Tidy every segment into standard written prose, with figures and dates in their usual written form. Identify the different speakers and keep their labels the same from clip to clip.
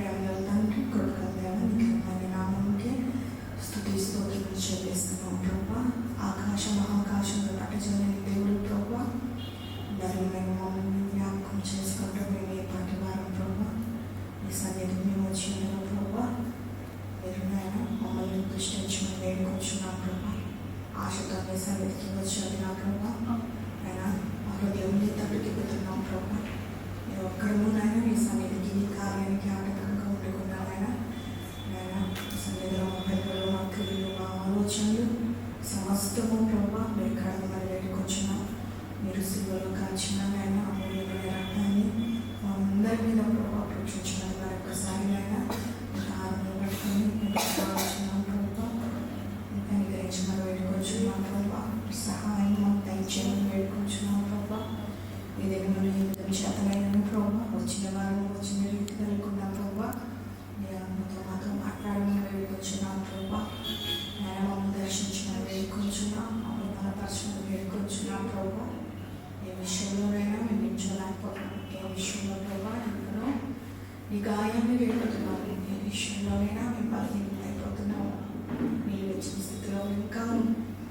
Speaker 1: ప్రేమ తండ్రి కొడుకు దేవానికి నామంకి స్తుతి స్తోత్రం చెల్లిస్తున్నాం ప్రభా. ఆకాశ మహాకాశంలో పట్టజలని దేవుడు ప్రభా. మరి మేము మమ్మల్ని జ్ఞాపకం చేసుకుంటూ మేము ఏ పాటి వారం ప్రభా మీ సన్నిధికి మేము వచ్చినాము ప్రభా. మీరు నాయన మమ్మల్ని దృష్టించమని వేడుకొచ్చున్నాం ప్రభా. ఆశతో మీ సన్నిధికి వచ్చేది నా ప్రభా. ఆయన మా హృదయంని తగ్గిపోతున్నాం ప్రభా. మీరు ఒక్కడము నాయన మీ సన్నిధికి మీ కార్యానికి ఆటంకంగా ఉండుకున్నారైనా నాయన మీ సన్నిధిలో మా పెద్దలు మా క్రియలు మా ఆలోచనలు సమస్తము ప్రభా మీరు కడగమని వేడుకొచ్చున్నాం. మీరు సిలువలో కాల్చిన నాయన అమూల్యమైన రక్తాన్ని మా అందరి మీద ప్రభావ ప్రోక్షించమని మరొకసారి నాయన ఆరంభం పట్టుకొని వచ్చినాం ప్రభావ అనుగ్రహించమని వేడుకొచ్చున్నాం ప్రభావ. సహాయం మాకు దయచేయమని వేడుకొచ్చున్నాం ప్రభావ. ఈ దగ్గర మనం ఎంత చేతనైన ప్రభావ వచ్చిన వారు వచ్చిన రీతి కలుగుకున్నాం ప్రభావ. మీరు ఆత్మతో మాతో మాట్లాడమని వేడుకొచ్చున్నాం ప్రభావ. నేను మమ్మల్ని దర్శించమని వేడుకొచ్చున్నాం. మమ్మల్ని బలపరచమని వేడుకొచ్చున్నాం ప్రభావ. ఏ విషయంలోనైనా మేము నిల్చోలేకపోతున్నాం. ఏ విషయంలో ప్రభావ ఇంకనో నీ గాయాన్ని వేడుకుంటున్నాము. ఏ విషయంలోనైనా మేము బలహీనమైపోతున్నాము. మీరు వచ్చిన స్థితిలో ఇంకా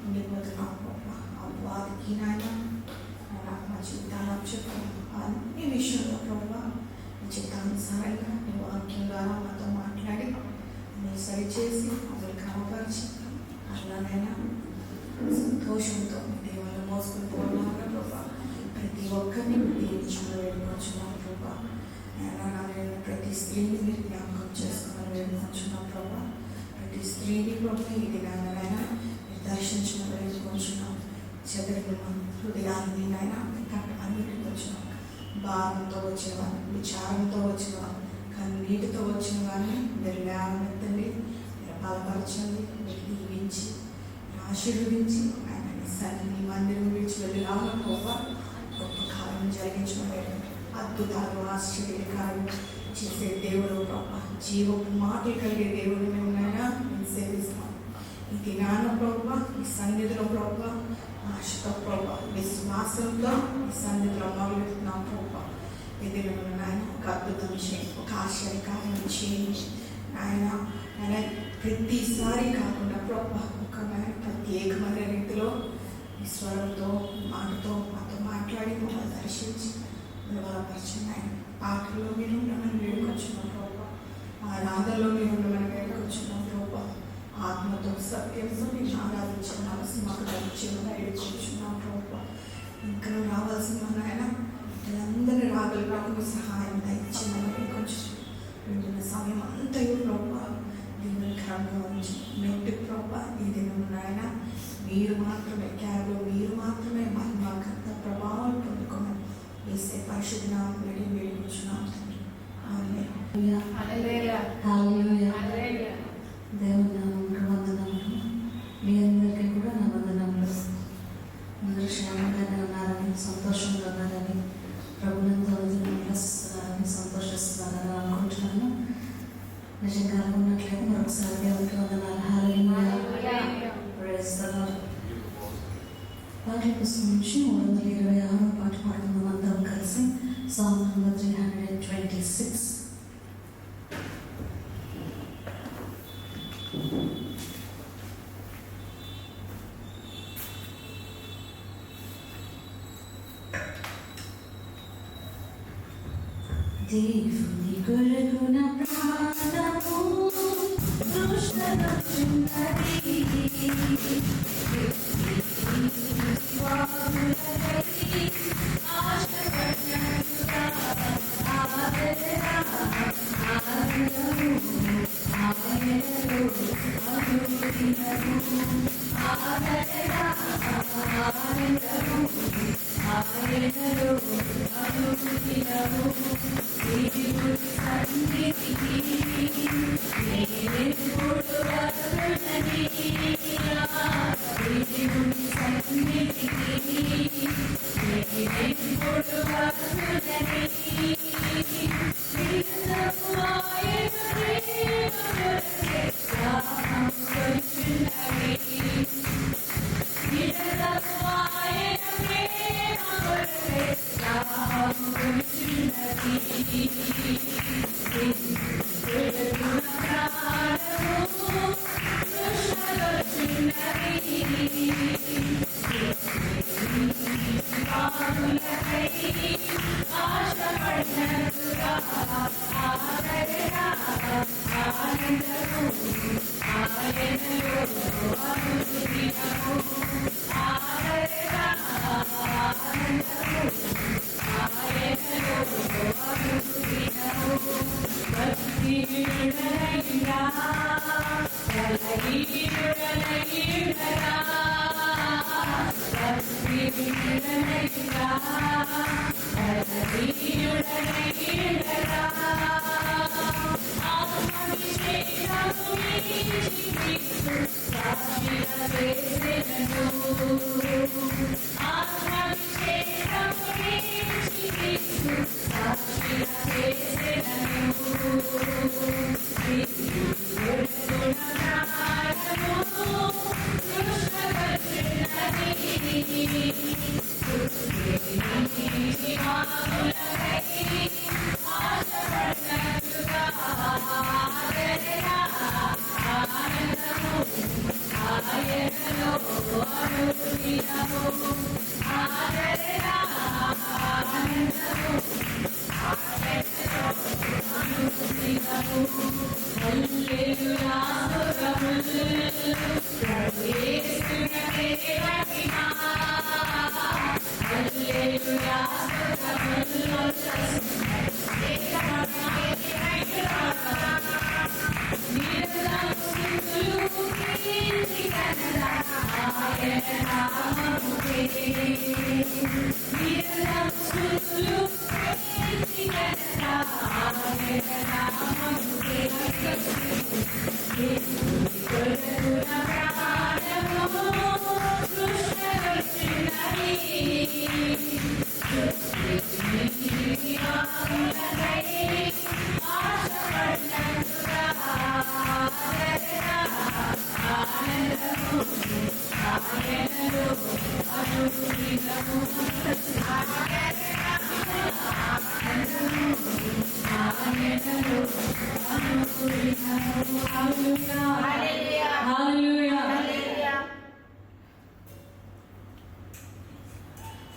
Speaker 1: ఉండిపోతున్నాం ప్రభావ. అపవాదికి నాయన మా జీవితాలు చెప్తాము. అన్ని విషయంలో ప్రభావ మీ చిత్తానుసారంగా నీ వాక్యం ద్వారా మాతో మాట్లాడి మీరు సరిచేసి మమ్మల్ని క్రమపరిచి అలానైనా సంతోషంతో మీ దేవుళ్ళు మోసుకుని పోవాలన్నా ప్రభావ. ప్రతి ఒక్కరిని దీవించమని వేడుకొచ్చున్నాం ప్రభావ. నేను ప్రతి స్త్రీని మీరు జ్ఞాపకం చేసుకోమని వేడుకొచ్చున్నాం ప్రభావ. ప్రతి స్త్రీని ప్రభావ ఈ దినాలైనా మీరు దర్శించమని వేడుకొచ్చున్నాం. చెదరిన హృదయాన్ని అయినా అన్నిటికి వచ్చినాం. భారంతో వచ్చేవారు, విచారంతో వచ్చినవారు, కన్నీటితో వచ్చిన వారిని మీరు లేవనెత్తండి. మీరు బలపరచండి. మీరు దీవించి ఆశీర్వదించి ఆయన సన్ని మందిరం విడిచి వెళ్ళి రావాలని గొప్ప కార్యం జరిగించమని అద్భుతాలు ఆశ్చర్యకార్యం చేసే దేవుడు ప్రభా. జీవపు మాటలు కలిగే దేవుడు మేమునైనా మేము సేవిస్తాం. ఈ దినాన ప్రభా ఈ సన్నిధిలో ప్రభా ఆశతో ప్రభా విశ్వాసంతో ఈ సన్నిధిలో మొదలెడుతున్నాం ప్రభా. ఈ దినమున నాయన ఒక అద్భుతం చేయండి, ఒక ఆశ్చర్యకార్యం చేయండి నాయన. ఆయన ప్రతిసారి కాకుండా ప్రభా ఒక ప్రత్యేకమైన రీతిలో ఈ స్వరంతో మాటతో మాతో మాట్లాడి మమ్మల్ని దర్శించి బలపరచండి. ఆయన పాటల్లో మీరు ఉండమని వేడుకొచ్చున్నాం ప్రభా. ఆరాధనలో మీరు ఉండమని వేడుకొచ్చున్నాం ప్రభా. ఆత్మతో సత్యంతో మీరు ఆరాధించిన మనసు మాకు దర్శించమని వేడుకొచ్చున్నాం ప్రభా. ఇంకా రావాల్సిన ఆయన వీళ్ళందరినీ రాగలిగినప్పుడు సహాయం దయచేయమని వేడుకొచ్చు. వింటున్న సమయం అంతయు ప్రభా దీవెనకరంగా ఉంచి మెట్టు ప్రభా ఈ దినం నాయన మీరు మాత్రమే క్యాబ్లో మీరు మాత్రమే మహిమాకర్త ప్రభావం పొందుకోమని వేసే పరిశుద్ధ నామం వేడుకొచ్చున్నాం తండ్రి.
Speaker 2: దేవుని నామములకు వందనములు. మీ అందరికీ కూడా నా వందనములు. అందరూ క్షేమంగానే ఉన్నారని, సంతోషంగా ఉన్నారని, ప్రభునందు నివసిస్తున్నారని, సంతోషిస్తున్నారని అనుకుంటున్నాను. నిజంగా ఉన్నట్లయితే మరొకసారి దేవునికి వందనాలు. హల్లెలూయా. Praise the lord. పాటల పుస్తకం నుంచి 326 పాట పాడుకుందాం అందరం కలిసి. Song number 326. దేవుని కొరకు నా ప్రాణము దుష్టనొచ్చున్నది. ఆశపడినట్టుగా ఆదరణ ఆనందము ఆయనలో అనుదినము ఆదరణ ఆనందము ఆయనలో అనుదినము దేవుని సన్నిధికి నేనెప్పుడు వదలని. దేవుని సన్నిధికి నేనెప్పుడు వదలని. నిరతము ఆయన ప్రేమ కొరకే దాహం కొరుచున్నది. నిరతము ఆయన ప్రేమ కొరకే దాహం కొరుచున్నది.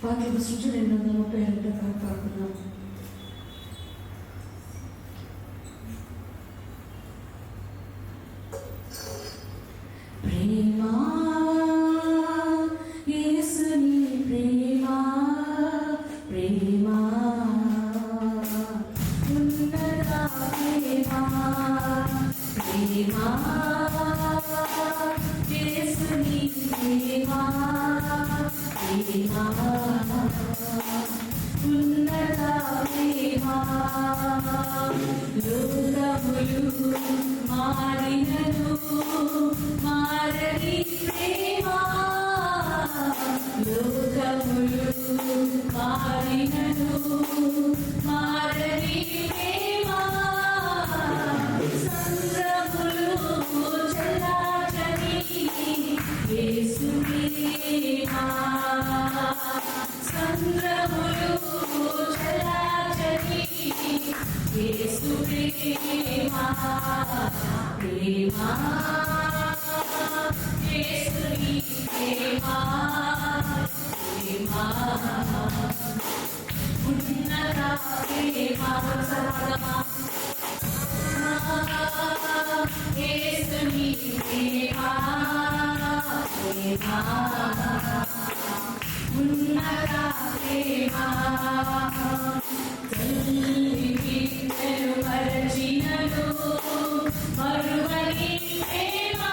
Speaker 3: వాక్యం సృష్టి 232 పాడుకున్నాం. ప్రేమా యేసుని ప్రేమా ప్రేమా ఉన్నత ప్రేమా ప్రేమా యేసుని ప్రేమా ప్రేమా ఉన్నత ప్రేమా లోకములు మారినను మారని ప్రేమా లోకములు మారినను మారని ప్రేమా సంద్రములు చల్లారని యేసు ప్రేమా సంద్రములు చల్లారని యేసు ప్రేమా ప్రేమా యేసుని ప్రేమా ప్రేమా ఉన్నత ప్రేమా సర్వమా యేసుని ప్రేమా ప్రేమా ఉన్నత ప్రేమా కల్లిపిట్టలు మరచినను మరువని ప్రేమా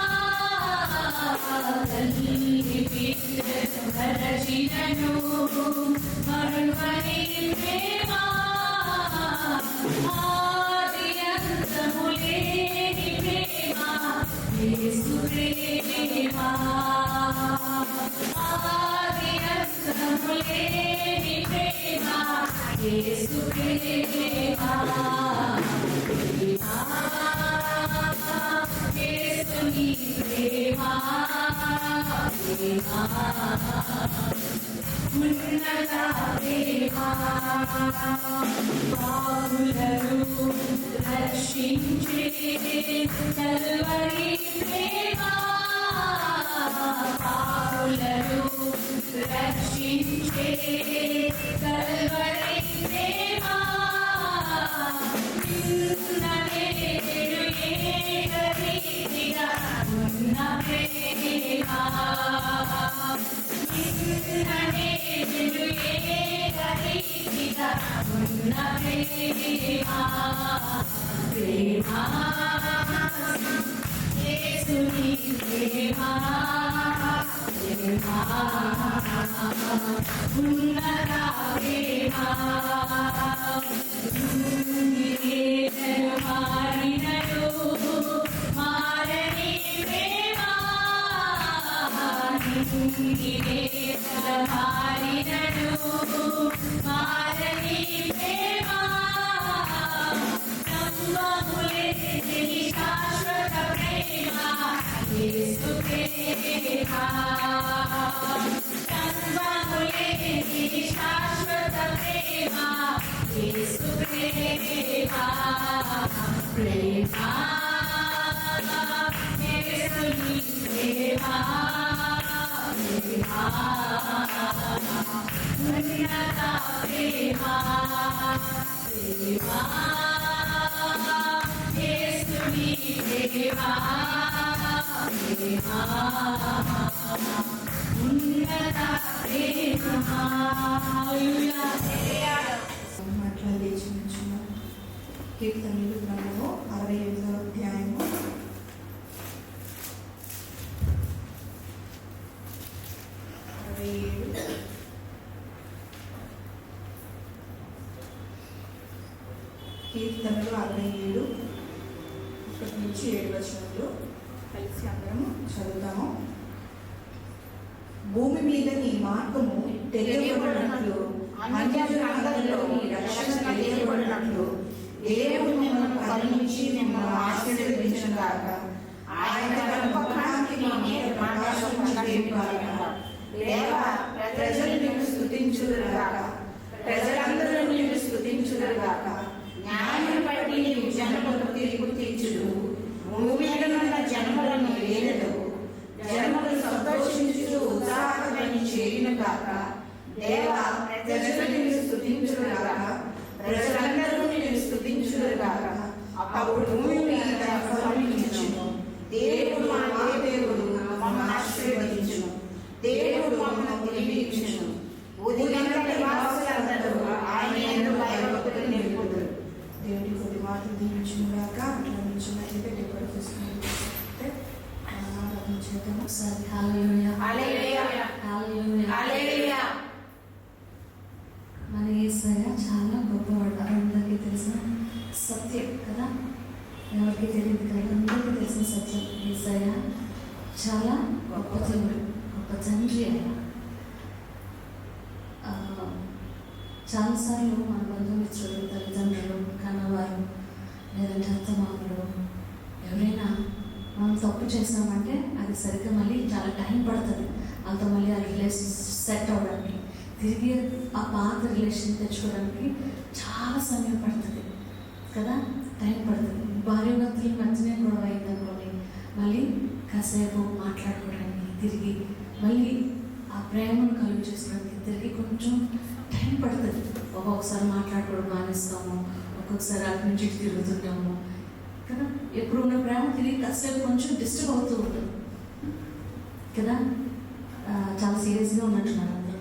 Speaker 3: కల్లిపిట్టలు మరచినను మరువని ప్రేమా ఆది అంతము లేని ప్రేమా యేసు ప్రేమా ఆది అంతము లేని ప్రేమా యేసు ప్రేమా యేసుని ప్రేమా ప్రేమా ఉన్నత ప్రేమా పాపులను రక్షించే కల్వరి ప్రేమా పాపులను రక్షించే కల్వరి ప్రేమా నిన్న నేడు ఏకరీతిగా ఉన్న ప్రేమా నిన్న నేడు ఏకరీతిగా ఉన్న ప్రేమా ప్రేమా యేసుని ప్రేమా ఉన్నత ప్రేమ మారినడు మారని ప్రేమ మారినడు మారని ప్రేమ నమ్మములేని శాశ్వత ప్రేమ యేసు ప్రేమ నమ్మములేని శాశ్వత ప్రేమ యేసు ప్రేమ ప్రేమ యేసుని ప్రేమ ఉన్నత ప్రేమ ప్రేమ యేసుని ప్రేమ ప్రేమ ఉన్నత ప్రేమ
Speaker 1: అట్లా లేచి నుంచున్నాం. కీర్తనలు గ్రంథము 68వ అధ్యాయము 67 కీర్తనలు 67 1 నుంచి 7 వచనాలు కలిసి అందరము చదువుతాము. భూమి మీద నీ మార్గము తెలియబడినట్లు అన్యజనులందరిలో నీ రక్షణ తెలియబడినట్లు దేవుడు మిమ్మల్ని కరుణించి మిమ్మల్ని ఆశీర్వదించును గాక. ఆయన తన ముఖానికి మీ మీద ప్రకాశించును గాక. దేవా, ప్రజలు నిన్ను స్తుతించుదురు గాక. ప్రజలందరూ నిన్ను స్తుతించుదురు గాక. న్యాయం బట్టి నీవు జనములకు తీర్పు తీర్చుదు. భూమి మీద ఉన్న జనములను ఏలెదవు. జనములు సంతోషించుచు ఉత్సాహధ్వని చేయును గాక. దేవా, ప్రజలు నిన్ను స్తుతించుదురు గాక. ప్రజలందరూ నిన్ను స్తుతించుదురు గాక. అప్పుడు భూమి మీద ఫలమిచ్చును. దేవుడు మా దేవుడు మమ్మల్ని ఆశీర్వదించును. దేవుడు మమ్మల్ని దీవించును. ఉదయంతటి వాసులందరూ ఆయన యందు భయభక్తులు నిలుపుదురు. దేవుడి కొద్ది మాటలు దీవించును గాక. అట్లా నిల్చున్నట్లయితే డెకరేట్ చేసుకుంటే ఆరాధించేద్దాము.
Speaker 3: ఒకసారి హల్లెలూయా
Speaker 2: హల్లెలూయా
Speaker 3: హల్లెలూయా
Speaker 2: హల్లెలూయా.
Speaker 3: మన యేసయ్య చాలా గొప్పవాడు. అందరికీ తెలిసిన సత్యం కదా, ఎవరికి తెలియదు కదా, అందరికీ తెలిసిన సత్యం. యేసయ్య చాలా గొప్ప దేవుడు, గొప్ప తండ్రి. ఆయన చాలాసార్లు మన బంధుమిత్రులు, తల్లిదండ్రులు, కన్నవారు, లేదంటే అత్తమామలు ఎవరైనా మనం తప్పు చేసామంటే అది సరిగ్గా మళ్ళీ చాలా టైం పడుతుంది. అంత మళ్ళీ ఆ రిలేషన్ సెట్ అవ్వడానికి, తిరిగి ఆ పాత రిలేషన్ తెచ్చుకోవడానికి చాలా సమయం పడుతుంది కదా, టైం పడుతుంది. భార్య భర్తల మధ్యనే గొడవ అయిందనుకోండి, మళ్ళీ కాసేపు మాట్లాడుకోవడానికి, తిరిగి మళ్ళీ ఆ ప్రేమను కలుగు చేసుకోవడానికి తిరిగి కొంచెం టైం పడుతుంది. ఒక్కొక్కసారి మాట్లాడుకోవడం మానేస్తాము, ఒక్కొక్కసారి అటు నుంచి ఇటు తిరుగుతుంటాము కదా. ఎప్పుడు ఉన్న ప్రేమ తిరిగి కాసేపు కొంచెం డిస్టర్బ్ అవుతూ ఉంటుంది కదా. చాలా సీరియస్గా ఉన్నట్టున్నారు అందరూ.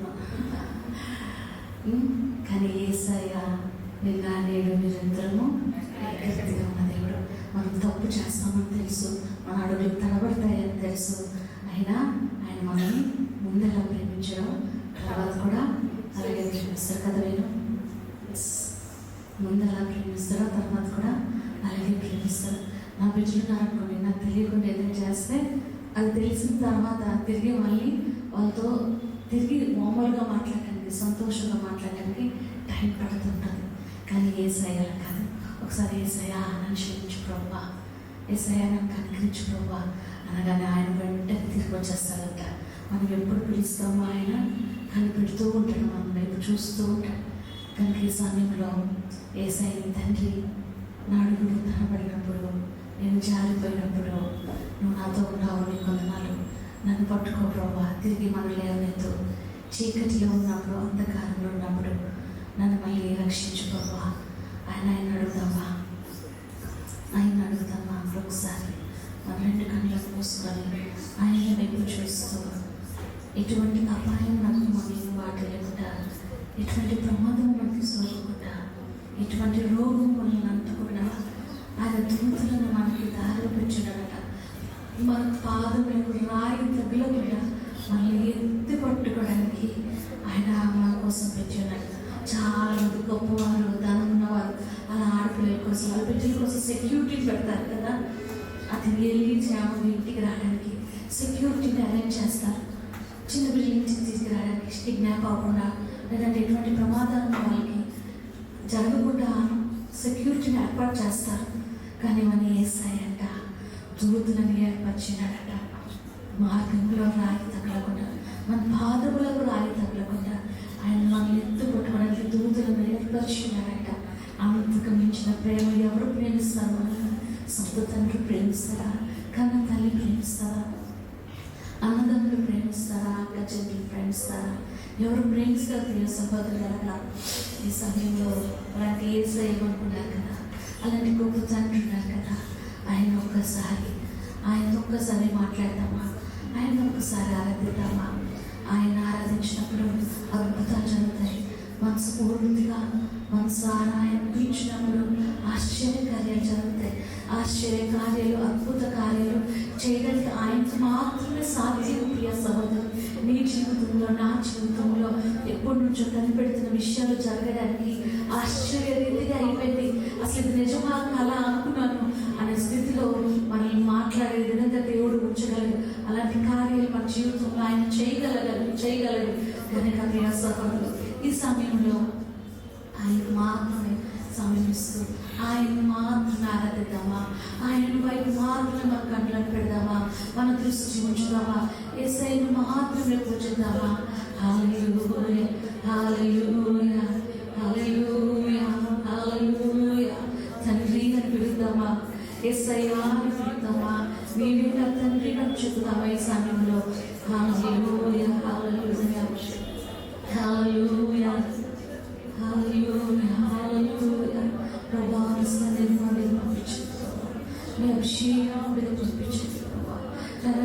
Speaker 3: కానీ యేసయ్య నిన్న నేడు నిరంతరము ఏకరీతిగా ఉన్న దేవుడు. మనం తప్పు చేస్తామని తెలుసు, మన అడుగులు తడబడతాయని తెలుసు. అయినా ఆయన మనల్ని ముందెలా ప్రేమించడం, తర్వాత కూడా అలాగే ప్రేమిస్తారు కదా. నేను ముందెలా ప్రేమిస్తారో తర్వాత కూడా అలాగే ప్రేమిస్తారు. నా బిడ్డలు ఉన్నారనుకోండి, నాకు తెలియకుండా ఏదైనా చేస్తే అది తెలిసిన తర్వాత తిరిగి మళ్ళీ వాళ్ళతో తిరిగి మామూలుగా మాట్లాడడానికి, సంతోషంగా మాట్లాడడానికి టైం పడుతుంటుంది. కానీ యేసయ్య కాదు. ఒకసారి యేసయ్య నన్ను క్షమించు ప్రభువా, యేసయ్య నన్ను కనికరించు ప్రభువా అనగానే ఆయన వెంటనే తిరిగి వచ్చేస్తాడంట. మనం ఎప్పుడు పిలుస్తామో ఆయన కనిపెడుతూ ఉంటాడు, మన వైపు చూస్తూ ఉంటాడు. కనుక ఈ సమయంలో యేసయ్య తండ్రి నా అడుగులు తనబడినప్పుడు, నేను జారిపోయినప్పుడు నువ్వు నాతో ఉన్నావు, నీ కొందనాలు నన్ను పట్టుకో ప్రభువా. తిరిగి మనం లేవనెత్తు. చీకటిలో ఉన్నప్పుడు, అంధకారంలో ఉన్నప్పుడు నన్ను మళ్ళీ రక్షించు ప్రభువా. ఆయన అడుగుదామా, ఆయన అడుగుదామా. ఒకసారి మన రెండు కళ్ళకు మూసుకొని ఆయన వైపు చూస్తూ, ఎటువంటి అపాయం నాకు మనల్ని వాడలేకుండా, ఎటువంటి ప్రమాదం మనకి సోకకుండా, ఎటువంటి రోగం మనల్ని అంటకుండా ఆయన దూతలను మనకి దారిలో పెంచుడట. మన పాదములకు రాయి తగలకుండా మనల్ని ఎత్తి పెట్టుకోవడానికి ఆయన మన కోసం పెట్టి ఉన్నాడు. చాలా మంది గొప్పవారు, ధనం ఉన్నవారు అలా ఆడపిల్లల కోసం, వాళ్ళ బిడ్డల కోసం సెక్యూరిటీ పెడతారు కదా. అది వెళ్ళి ఇంటికి రావడానికి సెక్యూరిటీని అరేంజ్ చేస్తారు. చిన్న బిడ్డలు ఇంటికి తీసుకురావడానికి కిడ్నాప్ అవ్వకుండా, లేదంటే ఎటువంటి ప్రమాదాలను వాళ్ళకి జరగకుండా సెక్యూరిటీని ఏర్పాటు చేస్తారు. కానీ మన యేసయ్య అంట దూతలను ఏర్పరిచినాడట. మార్గంలో రాయి తగలకుండా, మన పాదములకు రాయి తగలకుండా ఆయన మనల్ని ఎత్తుకొట్టడానికి దూతలను ఏర్పరిచినాడట. అంతకు మించిన ప్రేమ ఎవరు ప్రేమిస్తారు? మనల్ని సొంత తండ్రి ప్రేమిస్తారా? కన్న తల్లి ప్రేమిస్తారా? అన్నదమ్ములు ప్రేమిస్తారా? అక్క చెల్లి ప్రేమిస్తారా? ఎవరు ప్రేమిస్తారు? ప్రియ సహోదరులారా, ఈ సమయంలో అలాంటి యేసయ్య అనుకున్నారు కదా, అలాంటి గొప్ప తండ్రి ఉన్నారు కదా. ఆయన ఒక్కసారి మాట్లాడతామా? ఆయన ఒక్కసారి ఆరాధిద్దామా? ఆయన ఆరాధించినప్పుడు అద్భుతాలు జరుగుతాయి. మనసు పూర్తిగా మనసారా ఆయన పీల్చినప్పుడు ఆశ్చర్యకార్యాలు జరుగుతాయి. ఆశ్చర్యకార్యాలు, అద్భుత కార్యాలు చేయడానికి ఆయనకు మాత్రమే సాధ్యం. ప్రియ సహోదరు, నీ జీవితంలో, నా జీవితంలో ఎప్పటి నుంచో కనిపెడుతున్న విషయాలు జరగడానికి ఆశ్చర్య రీతిగా అయిపోయింది. అసలు ఇది నిజమా అలా అనుకున్నాను అనే స్థితిలో మనల్ని మాట్లాడే విధంగా దేవుడు ఉంచగలడు. అలాంటి కార్యాలు మన జీవితంలో ఆయన చేయగలడు కనుక ప్రియ సహోదరులు, ఈ సమయంలో ఆయనకు మాత్రమే సమయం ఇస్తూ ఆయన మాత్రమే ఆరాధిద్దామా? ఆయన వైపు మాత్రమే మన కంట్లోకి పెడదామా? మన దృష్టి ఉంచుదామా? యేసయ్యను మాత్రమే పూజిద్దామా? హల్లెలూయా, హల్లెలూయా, హల్లెలూయా, హల్లెలూయా. తండ్రి అని పిలుద్దామా? యేసయ్య అని పిలుద్దామా? నీవే నా తండ్రి అని చెప్తామా ఈ సమయంలో? హల్లెలూయా, హల్లెలూయా, హల్లెలూయా, హల్లెలూయా, హల్లెలూయా. ప్రభా సన్నిధిని పంపించు, మీ అభిషేకం మీద పంపించండి ప్రభా.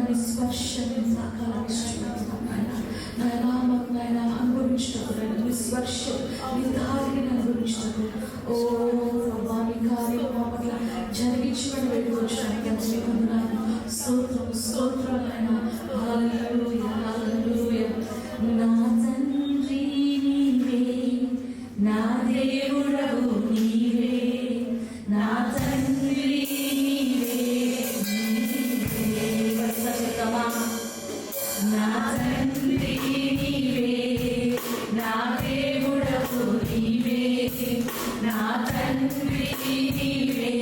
Speaker 3: నీ స్పర్శని తాకాలని ఇష్టపడుతున్నాం నాయన. నాయన అనుభవించినప్పుడు నీ స్పర్శ, నీ దారిని అనుభవించినప్పుడు ఓ ప్రభా నీ కార్యం మా పట్ల జరిగించబడి వెళ్ళిపోవడానికి ఎంత మీకున్నాను. స్తోత్రం నాయన. హల్లెలూయా, హల్లెలూయా. నా తండ్రి నీవే, నా దేవుడవు నీవే, నా తండ్రి నీవే, నీవే. చెప్తామా? నా తండ్రి నీవే, నా దేవుడవు నీవే, నా తండ్రి నీవే,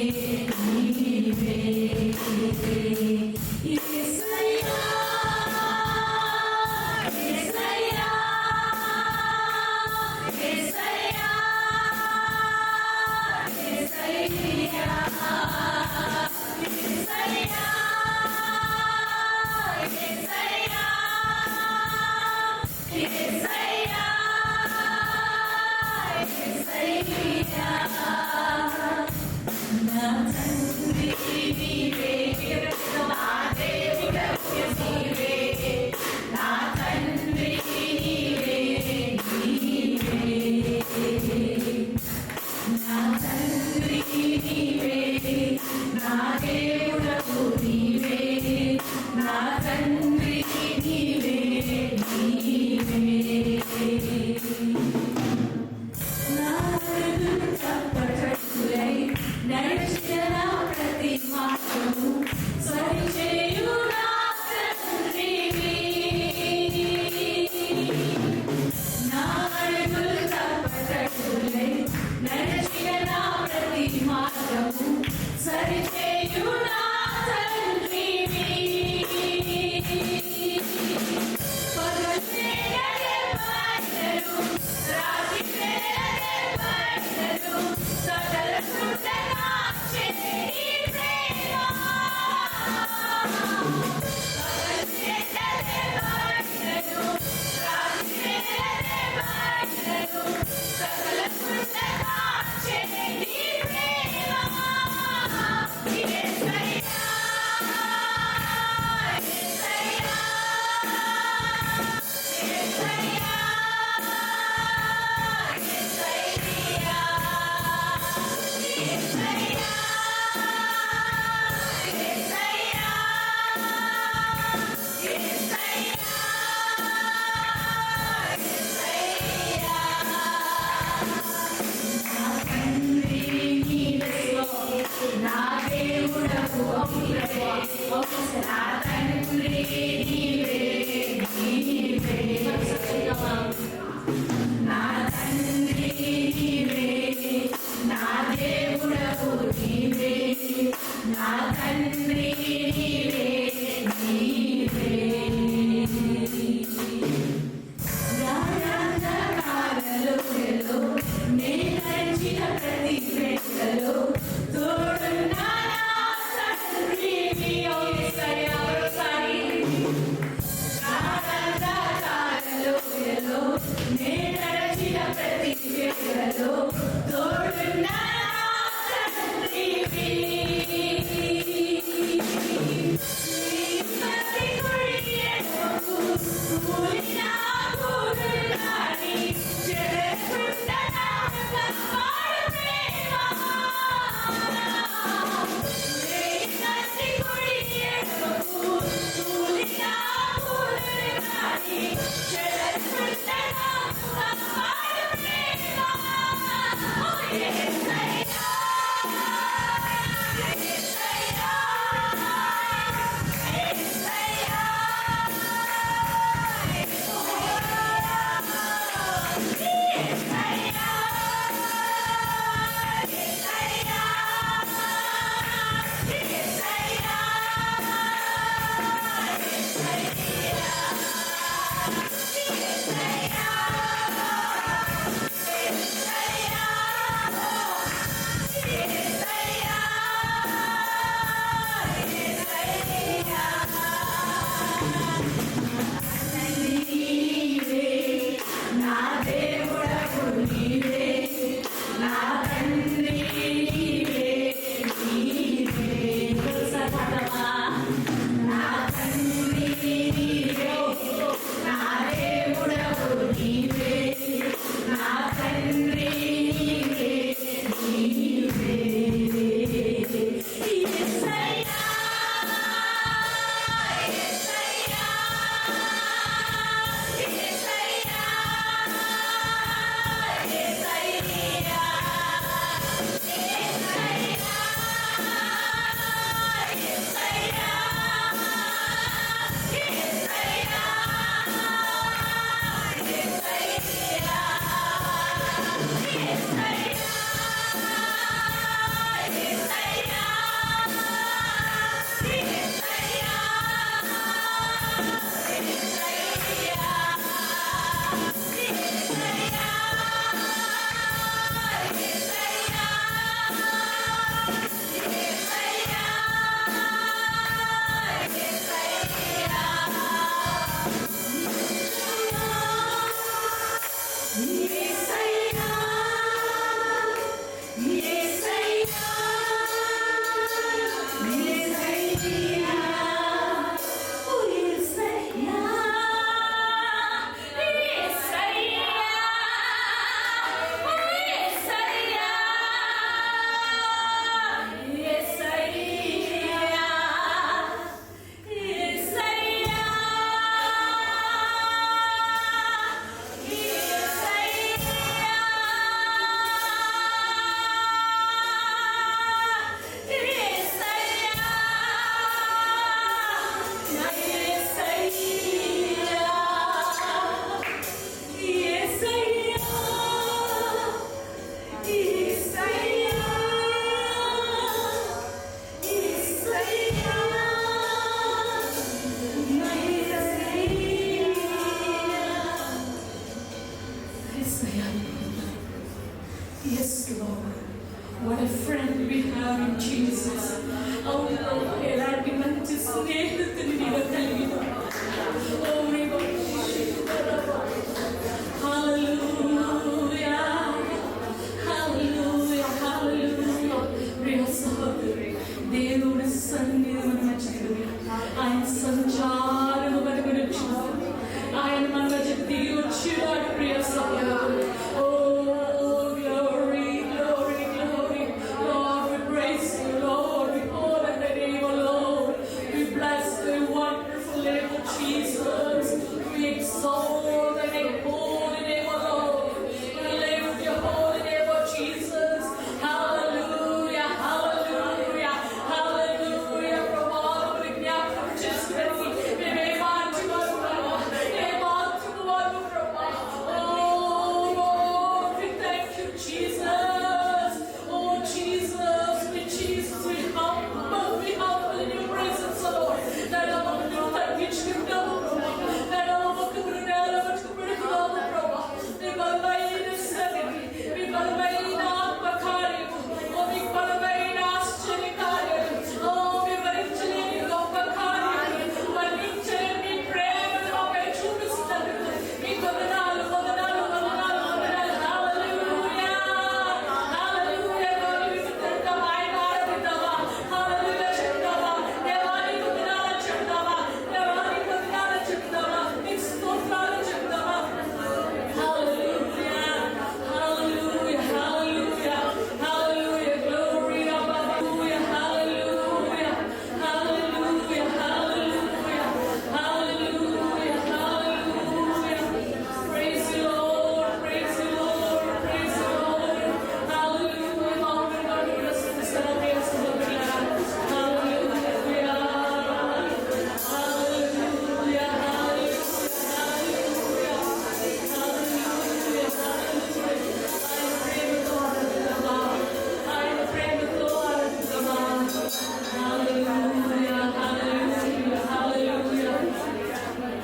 Speaker 3: నీవే. యేసయ్యా, యేసయ్యా, యేసయ్యా, యేసయ్యా, యేసయ్యా, యేసయ్యా, యేసయ్యా, యేసయ్యా. నా తండ్రి నీవే, నా దేవుడవు నీవే, నా తండ్రి నీవే, నీవే. నా తండ్రి నీవే, నా దేవుడవు నీవే, నా తండ్రి నీవే, నీవే. నా అడుగులు తప్పటట్టులై నడిచిన ప్రతి మార్గము సరిచేయు నా తండ్రివి. నా అడుగులు తప్పటట్టులై నడిచిన ప్రతి మార్గము సరిచేయు నా తండ్రివి.
Speaker 2: Jesus. We exalt and holy name of Lord. We lift your holy name of Jesus. Hallelujah, hallelujah, hallelujah. ప్రభావం జ్ఞాపకం చేసుకొని మేమే మార్చుకోవాలి ప్రభా. ఏ మార్చుకోవాలి ప్రభా. Oh Lord, we thank you Jesus. Oh Jesus, we humble in your presence, Lord. That our తగ్గించుకుంటాము ప్రభా. That our పెట్టుకుంటాము ప్రభా. మీ బలమైన సన్నిధి, మీ బలమైన ఆత్మకార్యము, మీ బలమైన ఆశ్చర్య కార్యము, వివరించలేని గొప్ప కార్యము, వర్ణించలేని మీ ప్రేమను మాపై చూపిస్తున్నారు. మీ వందనాలు వందనాలు వందనాలు వందనాలు. హల్లెలూయా హల్లెలూయా. చెప్తావా ఆయన ఆరాధిద్దామా. హల్లెలూయా చెప్తావా. దేవానికి వందనాలు చెప్తావా. దేవానికి వందనాలు చెప్తావా. నీకు స్తోత్రాలు చెప్తావా. Hallelujah, hallelujah, hallelujah, hallelujah, glory, hallelujah, hallelujah, hallelujah, hallelujah, hallelujah, hallelujah. Praise you, Lord, praise you, Lord, praise you, Lord. Hallelujah, Lord, God, we bless you, celebrate you, Lord. Hallelujah, hallelujah,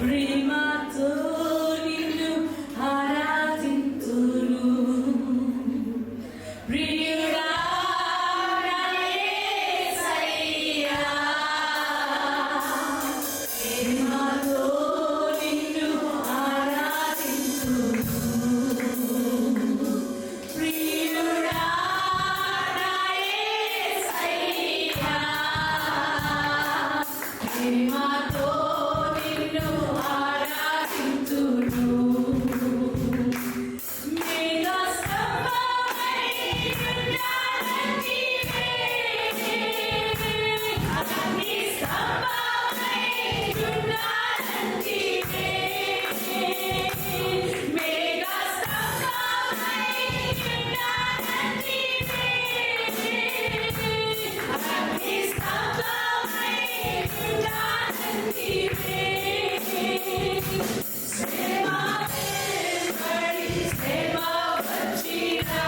Speaker 2: ప్రేమతో నిన్ను ఆరాధింతును ప్రియుడా నా యేసయ్యా. ప్రేమతో నిన్ను ఆరాధింతును ప్రియుడా నా యేసయ్యా. ప్రేమతో నిన్ను ఆరాధింతును. మేఘస్తంభమై ఉన్నానంటివే, అగ్నిస్తంభమై ఉన్నానంటివే. మేఘస్తంభమై ఉన్నానంటివే, అగ్నిస్తంభమై ఉన్నానంటివే. సేవా వెంబడి సేవ వచ్చినా,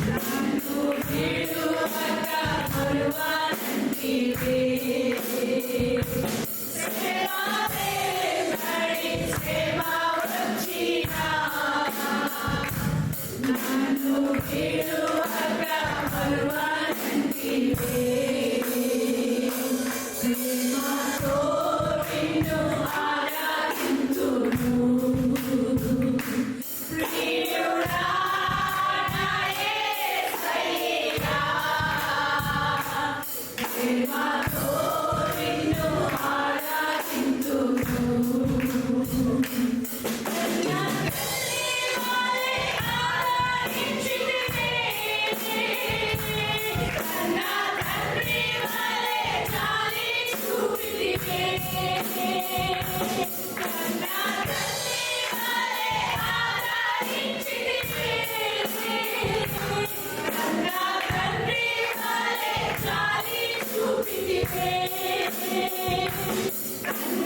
Speaker 2: నన్ను విడువక మరువనంటివే. సేవా వెంబడి సేవ వచ్చినా, నన్ను విడువక మరువనంటివే. ప్రేమతో నిన్ను ఆరాధింతును ప్రియుడా నా యేసయ్యా. ప్రేమతో నిన్ను ఆరాధింతును. నా తల్లి వలె ఆరాధించితివే, నా తండ్రి వలె జాలి చూపితివే. నా తల్లి వలె ఆరాధించితివే, నా తండ్రి వలె జాలి చూపితివే.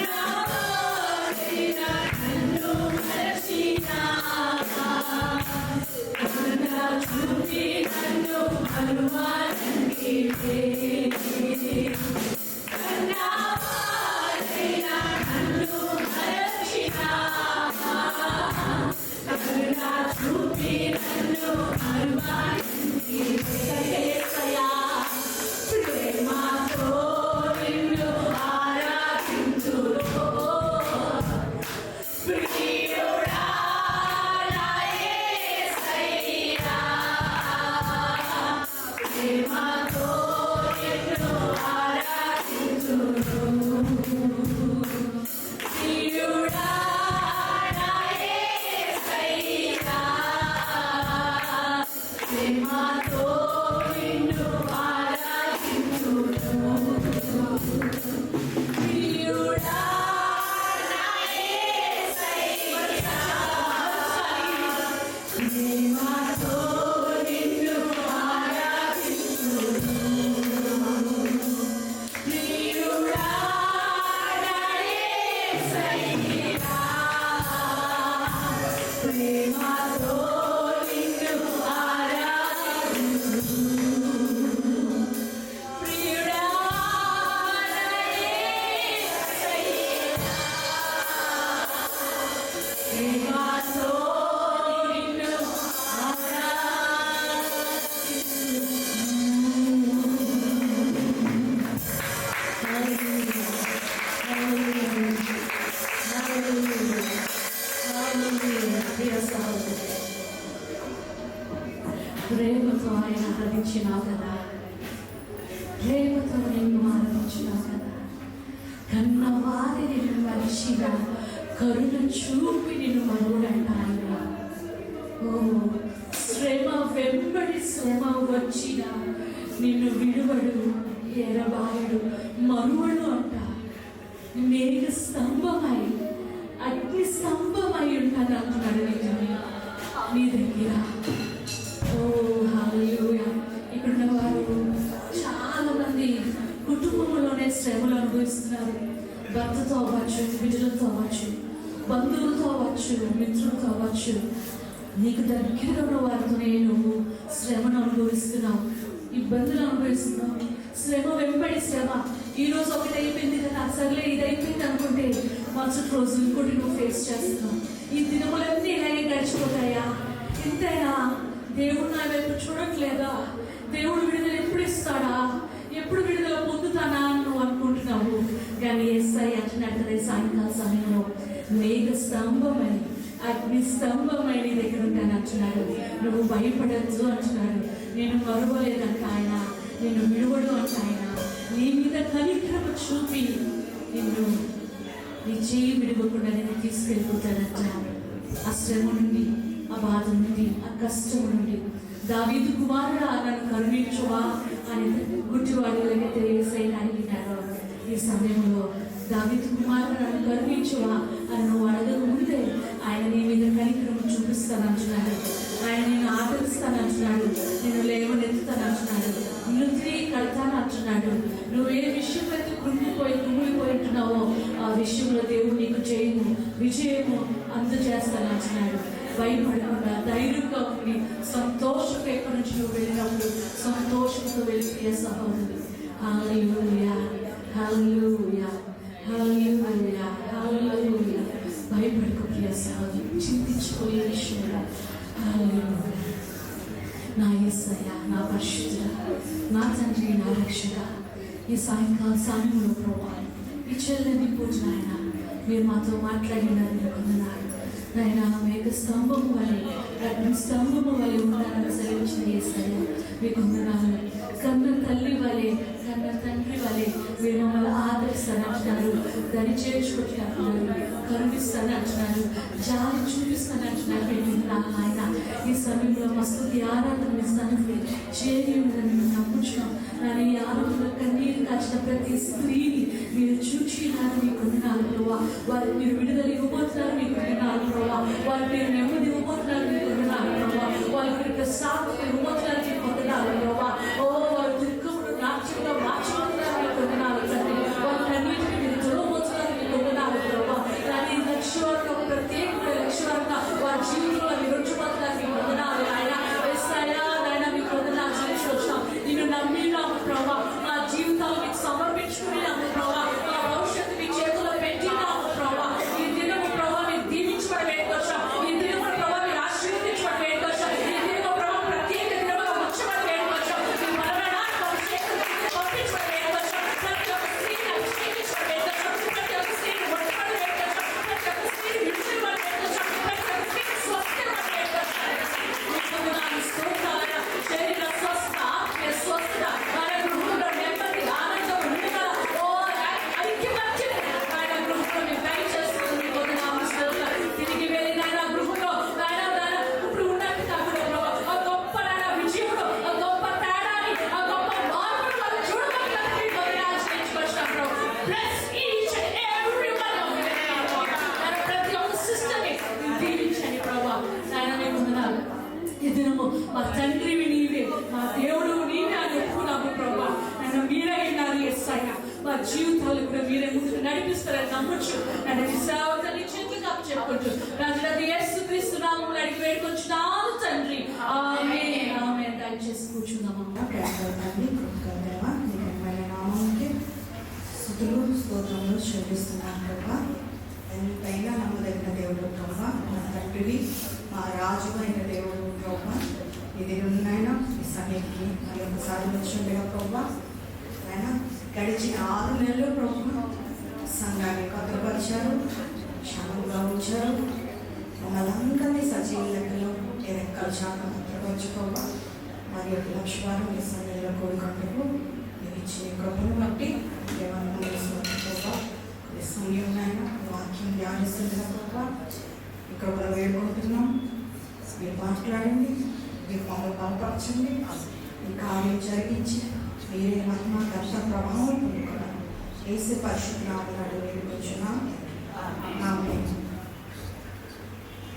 Speaker 2: నా వలెన నన్ను మరచినా, నా చూపి నన్ను మరువనంటివే. నా వలెన నన్ను మరచినా, నా చూపి నన్ను మరువనంటివే. యేసయ్యా, ప్రేమతో నిన్ను ఆరాధింతును ప్రియుడా నా యేసయ్యా. ప్రేమతో నిన్ను ఆరాధింతును ప్రియుడా నా యేసయ్యా. ప్రేమతో నిన్ను ఆరాధించు ప్రియుడా ప్రేమతో నిన్ను
Speaker 3: ప్రేమతో ఆయన ఆరాధించినావు కదా, ప్రేమతో నిన్ను ఆరాధించినావు కదా, కన్నవారి నిన్ను మరిచిన కరుణ చూపి నిన్ను మరుడంట ఆయన. ఓ శ్రమ వెంబడి శ్రమ వచ్చిన నిన్ను విడువడు, ఎరబాయుడు, మరువడు అంట. మేఘ స్తంభమై అగ్ని స్తంభమై ఉంటాను అంటున్నాడు నీ దగ్గర. ఓ హల్లెలూయా. ఇక్కడున్న వారు చాలా మంది కుటుంబంలోనే శ్రమలు అనుభవిస్తున్నారు. భర్తతో అవ్వచ్చు, బిడ్డలతో అవ్వచ్చు, బంధువులతో అవ్వచ్చు, మిత్రులతో అవ్వచ్చు. నీకు దగ్గరగా ఉన్న వారితోనే నువ్వు శ్రమను అనుభవిస్తున్నావు, ఇబ్బందులు అనుభవిస్తున్నావు. శ్రమ వెంబడి శ్రమ. ఈరోజు ఒకటి అయిపోయింది కదా, సర్లే ఇది అయిపోయింది అనుకుంటే మరుసటి రోజు ఇంకోటి నువ్వు ఫేస్ చేస్తున్నావు. ఈ దినములన్నీ ఇలాగే గడిచిపోతాయా? ఇంతైనా దేవుడు నా వైపు చూడట్లేదా? దేవుడు విడుదల ఎప్పుడు ఇస్తాడా? ఎప్పుడు విడుదల పొందుతానా నువ్వు అనుకుంటున్నావు. కానీ యేసయ్య అంటున్నాడు కదా సాయంకాల సమయంలో, మేఘ స్తంభమని అగ్ని స్తంభమై నీ దగ్గర ఉంటాను అంటున్నాడు. నువ్వు భయపడద్దు అంటున్నాడు. నేను మరువలేదంట ఆయన, నేను విడువడు అంట ఆయన. నీ మీద కనికరము చూపి నిన్ను నీ చేయి విడవకుండా నేను తీసుకెళ్ళిపోతానంట. ఆ శ్రమ నుండి, ఆ బాధ నుండి, ఆ కష్టం నుండి. దావీదు కుమారుడా నన్ను కరుణించువా అని గుడ్డివాడు ఎలాగైతే యేసయ్యను అడిగినాడో, ఈ సమయంలో దావీదు కుమారుడా నన్ను కరుణించువా అని నువ్వు అడగక ముందే ఆయన నీ మీద కనికరము చూపిస్తానంటున్నాడు. ఆయన నేను ఆదరిస్తానంటున్నాడు, నేను లేవనెత్తుతానంటున్నాడు, నిన్ను తిరిగి కడతానంటున్నాడు. నువ్వు ఏ విషయంలో అయితే కుమిలిపోయింటున్నావో ఆ విషయంలో దేవుడు నీకు విజయము అందజేస్తానంటున్నాడు. భయపడకుండా ధైర్యంగా ఉండి సంతోషంగా ఎక్కడి నుంచి నువ్వు వెళ్ళినప్పుడు సంతోషంతో వెళ్ళిపోయే సహోదరు. హల్లెలూయా, హల్లెలూయా, హల్లెలూయా, హల్లెలూయా. భయపడకు ప్రియ సహోదరు, చింతించుకోయే విషయంలో. హల్లెలూయా. నా యేసయ్య, నా పరిశుద్ధుడా, నా తండ్రి, నా రక్షక, ఈ సాయంకాల సమయంలో ప్రభా ఈ చెల్లని పూజ నాయన మీరు మాతో మాట్లాడినారని అనుకున్నాను నాయన. మేఘ స్తంభము వలె అగ్ని స్తంభము వలె ఉండాలని సెలవించిన యేసయ్య మీకు వందనాలు. కన్న తల్లి వలె, కన్న తండ్రి వలె మీరు మమ్మల్ని ఆదరిస్తానంటున్నారు, దాన్ని చేర్చుకుంటున్నారు, కరుణిస్తానంటున్నారు, జాలి చూపిస్తానంటున్నారు. వింటున్నాను ఆయన. ఈ సమయంలో మస్తుతి ఆరాధన ఇస్తానికి చేరి ఉందని మేము నమ్ముచున్నాం. నాని ఈ ఆరాధనలో కన్నీరు కాచిన ప్రతి స్త్రీని మీరు చూచినారు, మీకు వందనాలు ప్రభా. వారికి మీరు విడుదల ఇవ్వబోతున్నారు, మీకు వందనాలు ప్రభా. వారికి మీరు నెమ్మది ఇవ్వబోతున్నారు, మీకు వందనాలు ప్రభా. వారికి మీరు ప్రసాదం ఇవ్వబోతున్నారు, మీకు వందనాలు ప్రభా. ఓ వారి దుఃఖమును నాట్యంగా మార్చబోతున్నారు, మీకు వందనాలు తండ్రి. వారికి అన్నిటిని మీరు చూడబోతున్నారు, మీకు వందనాలు ప్రభా. కానీ లక్ష్యంగా ప్రత్యేకమైన లక్ష్యంగా వారి జీవితంలో మీరు ఉంచబోతున్నారు, మీకు వందనాలు ఆయన. ఆయన మీకు వందనాలు చెల్లించుకొచ్చాం. నిన్ను నమ్మినాము ప్రభా, మా జీవితాలు మీకు సమర్పించుకున్నాము ప్రభా, మా భవిష్యత్తు మీ చేతుల్లో పెట్టినాము ప్రభా. ఈ దినము ప్రభా మీరు దీవించబడి వేయకొచ్చాం, ఈ దినము ప్రభా మీరు ఆశీర్వదించబడి వేయకొచ్చాం, ఈ దినము ప్రభా ప్రత్యేక
Speaker 2: చెప్పుకోవచ్చు. నన్ను సేవకుని చేతులకు అప్పచెప్పుకోవచ్చు. రాజులకు యేసుక్రీస్తు నామములో అడిగి వేడుకొంచున్నాను తండ్రి. ఆమేన్. ఆమేన్. దయచేసి కూర్చుందామా.
Speaker 1: తండ్రి కృపగల నీ నామముకి స్తుతులు స్తోత్రములు చెల్లిస్తున్నాను ప్రభా. ఎంతైనా నమ్మదగిన దేవుడు ప్రభా, మా తండ్రివి, మా రాజు అయిన దేవుడు ప్రభా. ఇది ఉన్నాయన ఈ సన్నిధికి మరి ఒకసారి వచ్చిండగా ప్రభా. ఆయన గడిచిన 6 నెలలు ప్రభా సంఘాన్ని భద్రపరిచారు, క్షేమంగా ఉంచారు. మమ్మల్ని అందరినీ సజీవ లెక్కలో ఏ రెక్కల శాఖ భద్రపరచు ప్రభా. మరి యొక్క లక్ష్యాలు ఈ సన్నిధిలో కోరుకుంటూ మీరు ఇచ్చిన కృపను బట్టి దేవాలయంలో సమయం నాయన వాక్యం ధ్యానిస్తుందిగా ప్రభా. ఇక్కడ కూడా వేడుకుంటున్నాం. మీరు మాట్లాడండి, మీరు మమ్మల్ని బలపరచండి, ఈ కార్యం జరిగించి మీరే మహిమ దర్శ ప్రభావం పొందుకోవడం వేసే పరిశుద్ధనామములో వేడుకొంచున్నాం. ఆమేన్.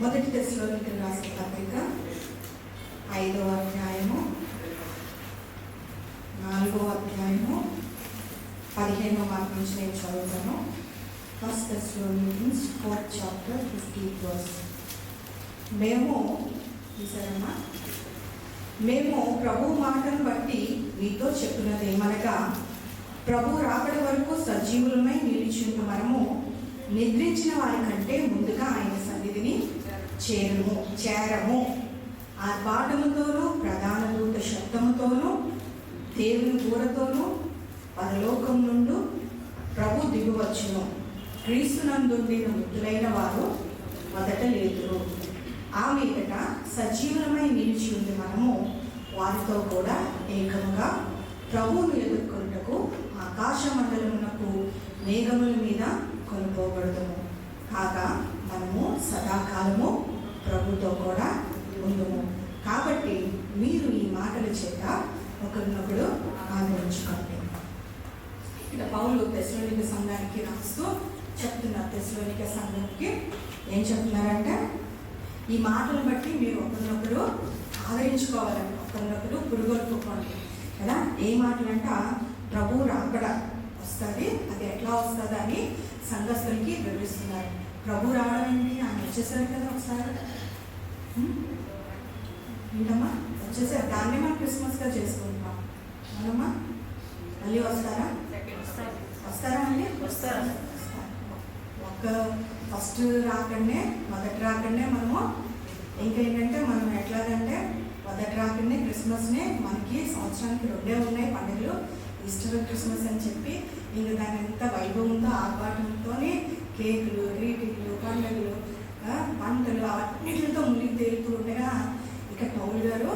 Speaker 1: మొదటి దశలోనికి రాసిన పత్రిక 5వ అధ్యాయము 4వ అధ్యాయము 15వ వాక్యం నుంచి నేను చదువుతాను. 1 Thessalonians 4th chapter 15th verse. మేము ప్రభు మాటను బట్టి మీతో చెప్పున్నది ఏమనగా, ప్రభు రాకడ వరకు సజీవులమై నిలిచిండు మనము నిద్రించిన వారి కంటే ముందుగా ఆయన సన్నిధిని చేరము. ఆర్భాటముతోనూ ప్రధాన దూత శబ్దముతోనూ దేవుని బూరతోనూ పరలోకం నుండి ప్రభు దిగువచ్చును. క్రీస్తునందుండి మృతులైన వారు మొదట లేదురు. ఆ మీదట సజీవులమై నిలిచి ఉంది మనము వారితో కూడా ఏకముగా ప్రభువును ఎదుర్కొంటకు ఆకాశ మండలమునకు మేఘముల మీద కొనుకోబడదుము. కాగా మనము సదాకాలము ప్రభుతో కూడా ఉందుము. కాబట్టి మీరు ఈ మాటల చేత ఒకరినొకడు ఆదరించుకోండి. ఇక్కడ పౌలు తెస్సలోనిక సంఘానికి రాస్తూ చెప్తున్నారు. తెస్సలోనిక సంఘానికి ఏం చెప్తున్నారంటే, ఈ మాటలు బట్టి మీరు ఒకరినొకరు ఆదరించుకోవాలంట, ఒకరినొకరు పురుగొల్పుకోండి కదా. ఏ మాటలంట, ప్రభు రాకడ వస్తుంది, అది ఎట్లా వస్తుంది అని సంఘస్థులకి వివరిస్తున్నారు. ప్రభు రావడం ఏంటి, ఆయన వచ్చేసారు కదా ఒకసారి. ఏంటమ్మా వచ్చేసారు, దాన్నే మనం క్రిస్మస్గా చేసుకుంటాం. అవునమ్మా, మళ్ళీ వస్తారా మళ్ళీ వస్తారా? ఫస్ట్ రాకండే మొదటి రాకండే మనము ఇంకేంటంటే మనం ఎట్లాగంటే మొదటి రాకండే క్రిస్మస్నే మనకి సంవత్సరానికి 2 ఉన్నాయి పండుగలు, ఈస్టర్ క్రిస్మస్ అని చెప్పి ఇంకా దాని ఎంత వైభవంతో ఆర్భాటంతో కేకులు గ్రీటింగ్లు పండుగలు పంటలు అన్నిటితో మునిగి తేలుతూ ఉండగా ఇక పౌలు గారు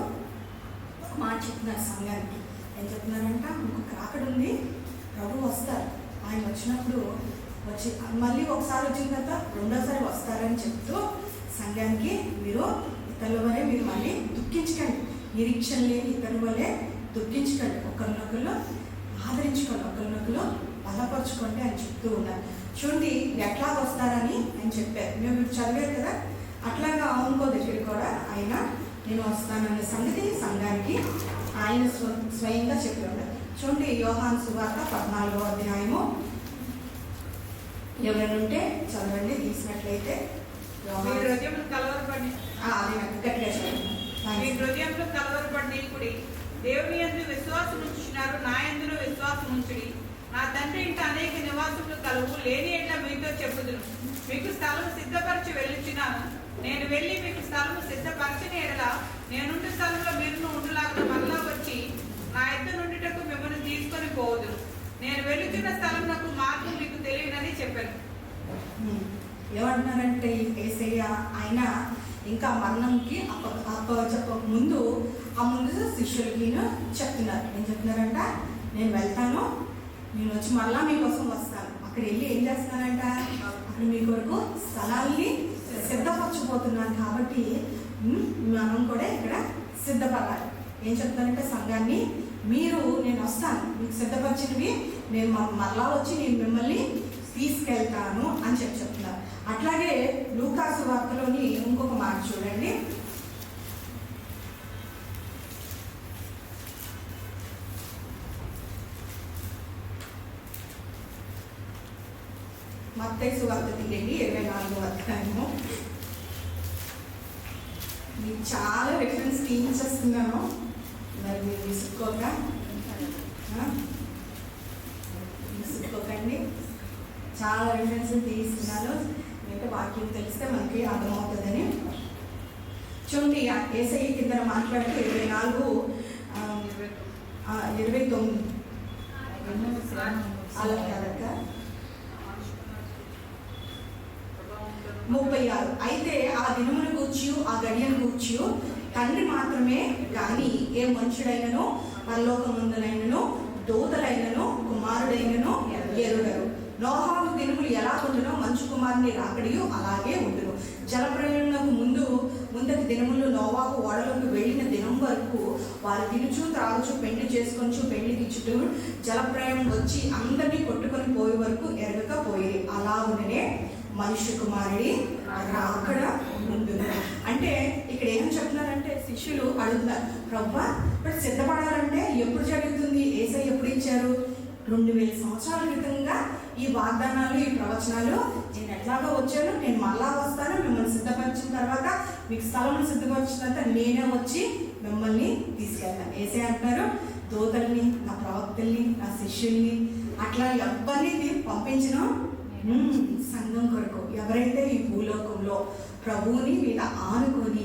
Speaker 1: మాట చెప్తున్నారు సంఘానికి. ఏం చెప్తున్నారంట, ఇంకొక రాకడ ఉంది, ప్రభు వస్తారు, ఆయన వచ్చినప్పుడు మళ్ళీ ఒకసారి వచ్చిన తర్వాత రెండోసారి వస్తారని చెప్తూ సంఘానికి మీరు ఇతరుల వలె మీరు మళ్ళీ దుఃఖించకండి, నిరీక్షణ లేని ఇతరుల వలె దుఃఖించకండి, ఒకరినొకరు ఆదరించుకోండి, ఒకరినొకరు బలపరచుకోండి అని చెప్తూ ఉన్నారు. చూడండి ఎట్లా వస్తారని ఆయన చెప్పారు. మేము ఇప్పుడు చదివారు కదా, అట్లాగా ఇంకో దగ్గర కూడా ఆయన నేను వస్తాననే సంగతి సంఘానికి ఆయన స్వయంగా చెప్పి ఉన్నారు. చూడండి యోహాను సువార్త 14వ అధ్యాయము, ఎవరైనా ఉంటే చదవండి తీసినట్లయితే.
Speaker 4: హృదయంలో కలవరపడి కుడి దేవుని యందు విశ్వాసం ఉంచున్నారు, నా యందును విశ్వాసం ఉంచుడి. నా తండ్రి ఇంట అనేక నివాసములు కలువు, లేని ఎట్లా మీతో చెప్పుదును. మీకు స్థలం సిద్ధపరిచి వెళ్ళుచున్నాను. నేను వెళ్ళి మీకు స్థలము సిద్ధపరచిన ఎడల నేనుండే స్థలంలో మీరు ఉండులాగా మళ్ళా వచ్చి నా ఎద్దు నుండిటకు మిమ్మల్ని తీసుకొని పోవద్దు. నేను వెళుతున్న స్థలం నాకు మార్గం మీకు తెలియనని చెప్పాను.
Speaker 1: ఏమంటున్నారంటే యేసయ్య ఆయన ఇంకా మరణంకి చెప్పక ముందు శిష్యులకి చెప్తున్నారు. ఏం చెప్తున్నారంట, నేను వెళ్తాను, నేను వచ్చి మళ్ళా మీకోసం వస్తాను. అక్కడ వెళ్ళి ఏం చేస్తున్నానంట, అక్కడ మీ కొరకు స్థలాల్ని సిద్ధపరచబోతున్నాను. కాబట్టి మనం కూడా ఇక్కడ సిద్ధపడాలి. ఏం చెప్తానంటే సంఘాన్ని, మీరు నేను వస్తాను, మీకు సిద్ధపరిచినవి నేను మళ్ళా వచ్చి నేను మిమ్మల్ని తీసుకెళ్తాను అని చెప్తున్నారు. అట్లాగే లూకాసు వార్తలోని ఇంకొక మాట చూడండి. మత్తయి సువార్త తీయండి 24వ అధ్యాయము. మీకు చాలా రిఫరెన్స్ తీయించేస్తున్నాను, మరి మీరు విసుక్కోకండి. చాలా రిఫరెన్స్ తీయిస్తున్నాను, అంటే వాక్యం తెలిస్తే మనకి అర్థమవుతుందని. చూడండి, యేసయ్య కింద మాట్లాడుతూ 24:29 అలా కనుక 36. అయితే ఆ దినమును గూర్చి ఆ గడియను గూర్చి తండ్రి మాత్రమే కానీ ఏ మనుషుడైనను పరలోకమందునైనను దూతలైనను కుమారుడైనను ఎరుగరు. నోహు దినములు ఎలా ఉండునో మంచు కుమారుని రాకడియు అలాగే ఉండును. జలప్రలయమునకు ముందటి దినములు నోవాహు ఓడలోకి వెళ్ళిన దినం వరకు వారు తినుచు త్రాగుచు పెళ్లి చేసుకొచ్చు పెళ్లికి చుట్టూ జలప్రలయం వచ్చి అందరినీ కొట్టుకొని పోయే వరకు ఎరగకపోయి అలాగునే మనుష్య కుమారుడి రాకడ ఉండును. అంటే ఇక్కడ ఏం చెప్తున్నారంటే శిష్యులు అడుగుతున్నారు, ప్రభువా ఇప్పుడు సిద్ధపడాలంటే ఎప్పుడు జరుగుతుంది? యేసయ్య ఎప్పుడు ఇచ్చారు? 2000 సంవత్సరాల క్రితంగా ఈ వాగ్దానాలు, ఈ ప్రవచనాలు, నేను ఎట్లాగో వచ్చాను, నేను మళ్ళా వస్తాను, మిమ్మల్ని సిద్ధపరిచిన తర్వాత మీకు స్థలం సిద్ధపరిచిన తర్వాత నేనే వచ్చి మిమ్మల్ని తీసుకెళ్తాను. యేసయ్య అంటున్నారు, దూతల్ని, నా ప్రవక్తల్ని, నా శిష్యుల్ని అట్లా ఎవరిని పంపించిన సంఘం కొరకు. ఎవరైతే ఈ భూలోకంలో ప్రభువుని మీద ఆనుకొని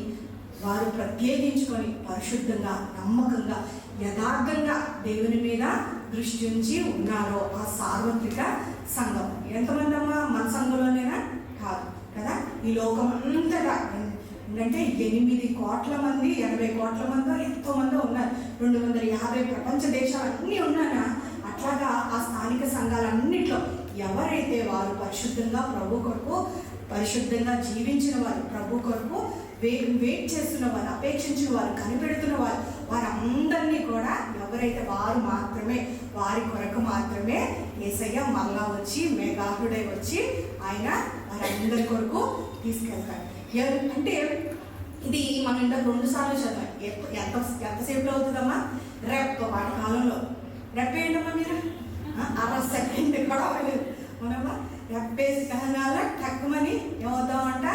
Speaker 1: వారు ప్రత్యేకించుకొని పరిశుద్ధంగా, నమ్మకంగా, యథార్థంగా దేవుని మీద దృష్టి ఉంచి ఉన్నారో ఆ సార్వత్రిక సంఘం. ఎంతమంది అమ్మా? మన సంఘంలోనేనా? కాదు కదా, ఈ లోకం అంతటా ఎందుకంటే 8 కోట్ల మంది, 80 కోట్ల మంది, ఎంతో మంది ఉన్నారు. 250 ప్రపంచ దేశాలు అన్నీ ఉన్నానా? అట్లాగా ఆ స్థానిక సంఘాలన్నింటిలో ఎవరైతే వారు పరిశుద్ధంగా ప్రభు కొరకు పరిశుద్ధంగా జీవించిన వారు, ప్రభు కొరకు వెయిట్ చేస్తున్న వారు, అపేక్షించిన వారు, కనిపెడుతున్న వారు, వారందరినీ కూడా ఎవరైతే వారు మాత్రమే, వారి కొరకు మాత్రమే యేసయ్య మళ్ళా వచ్చి మేఘాహుడై వచ్చి ఆయన వారందరి కొరకు తీసుకెళ్తాడు. అంటే ఇది మనం ఇంత 2 సార్లు చదివాం. ఎంతసేపు అవుతుందమ్మా? వాటి కాలంలో ఏంటమ్మా మీరు 60 సెకండ్ కూడా అవ్వలేదు. మనమ్మా రెప్పేసి కహనాల టక్కుమని ఏమవుతామంట,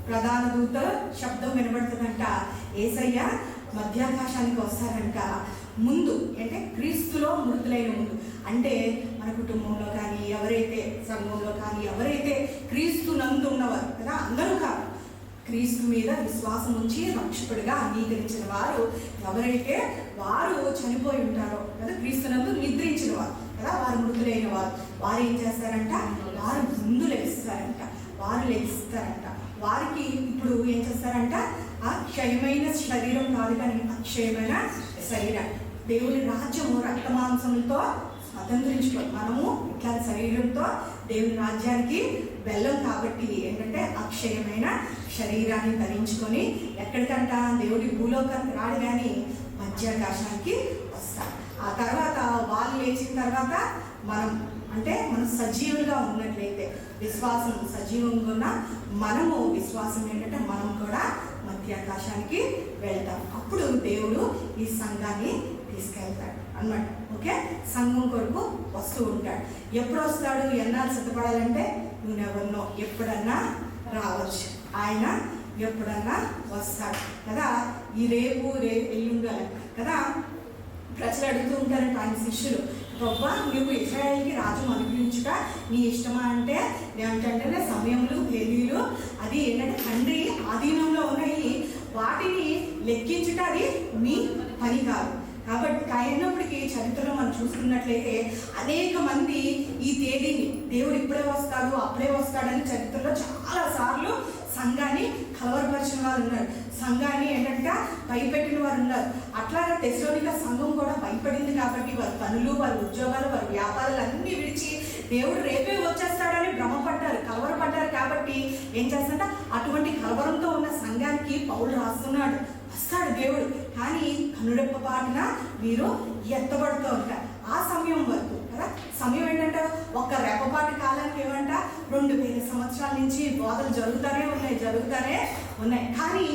Speaker 1: ప్రధాన దూతల శబ్దం వినబడుతుందంట. యేసయ్య మధ్యాకాశానికి వస్తారంట. ముందు అంటే క్రీస్తులో మృతులైన ముందు, అంటే మన కుటుంబంలో కానీ ఎవరైతే సంఘంలో కానీ ఎవరైతే క్రీస్తు నందు ఉన్నవారు కదా, అందరూ కాదు, క్రీస్తు మీద విశ్వాసం ఉంచి రక్షకుడిగా అంగీకరించిన వారు ఎవరైతే వారు చనిపోయి ఉంటారో కదా, క్రీస్తునందు నిద్రించిన వారు కదా, వారు మృతులైన వారు ఏం చేస్తారంట? వారు ముందు లెగిస్తారంట. వారికి ఇప్పుడు ఏం చేస్తారంట? ఆ క్షయమైన శరీరం కాదు కానీ అక్షయమైన శరీరం, దేవుని రాజ్యము రక్తమాంసములతో స్వతంత్రించుకోవాలి. మనము ఇట్లా శరీరంతో దేవుని రాజ్యానికి వెళ్ళం కాబట్టి ఏంటంటే అక్షయమైన శరీరాన్ని ధరించుకొని ఎక్కడికంట? దేవుడి భూలోకానికి రాడు కానీ మధ్యాకాశానికి వస్తాం. ఆ తర్వాత వాళ్ళు లేచిన తర్వాత మనం సజీవులుగా ఉన్నట్లయితే, విశ్వాసం సజీవంగా ఉన్న మనము, విశ్వాసం ఏంటంటే మనం కూడా మధ్యాకాశానికి వెళ్తాం. అప్పుడు దేవుడు ఈ సంఘాన్ని తీసుకెళ్తాడు అన్నమాట. ఓకే, సంఘం కొరకు వస్తూ ఉంటాడు. ఎప్పుడు వస్తాడు? ఎన్నాళ్ళు సిద్ధపడాలంటే నువ్వెవరినో ఎప్పుడన్నా రావచ్చు. ఆయన ఎప్పుడన్నా వస్తాడు కదా. ఈ రేపు ఎల్లుండి కదా ప్రజలు అడుగుతూ ఉంటారంట ఆయన శిష్యులు, ప్రభా నువ్వు ఇశ్రాయేలుకి రాజు అనుగ్రహించుట నీ ఇష్టమా అంటే ఏమంటే సమయములు, తేదీలు అది ఏంటంటే తండ్రి ఆధీనంలో ఉన్నాయి, వాటిని లెక్కించుట అది మీ పని కాదు. కాబట్టి అయినప్పటికీ చరిత్రలో మనం చూసుకున్నట్లయితే అనేక మంది ఈ తేదీని దేవుడు ఇప్పుడే వస్తాడు, అప్పుడే వస్తాడని చరిత్రలో చాలా సార్లు సంఘాన్ని కలవరపరిచిన వారు ఉన్నారు, సంఘాన్ని ఏంటంటే భయపెట్టిన వారు ఉన్నారు. అట్లాగే తెస్సలోనిక సంఘం కూడా భయపడింది కాబట్టి వారి పనులు, వారి ఉద్యోగాలు, వారి వ్యాపారాలు అన్నీ విడిచి దేవుడు రేపే వచ్చేస్తాడని భ్రమపడ్డారు, కలవరపడ్డారు. కాబట్టి ఏం చేస్తాడంటే అటువంటి కలవరంతో ఉన్న సంఘానికి పౌలు రాస్తున్నాడు, వస్తాడు దేవుడు, కానీ కనురెప్పపాటున మీరు ఎత్తబడుతూ ఉంటారు. ఆ సమయం వరకు కదా, సమయం ఏంటంటే ఒక రెప్పపాటి కాలానికి ఏమంట 2000 సంవత్సరాల నుంచి బోధలు జరుగుతూనే ఉన్నాయి. కానీ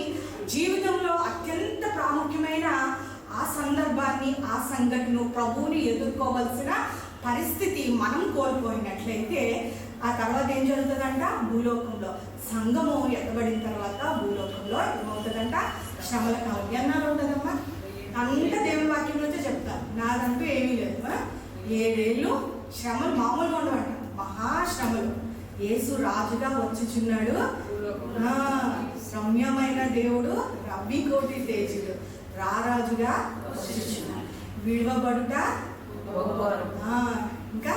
Speaker 1: జీవితంలో అత్యంత ప్రాముఖ్యమైన ఆ సందర్భాన్ని, ఆ సంఘటన, ప్రభువుని ఎదుర్కోవలసిన పరిస్థితి మనం కోల్పోయినట్లయితే ఆ తర్వాత ఏం జరుగుతుందంట? భూలోకంలో సంఘము ఎత్తబడిన తర్వాత భూలోకంలో ఏమవుతుందంట? శ్రమల కాలం. ఎన్నాళ్ళు ఉంటుందమ్మా? అంతా దేవుని వాక్యం నుంచే చెప్తాను, నాదంటూ ఏమీ లేదు. 7 ఏళ్ళు శ్రమలు మామూలుగా ఉండవంట, మహాశ్రమలు. యేసు రాజుగా వచ్చుచున్నాడు, రమ్యమైన దేవుడు, రవి కోటి తేజుడు రారాజుగా వచ్చుచున్నాడు. విడవబడుట, ఇంకా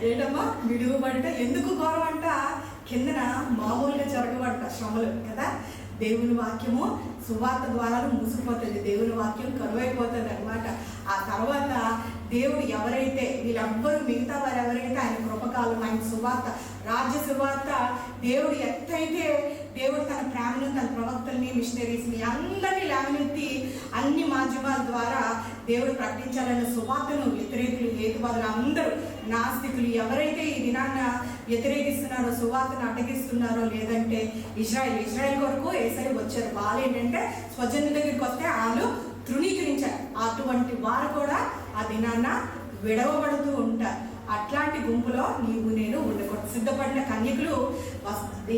Speaker 1: ఏంటమ్మా విడువబడుట. ఎందుకు ఘోరం అంట? కిందన మామూలుగా జరగబడట శ్రమలు కదా. దేవుని వాక్యము సువార్త ద్వారా మూసిపోతుంది, దేవుని వాక్యం కరువైపోతుంది అనమాట. ఆ తర్వాత దేవుడు ఎవరైతే వీళ్ళెవ్వరూ మిగతా వారు ఎవరైతే ఆయన కృపకాలం, ఆయన సువార్త, రాజ్య సువార్త, దేవుడు ఎత్తైతే దేవుడు తన ప్రేమను, తన ప్రవక్తల్ని, మిషనరీస్ని అందరినీ లేవనెత్తి అన్ని మాధ్యమాల ద్వారా దేవుడు ప్రకటించాలన్న సువార్తను వ్యతిరేకులు, హేతువాదులు, అందరూ నాస్తికులు ఎవరైతే ఈ దినాన్న వ్యతిరేకిస్తున్నారో, సువార్తను అడ్డగిస్తున్నారో, లేదంటే ఇజ్రాయెల్ కొరకు యేసయ్య వచ్చారు. వాళ్ళు ఏంటంటే స్వజనుల దగ్గరికి వస్తే వాళ్ళు తృణీకరించారు. అటువంటి వారు కూడా ఆ దినాన్న విడవబడుతూ ఉంటారు. అట్లాంటి గుంపులో నీవు నేను ఉండకూడదు. సిద్ధపడిన కన్యకులు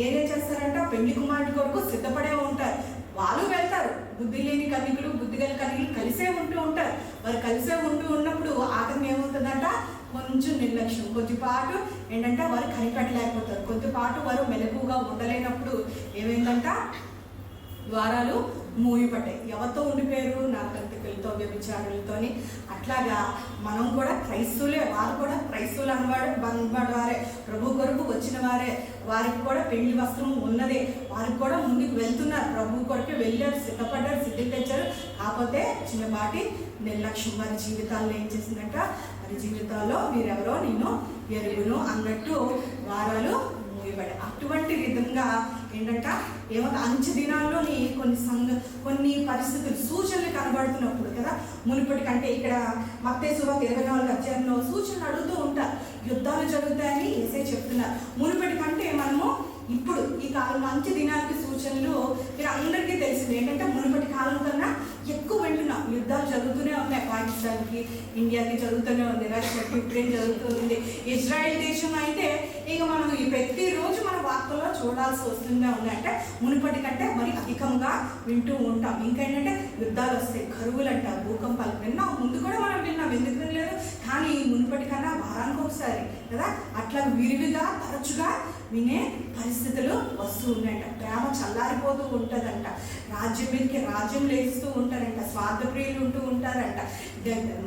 Speaker 1: ఏం చేస్తారంట? పెళ్లి కుమారుడి కొరకు సిద్ధపడే ఉంటారు. వాళ్ళు వెళ్తారు. బుద్ధి లేని కన్యకులు, బుద్ధి గల కన్యకులు కలిసే ఉంటూ ఉంటారు. వారు కలిసే ఉంటూ ఉన్నప్పుడు ఆఖరి ఏమవుతుందంట? కొంచెం నిర్లక్ష్యం, కొద్దిపాటు ఏంటంటే వారు కనిపెట్టలేకపోతారు. కొద్దిపాటు వారు మెలకుగా ఉండలేనప్పుడు ఏమైందంట? ద్వారాలు మూయబడ్డాయి. ఎవరితో ఉండిపోయారు? నరకంతకులతో, వ్యభిచారులతోని. అట్లాగా మనం కూడా క్రైస్తవులే, వారు కూడా క్రైస్తవులు అనవారే, ప్రభు కొరకు వచ్చిన వారే, వారికి కూడా పెళ్లి వస్త్రం ఉన్నదే, వారికి కూడా ముందుకు వెళ్తున్నారు, ప్రభు కొరకు వెళ్ళారు, సిద్ధపడ్డారు, సిద్ధం తెచ్చారు. కాకపోతే చిన్నపాటి నిర్లక్ష్యం వారి జీవితాల్లో ఏం చేసిందంట? వారి జీవితాల్లో మీరెవరో నేను ఎరుగును అన్నట్టు వారాలు మూయబడ్డాయి. అటువంటి విధంగా ఏంటంట? ఏమంటే అంచె దినాల్లోని కొన్ని పరిస్థితులు, సూచనలు కనబడుతున్నప్పుడు కదా, మునుపటి కంటే ఇక్కడ మత్తయి సువార్త 24వ అధ్యాయంలో సూచనలు అడుగుతూ ఉంటారు. యుద్ధాలు జరుగుతాయని యేసయ్య చెప్తున్నారు. మునుపటి కంటే మనము ఇప్పుడు ఈ కాలంలో అంచె దినాలకి సూచనలు మీరు అందరికీ తెలిసింది ఏంటంటే, మునుపటి కాలం కన్నా ఎక్కువ వింటున్నాం. యుద్ధాలు జరుగుతూనే ఉన్నాయి. పాకిస్తాన్కి, ఇండియాకి జరుగుతూనే ఉంది, రష్యాకి, యుక్రెయిన్ జరుగుతుంది. ఇజ్రాయెల్ దేశం అయితే ఇక మనం ఈ ప్రతిరోజు మన వార్తల్లో చూడాల్సి వస్తుందే ఉంది. అంటే మునుపటి కంటే మరి అధికంగా వింటూ ఉంటాం. ఇంకేంటంటే యుద్ధాలు వస్తాయి, కరువులు అంట, భూకంపాలు విన్నాం. ముందు కూడా మనం విన్నాం, ఎందుకు వినలేదు? కానీ మునుపటి కన్నా వారానికి ఒకసారి కదా అట్లా విరివిగా తరచుగా వినే పరిస్థితులు వస్తూ ఉన్నాయంట. ప్రేమ చల్లారిపోతూ ఉంటుందంట, రాజ్యం మీదకి రాజ్యం లేస్తూ ఉంటారంట, స్వార్థప్రియులు ఉంటూ ఉంటారంట,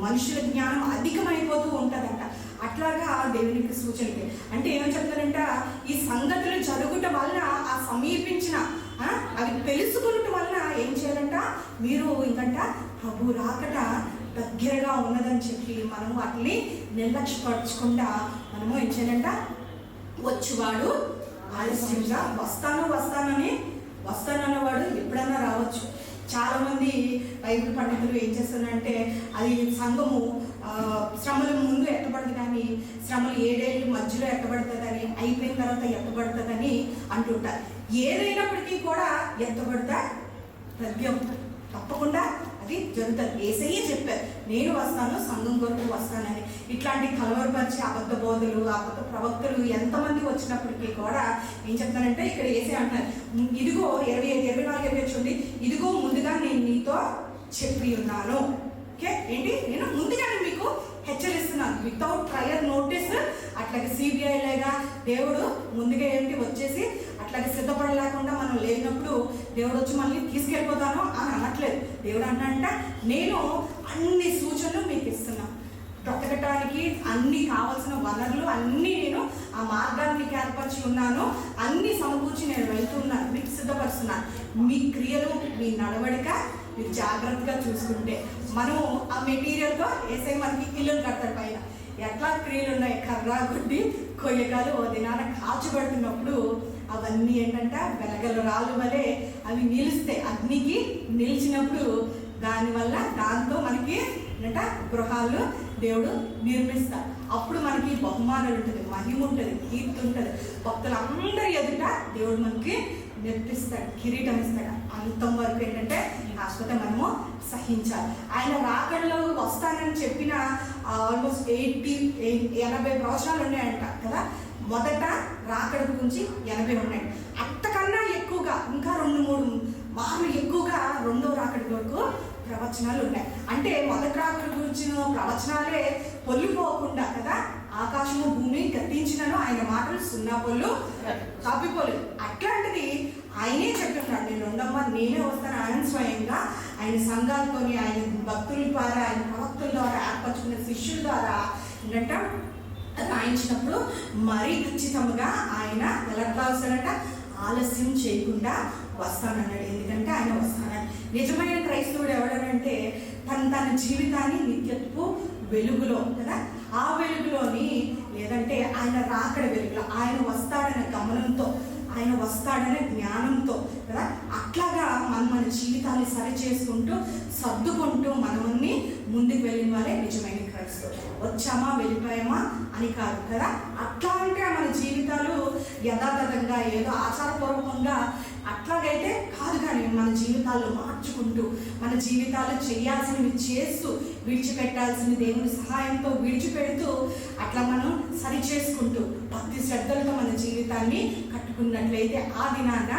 Speaker 1: మనుషుల జ్ఞానం అధికమైపోతూ ఉంటుందంట. అట్లాగా దేవునికి సూచనకి అంటే ఏమని చెప్తారంట? ఈ సంగతులు జరుగుట వలన ఆ సమీపించిన అవి తెలుసుకున్నట వలన ఏం చేయాలంట? మీరు ఇంకంట ప్రభు రాకట దగ్గరగా ఉన్నదని చెప్పి మనము వాటిని నిర్లక్ష్యపరచకుండా మనము ఏం చేయాలంట? వచ్చువాడు ఆలస్యంగా వస్తానన్నవాడు ఎప్పుడన్నా రావచ్చు. చాలామంది బైబిల్ పండితులు ఏం చేస్తారంటే అది సంఘము శ్రమల ముందు ఎత్తబడదు, కానీ శ్రమలు 7 ఏళ్ళు మధ్యలో ఎత్తబడుతుందని, అయిపోయిన తర్వాత ఎత్తబడుతుందని అంటుంటారు. ఏదైనప్పటికీ కూడా ఎత్తబడతా తథ్యం, తప్పకుండా అది జరుగుతుంది. యేసయ్యే చెప్పారు, నేను వస్తాను, సంఘం కొరకు వస్తానని. ఇట్లాంటి కలవరపరిచే అబద్ధ బోధలు, అబద్ధ ప్రవక్తలు ఎంతమంది వచ్చినప్పటికీ కూడా ఏం చెప్తానంటే ఇక్కడ యేసయ్య అంటున్నారు, ఇదిగో 24 చూడండి, ఇదిగో ముందుగా నేను నీతో చెప్పి ఉన్నాను. ఓకే ఏంటి? నేను ముందుగానే మీకు హెచ్చరిస్తున్నాను, వితౌట్ ప్రయర్ నోటీస్. అట్లాగే సిబిఐ లేగా దేవుడు ముందుగా ఏంటి వచ్చేసి అట్లాగే సిద్ధపడలేకుండా మనం లేనప్పుడు దేవుడు వచ్చి మళ్ళీ తీసుకెళ్ళిపోతాను అని అనట్లేదు. దేవుడు అన్నంట, నేను అన్ని సూచనలు మీకు ఇస్తున్నాను, బ్రతకటానికి అన్ని కావాల్సిన వనరులు అన్నీ నేను ఆ మార్గాన్ని మీకు ఏర్పరిచి ఉన్నాను, అన్ని సమకూర్చి నేను వెళ్తున్నాను, మీకు సిద్ధపరుస్తున్నాను. మీ క్రియలు, మీ నడవడిక మీరు జాగ్రత్తగా చూసుకుంటే మనం ఆ మెటీరియల్తో వేసే మనకి ఇల్లులు కడతారు. పైన ఎట్లా క్రియలు ఉన్నాయి, కర్ర, గుడ్డి, కొయ్యకాలు ఓ దినాన కాల్చబడుతున్నప్పుడు అవన్నీ ఏంటంటే వెలగల రాళ్ళు వలె అవి నిలుస్తాయి. అగ్నికి నిలిచినప్పుడు దానివల్ల దాంతో మనకి ఏంటంటే గృహాలు దేవుడు నిర్మిస్తాడు. అప్పుడు మనకి బహుమానాలు ఉంటుంది, మహిమ ఉంటుంది, కీర్తి ఉంటుంది, భక్తులందరి ఎదుట దేవుడు మనకి నిర్మిస్తాడు, కిరీటం ఇస్తాడు. అంతం వరకు ఏంటంటే కాకపోతే మనము సహించాలి. ఆయన రాకడలో వస్తానని చెప్పిన ఆల్మోస్ట్ 80 సంవత్సరాలు ఉన్నాయంట కదా. మొదట రాకడ గురించి 80 ఉన్నాయి. అంతకన్నా ఎక్కువగా ఇంకా 2-3 మార్లు ఎక్కువగా రెండో రాకడ వరకు ప్రవచనాలు ఉన్నాయి. అంటే మొదటి రాకడ గురించిన ప్రవచనాలే పొల్లిపోకుండా కదా, ఆకాశము భూమి గతించినను ఆయన మాటలు సున్నా పొల్లు తప్పిపోలేదు. అట్లాంటిది ఆయనే చెప్తున్నాడు, నేను ఉండమ్మా, నేనే వస్తాను. ఆయన స్వయంగా ఆయన సంఘాలతోని, ఆయన భక్తుల ద్వారా, ఆయన ప్రవక్తుల ద్వారా, ఏర్పరచుకున్న శిష్యుల ద్వారా ఏంటంటే రాయించినప్పుడు మరీ ఖచ్చితంగా ఆయన ఎట్లా వస్తాడంట, ఆలస్యం చేయకుండా వస్తానన్నాడు. ఎందుకంటే ఆయన వస్తానని. నిజమైన క్రైస్తవుడు ఎవడనంటే తన జీవితాన్ని నిత్యత్వపు వెలుగులో కదా, ఆ వెలుగులోని లేదంటే ఆయన రాకడ వెలుగులో, ఆయన వస్తాడనే గమనంతో, ఆయన వస్తాడనే జ్ఞానంతో కదా, అట్లాగా మన జీవితాన్ని సరి చేసుకుంటూ సర్దుకుంటూ మనల్ని ముందుకు వెళ్ళిన వాళ్ళే నిజమైన క్రైస్తవుడు. వచ్చామా వెళ్ళిపోయామా అని కాదు కదా. అట్లా అంటే మన జీవితాలు యథాతథంగా ఏదో ఆచారపూర్వకంగా అట్లాగైతే కాదు, కానీ మన జీవితాల్లో మార్చుకుంటూ, మన జీవితాలు చేయాల్సినవి చేస్తూ, విడిచిపెట్టాల్సిన దేవుని సహాయంతో విడిచిపెడుతూ అట్లా మనం సరి చేసుకుంటూ భక్తి శ్రద్ధలతో మన జీవితాన్ని కట్టుకున్నట్లయితే ఆ దినాన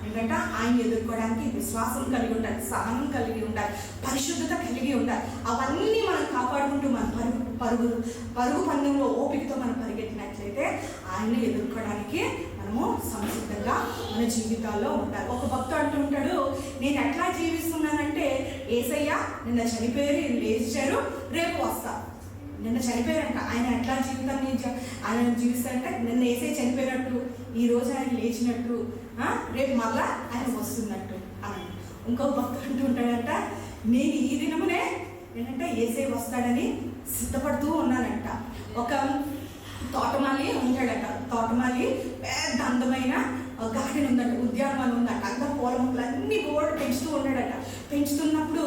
Speaker 1: ఏంటంటే ఆయన ఎదుర్కోవడానికి విశ్వాసం కలిగి ఉండాలి, సహనం కలిగి ఉండాలి, పరిశుద్ధత కలిగి ఉండాలి. అవన్నీ మనం కాపాడుకుంటూ మన పరుగు పందెంలో ఓపికతో మనం పరిగెట్టినట్లయితే ఆయన్ని ఎదుర్కోవడానికి మనము సంసిద్ధంగా మన జీవితాల్లో ఉండాలి. ఒక భక్తుడు అంటుంటాడు, నేను ఎట్లా జీవిస్తున్నానంటే యేసయ్య నిన్న చనిపోయారు, లేచారు, రేపు వస్తా. నిన్న చనిపోయారంట, ఆయన ఎట్లా జీవితాన్ని ఆయన జీవిస్తారంటే నిన్న యేసయ్య చనిపోయినట్టు, ఈరోజు ఆయన లేచినట్టు, రేపు మళ్ళా ఆయన వస్తున్నట్టు అని. ఇంకో భక్తుడు అంటూ ఉంటాడంట, నేను ఈ దినమునే ఏంటంటే యేసయ్య వస్తాడని సిద్ధపడుతూ ఉన్నానంట. ఒక తోటమాలి ఉంటాడట, తోటమాలి పెద్ద అందమైన గార్డెన్ ఉందట, ఉద్యానవనం ఉందట, అంతా పూల మొక్కలు అన్ని బోర్డు పెంచుతూ ఉన్నాడట. పెంచుతున్నప్పుడు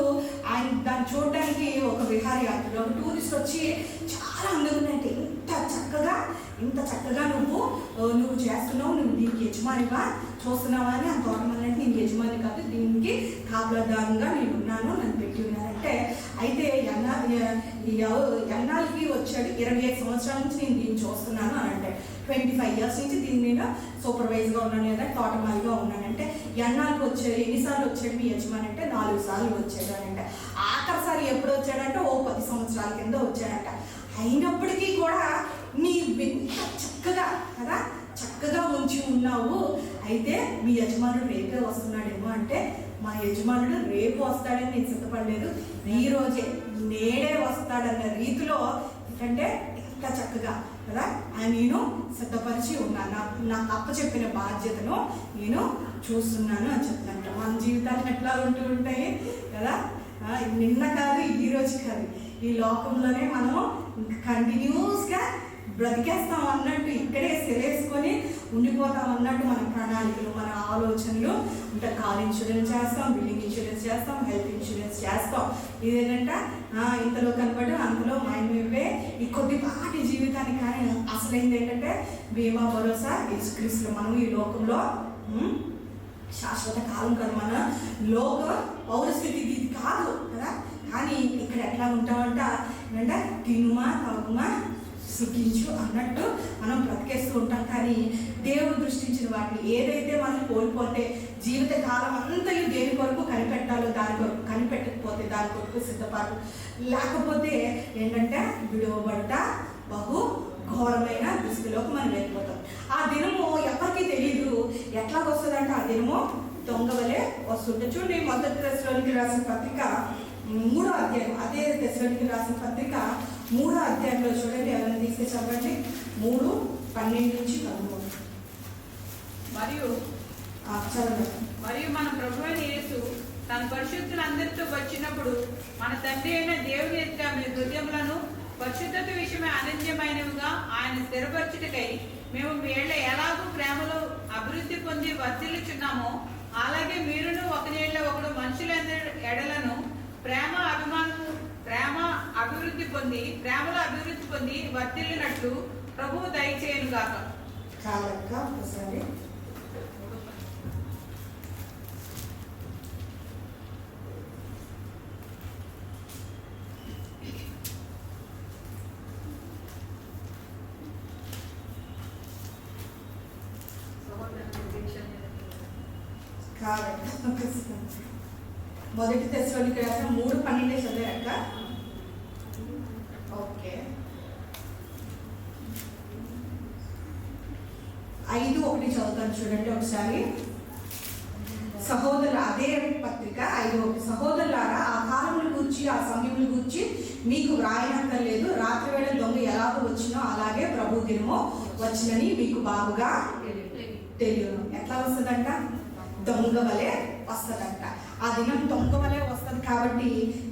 Speaker 1: ఆయన దాన్ని చూడడానికి ఒక విహారయాత్రుడు, ఒక టూరిస్ట్ వచ్చి చాలా అందంగా ఉన్నాయంటే, ఇంత చక్కగా నువ్వు చేస్తున్నావు, నువ్వు దీనికి యజమానిగా చూస్తున్నావా అని. ఆ తోటమాలి అంటే నేను యజమాని కాదు, దీనికి కాపలాదారుగా నేను ఉన్నాను, నన్ను పెట్టి ఉన్నానంటే. అయితే ఎన్నాళ్ళకి వచ్చాడు, 25 సంవత్సరాల నుంచి నేను దీన్ని చూస్తున్నాను అని అంటే, 25 years నుంచి దీన్ని నేను సూపర్వైజ్గా ఉన్నాను లేదా తోటమాలిగా ఉన్నానంటే. ఎన్నాళ్ళకి వచ్చాడు, ఎన్నిసార్లు వచ్చాడు మీ యజమాని అంటే 4 సార్లు వచ్చాడు అని అంటే. ఆఖరిసారి ఎప్పుడు వచ్చాడంటే 10 సంవత్సరాల కింద వచ్చాడంట. అయినప్పటికీ కూడా నీ ఎంత చక్కగా ఉంచి ఉన్నావు. అయితే మీ యజమానుడు రేపే వస్తున్నాడేమో అంటే, మా యజమానుడు రేపు వస్తాడని నేను సిద్ధపడలేదు, ఈ రోజే నేడే వస్తాడన్న రీతిలో ఏంటంటే ఎంత చక్కగా కదా నేను సిద్ధపరిచి ఉన్నాను. నాకు అప్పచెప్పిన బాధ్యతను నేను చూస్తున్నాను అని చెప్తానంట. మన జీవితాలు ఎట్లా ఉంటూ ఉంటాయి కదా, నిన్న కాదు, ఈ రోజు కాదు, ఈ లోకంలోనే మనము కంటిన్యూస్గా బ్రతికేస్తాం అన్నట్టు, ఇక్కడే సెలేసుకొని ఉండిపోతాం అన్నట్టు మన ప్రణాళికలు, మన ఆలోచనలు అంటే కార్ ఇన్సూరెన్స్ చేస్తాం, బిల్డింగ్ ఇన్సూరెన్స్ చేస్తాం, హెల్త్ ఇన్సూరెన్స్ చేస్తాం. ఇదేంటంటే ఇంతలో కనపడి అంతలో మైండ్ ఈ కొద్దిపాటి జీవితానికి. కానీ అసలైంది ఏంటంటే బీమా భరోసా యేసుక్రీస్తులో. మనం ఈ లోకంలో శాశ్వత కాలం కాదు, మన లోక పౌరస్థితి ఇది కాదు కదా. కానీ ఇక్కడ ఎట్లా ఉంటామంట అంటే తినుమా తాగుమా సుఖించు అన్నట్టు మనం బ్రతికేస్తూ ఉంటాం. కానీ దేవుడు దృష్టించిన వాటిని ఏదైతే మనం కోల్పోతే జీవిత కాలం అంతయు దేని కొరకు కనిపెట్టాలో దాని కొరకు కనిపెట్టకపోతే దాని కొరకు సిద్ధపాటు లేకపోతే ఏంటంటే విడువబడ్డ బహు ఘోరమైన దుస్థితిలోకి మనం వెళ్ళిపోతాం. ఆ దినము ఎవరికి తెలియదు ఎట్లా వస్తుందంటే, ఆ దినము దొంగవలే వస్తుంటే. చూడండి, మొదటి దశలోనికి రాసిన పత్రిక 3వ అధ్యాయం, అదే దశలోనికి రాసిన పత్రిక 3వ అధ్యాయంలో చూడండి, ఎవరైనా తీస్తే చదవండి. 3:12-13
Speaker 4: మరియు మన ప్రభువైన యేసు తన పరిశుద్ధులందరితో వచ్చినప్పుడు మన తండ్రి అయిన దేవుని ఎదుట మీ హృదయములను పరిశుద్ధత విషయమే అనన్యమైనవిగా ఆయన స్థిరపరచుటకై మేము వీళ్ళ ఎలాగూ ప్రేమలో అభివృద్ధి పొంది వర్ధిల్లుచున్నామో, అలాగే మీరును ఒకనేళ్ళ ఒకడు మనుషులందరి ఎడలను ప్రేమలో అభివృద్ధి పొంది వర్ధిల్లినట్లు ప్రభువు దయచేయను గాక.
Speaker 1: కాబట్టి మొదటి తెస్సలోనికై 3:12 చదివాక ఓకే 5:1 చదువుతాను చూడండి ఒకసారి. సహోదరుల అదే పత్రిక 5:1 సహోదరులారా ఆ కాలమును గూర్చి ఆ సమయమును గూర్చి మీకు వ్రాయనక్కర్లేదు. రాత్రి వేళ దొంగ ఎలాగో వచ్చినో అలాగే ప్రభు దినమో వచ్చినని మీకు బాగుగా తెలియను. ఎట్లా వస్తుందంట? దొంగ వలె వస్తుందంట. ఆ దినం దొంగ వలె వస్తుంది కాబట్టి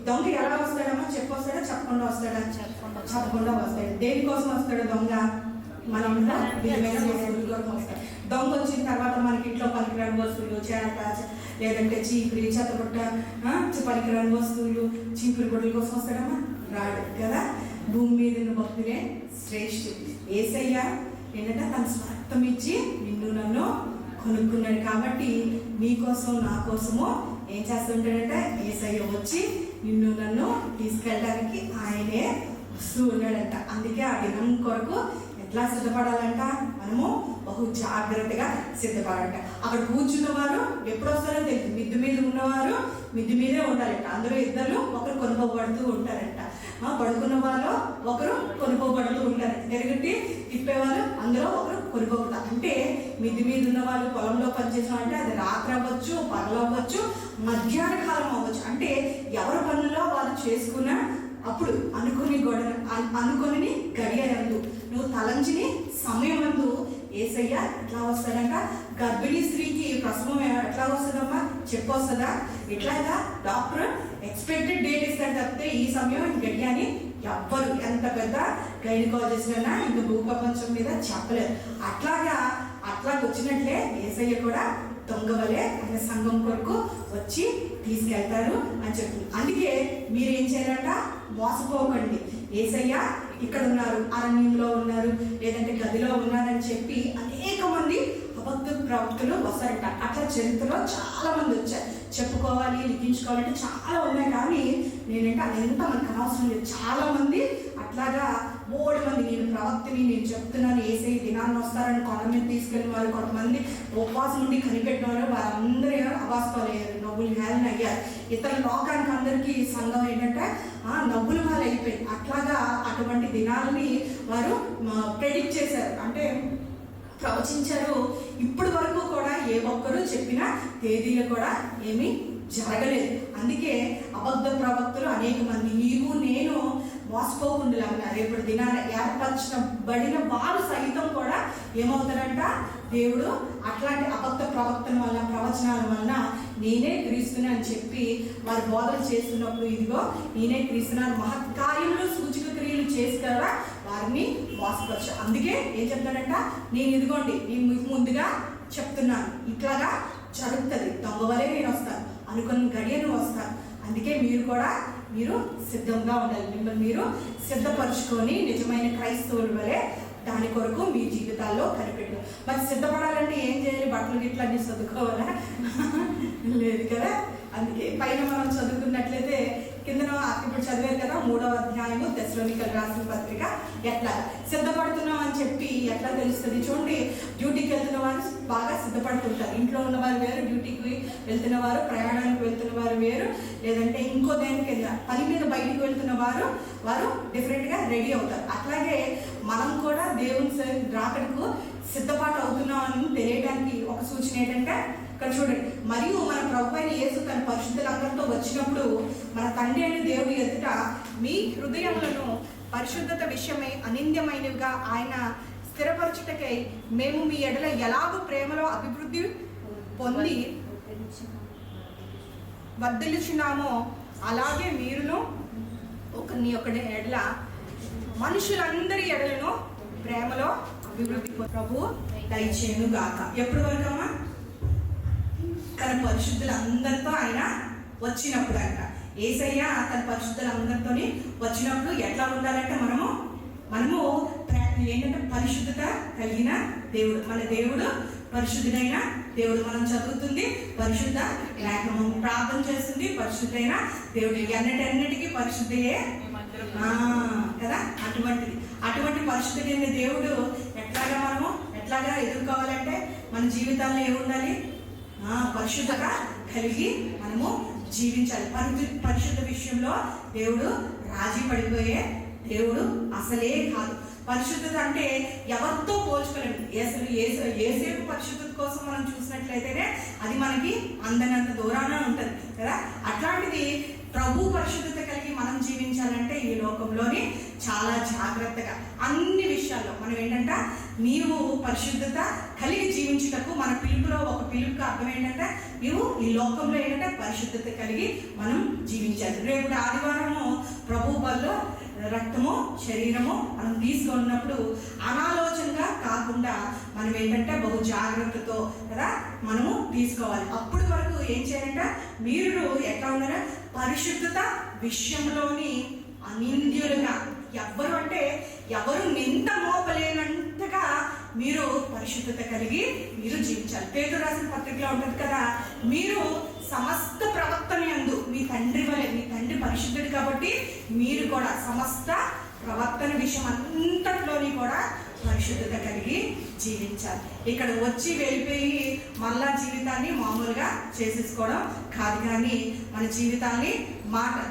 Speaker 1: దొంగ ఎలా వస్తాడమ్మా? చెప్పొస్తాడా? చెప్పకుండా వస్తాడా? చెప్పకుండా వస్తాడు. దేనికోసం వస్తాడు దొంగ? మనం విలువైన వస్తువుల కోసం వస్తాడు. దొంగ వచ్చిన తర్వాత మనకి ఇంట్లో పనికిరాని వస్తువులు, చేట లేదంటే చీపురి, చెత్తబుట్ట, పనికిరాని వస్తువులు, చీపురి గుడ్ల కోసం వస్తాడమ్మా? రాడు కదా. భూమి మీద ఉన్న భక్తులే శ్రేష్ఠుడు. యేసయ్య ఏంటంటే తన స్వార్థం ఇచ్చి నిన్ను నన్ను కొనుక్కున్నాడు కాబట్టి మీకోసం నా కోసము ఏం చేస్తుంటాడంటే యేసయ్య వచ్చి నిన్ను నన్ను తీసుకెళ్ళడానికి ఆయనే వస్తూ ఉన్నాడంట. అందుకే ఆ దినం కొరకు ఎట్లా సిద్ధపడాలంట? మనము బహు జాగ్రత్తగా సిద్ధపడాలంట. అక్కడ కూర్చున్న వారు ఎప్పుడు వస్తారో తెలియదు. మిద్దు మీద ఉన్నవారు మిద్దు మీదే ఉంటారంట. అందులో ఇద్దరు ఒకరు కొనుక్కోబడుతూ ఉంటారంట. పడుకున్న వాళ్ళు ఒకరు కొనుక్కోబడుతూ ఉంటారు. తిరిగి తిప్పేవాళ్ళు అందులో ఒకరు కొనుక్కోబడతారు. అంటే మిద్ది మీద ఉన్న వాళ్ళు పొలంలో పనిచేసిన అంటే అది రాత్రి అవ్వచ్చు, పగలు అవ్వచ్చు, మధ్యాహ్న కాలం అవ్వచ్చు. అంటే ఎవరి పనుల్లో వాళ్ళు చేసుకున్న అప్పుడు అనుకుని గడియనందు నువ్వు తలంచిని సమయమందు యేసయ్య ఎట్లా వస్తాడంట? గర్భిణీ స్త్రీకి ప్రసవం ఎట్లా వస్తుందమ్మా? చెప్పొస్తుందా? ఇట్లాగా డాక్టర్ ఎక్స్పెక్టెడ్ డేట్ ఇస్తాడు తప్పితే ఈ సమయం గడియ అని ఎవ్వరు ఎంత పెద్ద గైనకాలజిస్ట్ అయినా ఇంక భూప్రపంచం మీద చెప్పలేదు. అట్లాగా వచ్చినట్లే యేసయ్య కూడా దొంగ వలె ఆయన సంఘం కొరకు వచ్చి తీసుకెళ్తారు అని చెప్తుంది. అందుకే మీరేం చేయాలంట? మోసపోకండి. యేసయ్య ఇక్కడ ఉన్నారు, అరణ్యంలో ఉన్నారు, లేదంటే గదిలో ఉన్నారని చెప్పి అనేక మంది అబద్ధ ప్రవక్తలు వస్తారంట. అట్లా చరిత్రలో చాలా మంది వచ్చారు. చెప్పుకోవాలి, లిఖించుకోవాలంటే చాలా ఉన్నాయి. కానీ నేనంటే అదంతా మనకు అనవసరం లేదు. చాలా మంది అట్లాగా 3 మంది నేను ప్రవక్తని, నేను చెప్తున్నాను యేసయ్య దినాన్ని వస్తారని కొండ మీద తీసుకెళ్ళిన వారు, కొంతమంది ఉపవాసం నుండి కనిపెట్టిన వారు, వారందరూ అవాస్తవాలయ్యారు, నవ్వులు హేళన అయ్యారు. ఇతర లోకానికి అందరికీ సంఘం ఏంటంటే నవ్వులు వాళ్ళు అయిపోయింది. అట్లాగా అటువంటి దినాలని వారు ప్రెడిక్ట్ చేశారు, అంటే ప్రవచించారు. ఇప్పటి వరకు కూడా ఏ ఒక్కరు చెప్పిన తేదీలు కూడా ఏమీ జరగలేదు. అందుకే అబద్ధ ప్రవక్తలు అనేక మంది నీవు నేను మోసపోకుండా రేపటి దినాన ఏర్పరచబడిన వారు సైతం కూడా ఏమవుతారంట? దేవుడు అట్లాంటి అబద్ధ ప్రవక్తల వల్ల, ప్రవచనాల వలన నేనే క్రీస్తుని అని చెప్పి వారు బోధన చేస్తున్నప్పుడు ఇదిగో నేనే క్రీస్తున్నారు మహత్కార్యములు సూచక క్రియలు చేసి కదా వారిని మోసపరచు. అందుకే ఏం చెప్తాడంట? నేను ఇదిగోండి నేను మీకు ముందుగా చెప్తున్నాను, ఇట్లాగా జరుగుతుంది, దొంగ వలె నేను వస్తాను, అనుకున్న గడియను వస్తాను. అందుకే మీరు సిద్ధంగా ఉండాలి. మిమ్మల్ని మీరు సిద్ధపరచుకొని నిజమైన క్రైస్తవుల వలె దాని కొరకు మీ జీవితాల్లో కనిపెట్టు. మరి సిద్ధపడాలంటే ఏం చేయాలి? బట్టలు గిట్లు అన్ని చదువుకోవాలా? లేదు కదా. అందుకే పైన మనం చదువుకున్నట్లయితే కిందన ఇప్పుడు చదివారు కదా 3వ అధ్యాయము తెస్సలోనికైలకు రాసిన పత్రిక ఎట్లా సిద్ధపడుతున్నాం అని చెప్పి ఎట్లా తెలుస్తుంది? చూడండి, డ్యూటీకి వెళ్తున్న వారు బాగా సిద్ధపడుతుంటారు. ఇంట్లో ఉన్న వారు వేరు, డ్యూటీకి వెళ్తున్న వారు, ప్రయాణానికి వెళ్తున్న వారు వేరు, లేదంటే ఇంకో దేనికి పని మీద బయటికి వెళ్తున్న వారు డిఫరెంట్గా రెడీ అవుతారు. అట్లాగే మనం కూడా దేవుని రాకడకు సిద్ధపాటు అవుతున్నాం అని తెలియడానికి ఒక సూచన ఏంటంటే ఇక్కడ చూడండి, మరియు మన ప్రభు అయిన యేసు తన పరిశుద్ధులందరితో వచ్చినప్పుడు మన తండ్రి అయిన దేవుడి ఎదుట మీ హృదయములను పరిశుద్ధత విషయమై అనింద్యమైనవిగా ఆయన స్థిరపరచుటకై మేము మీ ఎడల ఎలాగూ ప్రేమలో అభివృద్ధి పొంది వర్ధిల్లుచున్నామో అలాగే మీరును ఒకరిని ఒకరి ఎడల మనుషులందరి ఎడలను ప్రేమలో అభివృద్ధి ప్రభు దయచేయును గాక. ఎప్పటి వరకు అమ్మా? తన పరిశుద్ధులందరితో ఆయన వచ్చినప్పుడు అంట. యేసయ్య తన పరిశుద్ధులందరితో వచ్చినప్పుడు ఎట్లా ఉండాలంటే మనము ఏంటంటే పరిశుద్ధత కలిగిన దేవుడు. మన దేవుడు పరిశుద్ధుడైన దేవుడు. మనం చదువుతుంది పరిశుద్ధ లేఖనం, ప్రార్థన చేస్తుంది పరిశుద్ధైన దేవుడు. అన్నిటికీ పరిశుద్ధయే కదా. అటువంటి పరిశుద్ధుడైన దేవుడు ఎట్లాగా ఎదుర్కోవాలంటే మన జీవితాల్లో ఏముండాలి? పరిశుద్ధత కలిగి మనము జీవించాలి. పరిశుద్ధ విషయంలో దేవుడు రాజీ పడిపోయే దేవుడు అసలే కాదు. పరిశుద్ధత అంటే ఎవరితో పోల్చుకోలేము. అసలు ఏసేపు పరిశుద్ధత కోసం మనం చూసినట్లయితేనే అది మనకి అందనంత దూరాన ఉంటుంది కదా. అట్లాంటిది ప్రభు పరిశుద్ధత కలిగి మనం జీవించాలంటే ఈ లోకంలోని చాలా జాగ్రత్తగా అన్ని విషయాల్లో మనం ఏంటంటే నీవు పరిశుద్ధత కలిగి జీవించుటకు మన పిలుపులో ఒక పిలుపుకి అర్థం ఏంటంటే నీవు ఈ లోకంలో ఏంటంటే పరిశుద్ధత కలిగి మనం జీవించాలి. రేపు ఆదివారము ప్రభు బల్లో రక్తము శరీరము మనం తీసుకున్నప్పుడు అనాలోచనగా కాకుండా మనం ఏంటంటే బహు జాగ్రత్తతో కదా మనము తీసుకోవాలి. అప్పటి వరకు ఏం చేయాలంటే మీరు ఎట్లా ఉన్నారా పరిశుద్ధత విషయంలోని అనింద్యులుగా ఎవరు నింద మోపలేనంతగా మీరు పరిశుద్ధత కలిగి మీరు జీవించాలి. పేతురు రాసిన పత్రికలో ఉంటుంది కదా, మీరు సమస్త ప్రవర్తన యందు మీ తండ్రి వలె, మీ తండ్రి పరిశుద్ధుడు కాబట్టి మీరు కూడా సమస్త ప్రవర్తన విషయం అంతట్లోని కూడా పరిశుద్ధత కలిగి జీవించాలి. ఇక్కడ వచ్చి వెళ్ళిపోయి మళ్ళా జీవితాన్ని మామూలుగా చేసేసుకోవడం కాదు, కానీ మన జీవితాన్ని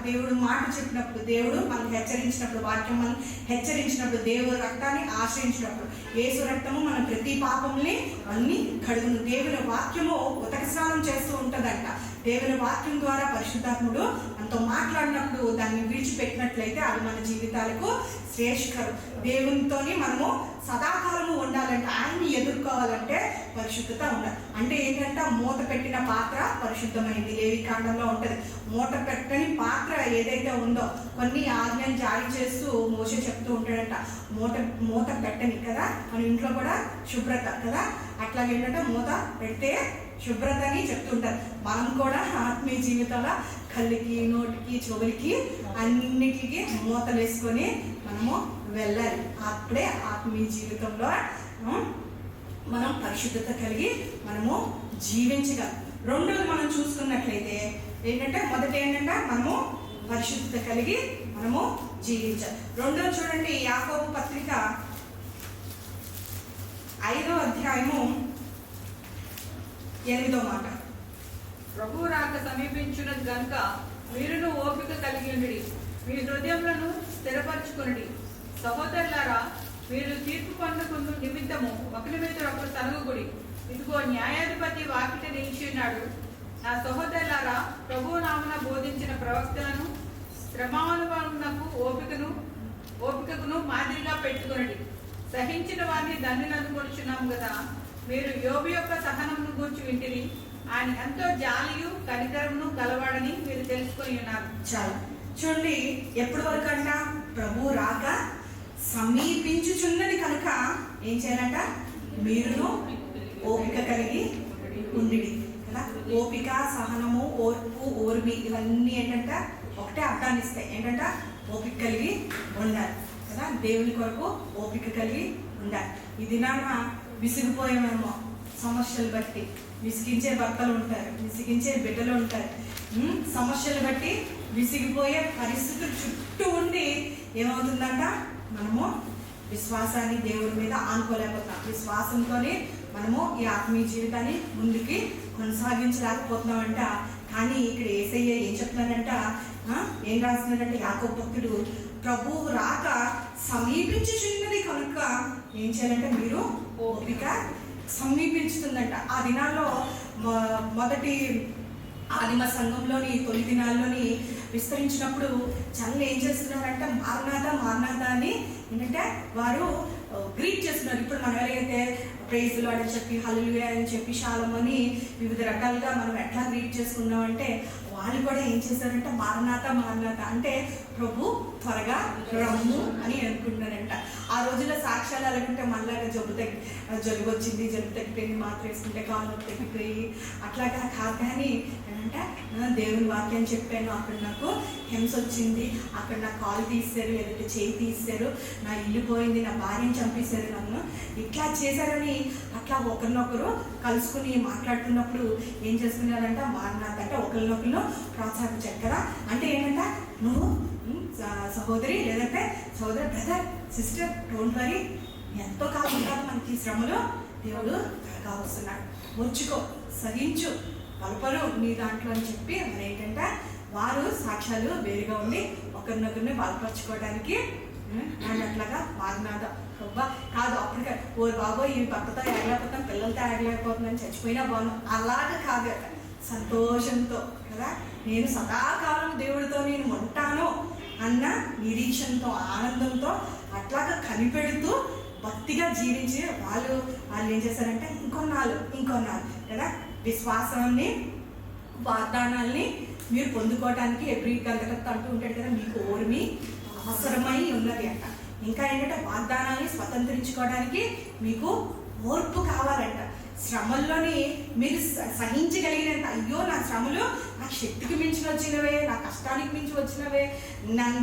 Speaker 1: దేవుడు మాట చెప్పినప్పుడు, దేవుడు మనకు హెచ్చరించినప్పుడు, వాక్యం మనం హెచ్చరించినప్పుడు, దేవుడు రక్తాన్ని ఆశ్రయించినప్పుడు, యేసు రక్తము మన ప్రతి పాపంని అన్ని కడుగును. దేవుని వాక్యము ఉతక స్నానం చేస్తూ ఉంటుందంట. దేవుని వాక్యం ద్వారా పరిశుద్ధాత్ముడు మనతో మాట్లాడినప్పుడు దాన్ని విడిచిపెట్టినట్లయితే అది మన జీవితాలకు శ్రేష్కరం. దేవునితోని మనము సదాకాలము ఉండాలంటే, ఆయన్ని ఎదుర్కోవాలంటే పరిశుద్ధత ఉండాలి. అంటే ఏంటంటే మూత పెట్టిన పాత్ర పరిశుద్ధమైంది. లేవికాండంలో ఉంటుంది. మూత పెట్టని పాత్ర ఏదైతే ఉందో కొన్ని ఆజ్ఞలు జారీ చేస్తూ మోషే చెప్తూ ఉంటాడంట, మూత పెట్టని కదా. మన ఇంట్లో కూడా శుభ్రత కదా, అట్లాగే ఏంటంటే మూత పెడితే శుభ్రత అని చెప్తుంటారు. మనం కూడా ఆత్మీయ జీవితంలో కళ్ళకి, నోటికి, చెవులకి అన్నిటికీ మూతలు వేసుకొని మనము వెళ్ళాలి. అప్పుడే ఆత్మీయ జీవితంలో మనం పరిశుద్ధత కలిగి మనము జీవించగలం. రెండోది మనం చూసుకున్నట్లయితే ఏంటంటే మొదటి ఏంటంటే మనము పరిశుద్ధత కలిగి మనము జీవించాలి. రెండోది చూడండి, యాకోబు పత్రిక 5వ అధ్యాయము 8వ మాట.
Speaker 4: ప్రభు రాక సమీపించున్నది గనుక మీరును ఓపిక కలిగి ఉండి మీ హృదయములను స్థిరపరచుకునండి. సహోదరులారా, మీరు తీర్పు పొందకు నిమిత్తము ఒకరి మీద ఒకరు తనుగుడి. ఇదిగో న్యాయాధిపతి వాకిట నిలిచి ఉన్నాడు. నా సహోదరులారా, ప్రభు నామమున బోధించిన ప్రవక్తలను శ్రమానుభవమునకు ఓపికకును మాదిరిగా పెట్టుకునండి. సహించిన వారిని దండులను కొలుచున్నాము కదా. మీరు యోబు యొక్క సహనమును గూర్చి వింటిరి. ఆయన ఎంతో జాలియు కనికరమును గలవాడని మీరు తెలుసుకొని ఉన్నారు.
Speaker 1: చాలా చూడండి, ఎప్పటి వరకు అంట ప్రభు రాక సమీపించుచున్నది కనుక ఏం చేయాలంట, మీరును ఓపిక కలిగి ఉండిడి కదా. ఓపిక, సహనము, ఓర్పు, ఓర్మి ఇవన్నీ ఏంటంటే ఒకటే అర్థాన్ని ఇస్తాయి. ఏంటంటే ఓపిక కలిగి ఉండాలి కదా. దేవుని కొరకు ఓపిక కలిగి ఉండాలి. ఈ దినాన విసిగిపోయామేమో సమస్యలు బట్టి, విసిగించే భర్తలు ఉంటారు, విసిగించే బిడ్డలు ఉంటారు. సమస్యలు బట్టి విసిగిపోయే పరిస్థితులు చుట్టూ ఉండి ఏమవుతుందంట, మనము విశ్వాసాన్ని దేవుడి మీద ఆనుకోలేకపోతున్నాం. విశ్వాసంతోనే మనము ఈ ఆత్మీయ జీవితాన్ని ముందుకి కొనసాగించలేకపోతున్నామంట. కానీ ఇక్కడ యేసయ్య ఏం చెప్తున్నాడంట, ఏం రాస్తున్నాడంటే యాకోబు భక్తుడు, ప్రభువు రాక సమీపించుచున్నది కనుక ఏం చేయాలంటే మీరు ఓపిక సమీపించుతుందంట. ఆ దినాల్లో మొదటి ఆదిమ సంఘంలోని తొలి దినాల్లోని విస్తరించినప్పుడు జనులు ఏం చేస్తున్నారంటే మారనాథ అని ఏంటంటే వారు గ్రీట్ చేస్తున్నారు. ఇప్పుడు మనం ఎలాగైతే ప్రైజ్ లార్డ్ అని చెప్పి, హల్లెలూయా అని చెప్పి, షాలోమ్ అని వివిధ రకాలుగా మనం ఎట్లా గ్రీట్ చేసుకున్నామంటే వాళ్ళు కూడా ఏం చేశారంటే మారనాథ అంటే ప్రభు త్వరగా రమ్ము అని అనుకుంటున్నారంట. ఆ రోజుల్లో సాక్ష్యాలు ఎలాగంటే మళ్ళాగా జలుబు వచ్చింది, జలుబు తగ్గిపోయింది, మాత్రం వేసుకుంటే కాళ్ళు తగ్గిపోయి అట్లాగా కాదు. కానీ అంటే దేవుని వాక్యం చెప్పాను, అక్కడ నాకు హింస వచ్చింది, అక్కడ నా కాలు తీశారు, లేదంటే చేయి తీశారు, నా ఇల్లు పోయింది, నా భార్యను చంపేశారు, నన్ను ఇట్లా చేశారని అట్లా ఒకరినొకరు కలుసుకుని మాట్లాడుతున్నప్పుడు ఏం చేసుకున్నారంట, మారినాథ్ అంటే ఒకరినొకరు ప్రోత్సహించారు కదా. అంటే ఏంటంటే నువ్వు సహోదరి లేదంటే సహోదరు, బ్రదర్, సిస్టర్, డోంట్ వరీ, ఎంతో కాలం కాదు మనకి శ్రమలో దేవుడు త్వరగా వస్తున్నాడు, వచ్చుకో, సహించు, బలపరు నీ దాంట్లో అని చెప్పి మరి ఏంటంటే వారు సాక్ష్యాలు వేరుగా ఉండి ఒకరినొకరిని బలపరచుకోవడానికి అన్నట్లాగా వారినాథ అబ్బా కాదు అప్పటికే ఓ బాబోయ్ ఈ భర్తతో ఆగలేకపోతాం, పిల్లలతో ఆగలేకపోతున్నాను, చచ్చిపోయినా బాగున్నాం అలాగా కాదు అక్కడ సంతోషంతో కదా నేను సదాకాలం దేవుడితో నేను ఉంటాను అన్న నిరీక్షణతో ఆనందంతో అట్లాగా కనిపెడుతూ భక్తిగా జీవించి వాళ్ళు ఏం చేశారంటే ఇంకొన్నాళ్ళు కదా విశ్వాసాన్ని వాగ్దానాల్ని మీరు పొందుకోవడానికి ఎవ్రీ గంటకర్త అంటూ ఉంటాడు కదా మీకు ఓర్మి అవసరమై ఉన్నది అంట. ఇంకా ఏంటంటే వాగ్దానాన్ని స్వతంత్రించుకోవడానికి మీకు ఓర్పు కావాలంట. శ్రమల్లోని మీరు సహించగలిగినంత అయ్యో నా శ్రమలు నా శక్తికి మించి వచ్చినవే, నా కష్టానికి మించి వచ్చినవే,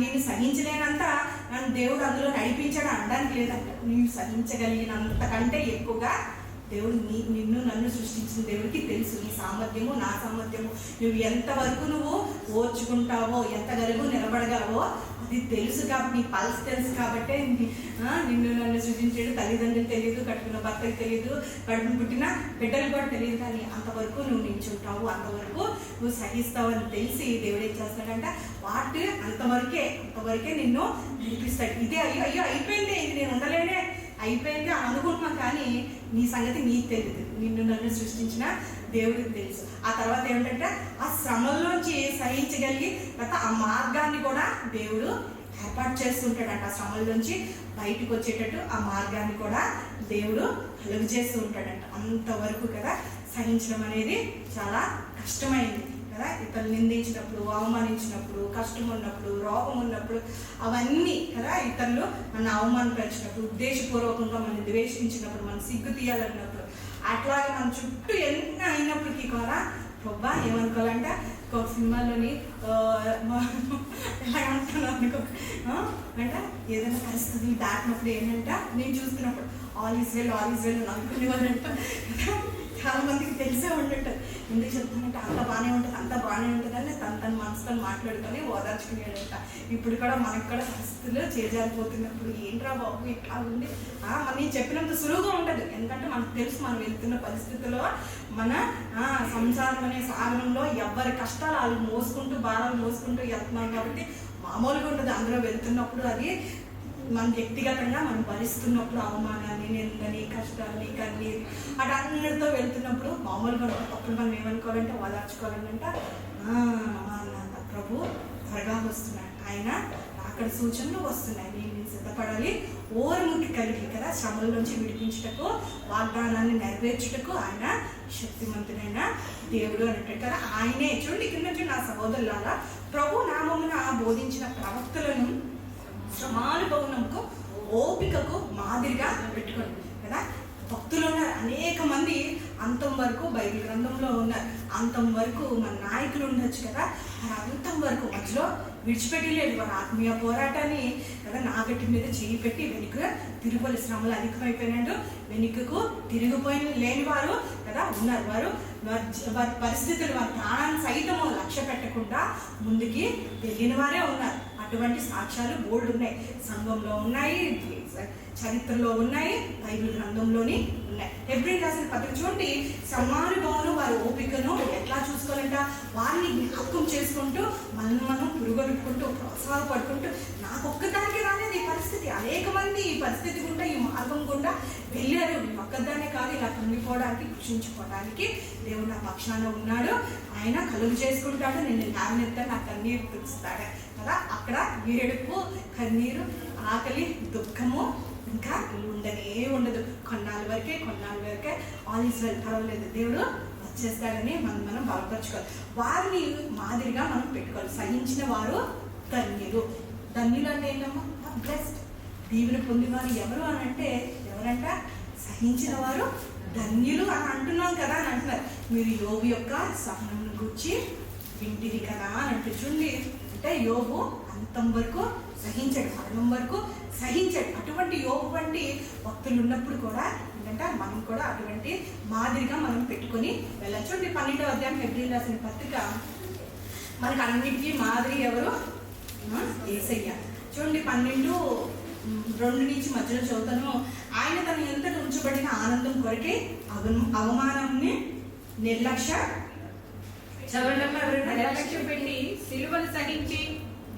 Speaker 1: నేను సహించలేనంత నన్ను దేవుడు అందులో నడిపించాడు అనడానికి లేదంట. నేను సహించగలిగినంత కంటే ఎక్కువగా దేవుడు నిన్ను నన్ను సృష్టించిన దేవుడికి తెలుసు నీ సామర్థ్యము నా సామర్థ్యము, నువ్వు ఎంతవరకు నువ్వు ఓర్చుకుంటావో ఎంతవరకు నిలబడగలవో అది తెలుసు. కాబట్టి నీ పల్స్ తెలుసు కాబట్టే నిన్ను నన్ను సృష్టించాడు. తల్లిదండ్రులు తెలియదు, కట్టుకున్న భర్తకి తెలియదు, కడుపును పుట్టిన బిడ్డలు కూడా తెలియదు, కానీ అంతవరకు నువ్వు నిల్చుంటావు, అంతవరకు నువ్వు సహిస్తావు అని తెలిసి దేవుడు ఏం చేస్తాడంటే అంతవరకే నిన్ను నడిపిస్తాడు. ఇదే అయ్యో అయిపోయింది, ఇది నేను ఉండలేనే, అయిపోయింది అని అనుకుంటున్నాం, కానీ నీ సంగతి నీకు తెలియదు, నిన్ను నన్ను సృష్టించిన దేవుడికి తెలుసు. ఆ తర్వాత ఏమిటంటే ఆ శ్రమల్లోంచి సహించగలిగి తర్వాత ఆ మార్గాన్ని కూడా దేవుడు ఏర్పాటు చేస్తుంటాడంట. ఆ శ్రమల్లోంచి బయటకు వచ్చేటట్టు ఆ మార్గాన్ని కూడా దేవుడు కలుగు చేస్తూ ఉంటాడంట. అంతవరకు కదా సహించడం అనేది చాలా కష్టమైంది కదా. ఇతరులు నిందించినప్పుడు, అవమానించినప్పుడు, కష్టం ఉన్నప్పుడు, రోగం ఉన్నప్పుడు, అవన్నీ కదా ఇతరులు మన అవమానపరిచినప్పుడు, ఉద్దేశపూర్వకంగా మనం ద్వేషించినప్పుడు, మనం సిగ్గు తీయాలన్నప్పుడు, అట్లాగే మన చుట్టూ ఎన్ని అయినప్పటికీ కూడా ప్రభా ఏమనుకోవాలంటే ఒక సినిమాలోని ఎలా అంటున్నాను అనుకో అంటే ఏదైనా పరిస్థితులు దాటినప్పుడు ఏంటంటే నేను చూస్తున్నప్పుడు ఆల్ ఈజ్ వెల్ అనుకునేవాళ్ళంట. చాలా మందికి తెలిసే ఉంటుంటారు. ఎందుకు చెప్తానంటే అంత బాగానే ఉంటుంది అని తన మనసుతో మాట్లాడుకొని ఓదార్చుకునేట. ఇప్పుడు కూడా మనకు కూడా పరిస్థితులు చేజారిపోతున్నప్పుడు ఏంట్రా బాబు ఇట్లా ఉంది మనం చెప్పినంత సులువుగా ఉండదు. ఎందుకంటే మనకు తెలుసు మనం వెళ్తున్న పరిస్థితుల్లో మన సంసారం అనే సాగరంలో ఎవరి కష్టాలు వాళ్ళు మోసుకుంటూ భారాలు మోసుకుంటూ వెళ్తున్నాం కాబట్టి మామూలుగా ఉంటుంది. అందులో వెళ్తున్నప్పుడు అది మన వ్యక్తిగతంగా మనం భరిస్తున్నప్పుడు అవమానాన్ని, నిందని, కష్టాన్ని, కన్నీరు అటన్నిటితో వెళ్తున్నప్పుడు మామూలుగా అప్పుడు మనం ఏమనుకోవాలంటే ఓదార్చుకోవాలంటే ప్రభు త్వరగా వస్తున్నాడు, ఆయన అక్కడ సూచనలు వస్తున్నాయి, నేను సిద్ధపడాలి, ఓర్ముకి కలిగి కదా శ్రమల నుంచి విడిపించుటకు, వాగ్దానాన్ని నెరవేర్చుటకు ఆయన శక్తిమంతుడైన దేవుడు అన్నట్టు కదా. ఆయనే చూడండి ఇక్కడ నుంచి నా సహోదరులారా ప్రభు నామమున బోధించిన ప్రవక్తలను శ్రమానుభవనకు ఓపికకు మాదిరిగా పెట్టుకోండి కదా. భక్తులు ఉన్నారు అనేక మంది, అంతం వరకు బైబిల్ గ్రంథంలో ఉన్నారు, అంతం వరకు మన నాయకులు ఉండొచ్చు కదా, అంతం వరకు మధ్యలో విడిచిపెట్టలేదు వారి ఆత్మీయ పోరాటాన్ని కదా. నాగట్టి మీద చేయి పెట్టి వెనుక తిరుగుబడి శ్రమలు అధికమైపోయినట్టు వెనుకకు తిరిగిపోయిన లేని వారు కదా ఉన్నారు. వారి పరిస్థితులు, వారి ప్రాణాన్ని సైతము లక్ష్య పెట్టకుండా ముందుకి వెళ్ళిన వారే ఉన్నారు. అటువంటి సాక్ష్యాలు బోల్డ్ ఉన్నాయి, సంఘంలో ఉన్నాయి, చరిత్రలో ఉన్నాయి, బైబిల్ గ్రంథంలోని ఉన్నాయి. హెబ్రీయులకు రాసిన పత్రిక చూడండి, సమానుభావులు వారి ఓపికను ఎట్లా చూసుకోవాలంట, వారిని జ్ఞాపకం చేసుకుంటూ మనం పురుగొట్టుకుంటూ ప్రోత్సాహపడుకుంటూ నాకొక్కదానికి రాలేదు ఈ పరిస్థితి, అనేక మంది ఈ పరిస్థితి గుండా ఈ మార్గం గుండా వెళ్ళారు, ఒక్కదానే కాదు ఇలా పొంగిపోవడానికి కృషించుకోవడానికి దేవుడు నా పక్షాన ఉన్నాడు, ఆయన కలుగు చేసుకుంటాడు, నేను లేవనెత్తాను, నా కన్నీరు తుడుస్తాడు కదా. అక్కడ ఏడుపు, కన్నీరు, ఆకలి, దుఃఖము ఇంకా ఉండదు. కొన్నాళ్ళ వరకే ఆల్ ఈజ్ వెల్, పర్వాలేదు, దేవుడు వచ్చేస్తాడని మనం బలపరచుకోవాలి. వారిని మాదిరిగా మనం పెట్టుకోవాలి. సహించిన వారు ధన్యులు అంటే ఏంటమ్మా? బ్లెస్డ్, దీవెన పొందినవారు ఎవరు అని అంటే ఎవరంట? సహించిన వారు ధన్యులు అని అంటున్నాం కదా అని అంటున్నారు. మీరు యోబు యొక్క సహనం గురించి వింటిది కదా అని అంటే చూడండి, అంటే యోబు అంతం వరకు సహించాడు, మరణం వరకు సహించాడు. అటువంటి యోబు వంటి భక్తులు ఉన్నప్పుడు కూడా ఏంటంటే మనం కూడా అటువంటి మాదిరిగా మనం పెట్టుకొని వెళ్ళచ్చు. చూడండి 12వ అధ్యాయం హెబ్రీయులకు రాసిన పత్రిక, మనకు అన్నిటికీ మాదిరి ఎవరు? యేసయ్య. చూడండి 12:2 నుంచి మధ్యలో చదువుతాను. ఆయన తన ఎంతటి ఉంచబడిన ఆనందం కొరకే అవమానాన్ని నిర్లక్ష్య
Speaker 4: నిర్లక్ష్యం పెట్టి సిలువను సహించి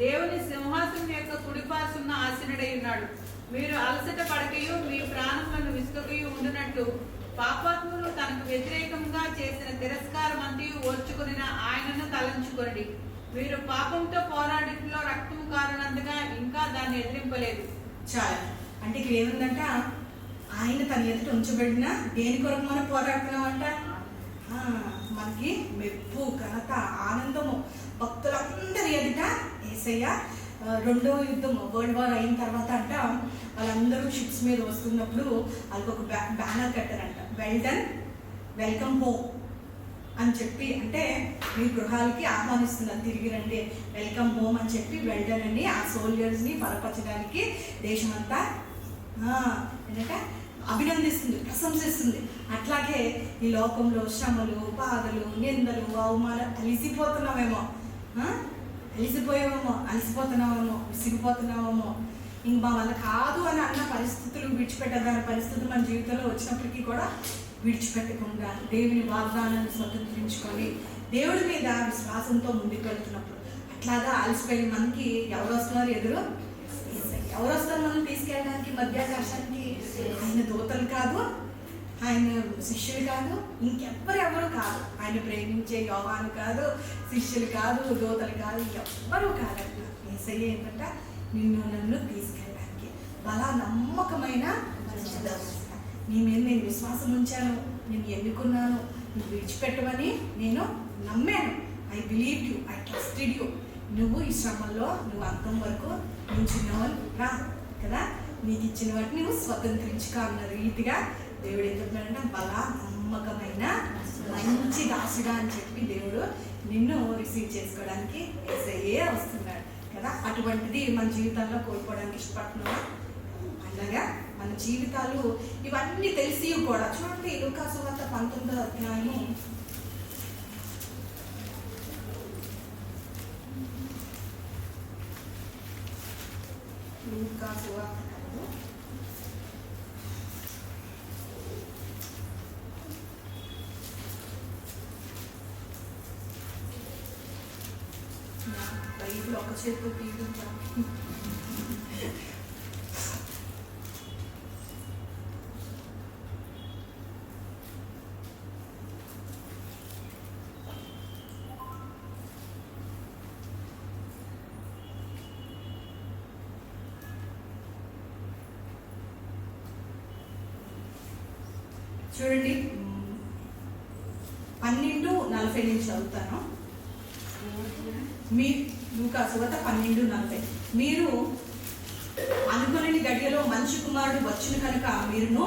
Speaker 4: దేవుని సింహాసనం యొక్క కుడిపాసున్న ఆసనుడై ఉన్నాడు. మీరు అలసట పడకయు మీ ప్రాణములను విసుకయు ఉండునట్లు పాపాత్ములు తనకు వ్యతిరేకంగా చేసిన తిరస్కారం అంతయు ఓర్చుకుని ఆయనను తలంచుకొనండి. మీరు పాపంతో పోరాటంలో రక్తం కారణంతగా ఇంకా దాన్ని ఎదిరింపలేదు.
Speaker 1: చాలా అంటే ఇక్కడ ఏముందంట, ఆయన తన ఎదుట ఉంచబడిన దేని కొరకు మనం పోరాడుతున్నామంట, మనకి మెప్పు, ఘనత, ఆనందము భక్తులందరి ఎదుట యేసయ్య రెండవ యుద్ధం వరల్డ్ వార్ అయిన తర్వాత అంట వాళ్ళందరూ షిప్స్ మీద వస్తున్నప్పుడు వాళ్ళకి ఒక బ్యానర్ కట్టారంట, వెల్ డన్ వెల్కమ్ హోమ్ అని చెప్పి, అంటే మీ గృహాలకి ఆహ్వానిస్తున్నారు, తిరిగి రండి వెల్కమ్ హోమ్ అని చెప్పి వెల్ డన్ అని ఆ సోల్జర్స్ని బలపరచడానికి దేశమంతా ఏంటంటే అభినందిస్తుంది, ప్రశంసిస్తుంది. అట్లాగే ఈ లోకంలో శ్రమలు, బాధలు, నిందలు, అవమానాలు అలిసిపోతున్నామేమో, అలిసిపోతున్నామేమో, విసిగిపోతున్నామేమో, ఇంక మా వల్ల కాదు అని అన్న పరిస్థితులు విడిచిపెట్టదాని పరిస్థితులు మన జీవితంలో వచ్చినప్పటికీ కూడా విడిచిపెట్టకుండా దేవుని వాగ్దానాన్ని స్వతంత్రించుకొని దేవుడి మీద విశ్వాసంతో ముందుకు వెళ్తున్నప్పుడు అట్లాగా అలసిపోయిన మనకి ఎవరు వస్తున్నారు ఎదురు? ఎవరు వస్తారు మనం తీసుకెళ్ళడానికి మధ్యాకాశానికి? ఆయన దూతలు కాదు, ఆయన శిష్యులు కాదు, ఇంకెవ్వరెవరు కాదు. ఆయన ప్రేమించే యోహాను కాదు, శిష్యులు కాదు, దూతలు కాదు, ఎవ్వరూ కాదంట. యేసయ్య ఏంటంటే నిన్ను నన్ను తీసుకెళ్ళడానికి బలా నమ్మకమైన నీ మీద నేను విశ్వాసం ఉంచాను, నేను ఎన్నుకున్నాను, నువ్వు విడిచిపెట్టమని నేను నమ్మాను. I believe you, I trusted you. నువ్వు ఈ శ్రమంలో నువ్వు అంతం వరకు నించున్నావు రా కదా, నీకు ఇచ్చిన వాటిని నువ్వు స్వతంత్రించుకో అన్న రీతిగా దేవుడు ఏం చెప్తున్నాడంటే బలా నమ్మకమైన మంచి దాసుడా అని చెప్పి దేవుడు నిన్ను రిసీవ్ చేసుకోవడానికి యేసయ్యే వస్తున్నాడు కదా. అటువంటిది మన జీవితాల్లో కోల్పోవడానికి ఇష్టపడుతున్నావా? అలాగా మన జీవితాలు ఇవన్నీ తెలిసి కూడా చూడండి, లూకా సువార్త 19వ అధ్యాయము లూకా సువార్త కాదు, బైబిల్ ఒక చేతితో తీయకుండా చూడండి 12:40 నుంచి చదువుతాను. మీ లూకా సువార్త 12:40. మీరు అనుకుని గడియలో మనిషి కుమారుడు వచ్చును కనుక మీరును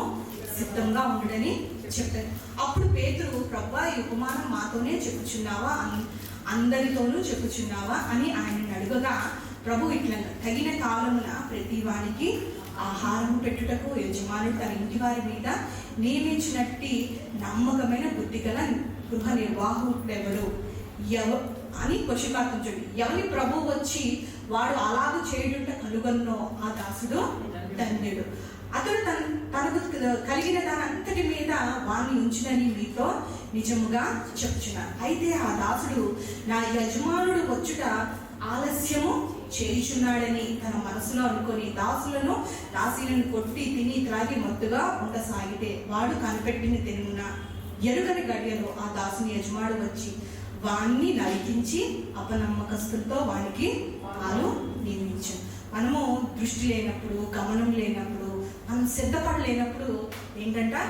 Speaker 1: సిద్ధంగా ఉండడని చెప్పారు. అప్పుడు పేతురు, ప్రభువా ఈ ఉపమానం మాతోనే చెప్పుచున్నావా, అందరితోనూ చెప్పుచున్నావా అని ఆయనను అడుగగా ప్రభు ఇట్లా, తగిన కాలమున ప్రతి వానికి ఆహారం పెట్టుటకు యజమానుడు తన ఇంటి వారి మీద నియమించినట్టి నమ్మకమైన బుద్ధి గల గృహ నిర్వాహకుడెవరు అని పశుపాతం చూడండి. ఎవరి ప్రభు వచ్చి వాడు అలాగూ చేయుట కలుగన్నో ఆ దాసుడు ధన్యుడు. అతడు తనకు కలిగిన దానంతటి మీద వాణ్ణి ఉంచునని మీతో నిజముగా చెప్తున్నాను. అయితే ఆ దాసుడు నా యజమానుడు వచ్చుట ఆలస్యము చేయుచున్నాడని తన మనసులో అనుకొని దాసీలను కొట్టి తిని త్రాగి మత్తుగా ఉండసాగితే వాడు కనిపెట్టిన తినున్న ఎరుగని గడియలో ఆ దాసుని యజమానుడు వచ్చి వాణ్ణి నరికించి అపనమ్మకస్తులతో వానికి పాలు నియమించాడు. మనము దృష్టి లేనప్పుడు, గమనం లేనప్పుడు, మనం సిద్ధపడలేనప్పుడు ఏంటంటే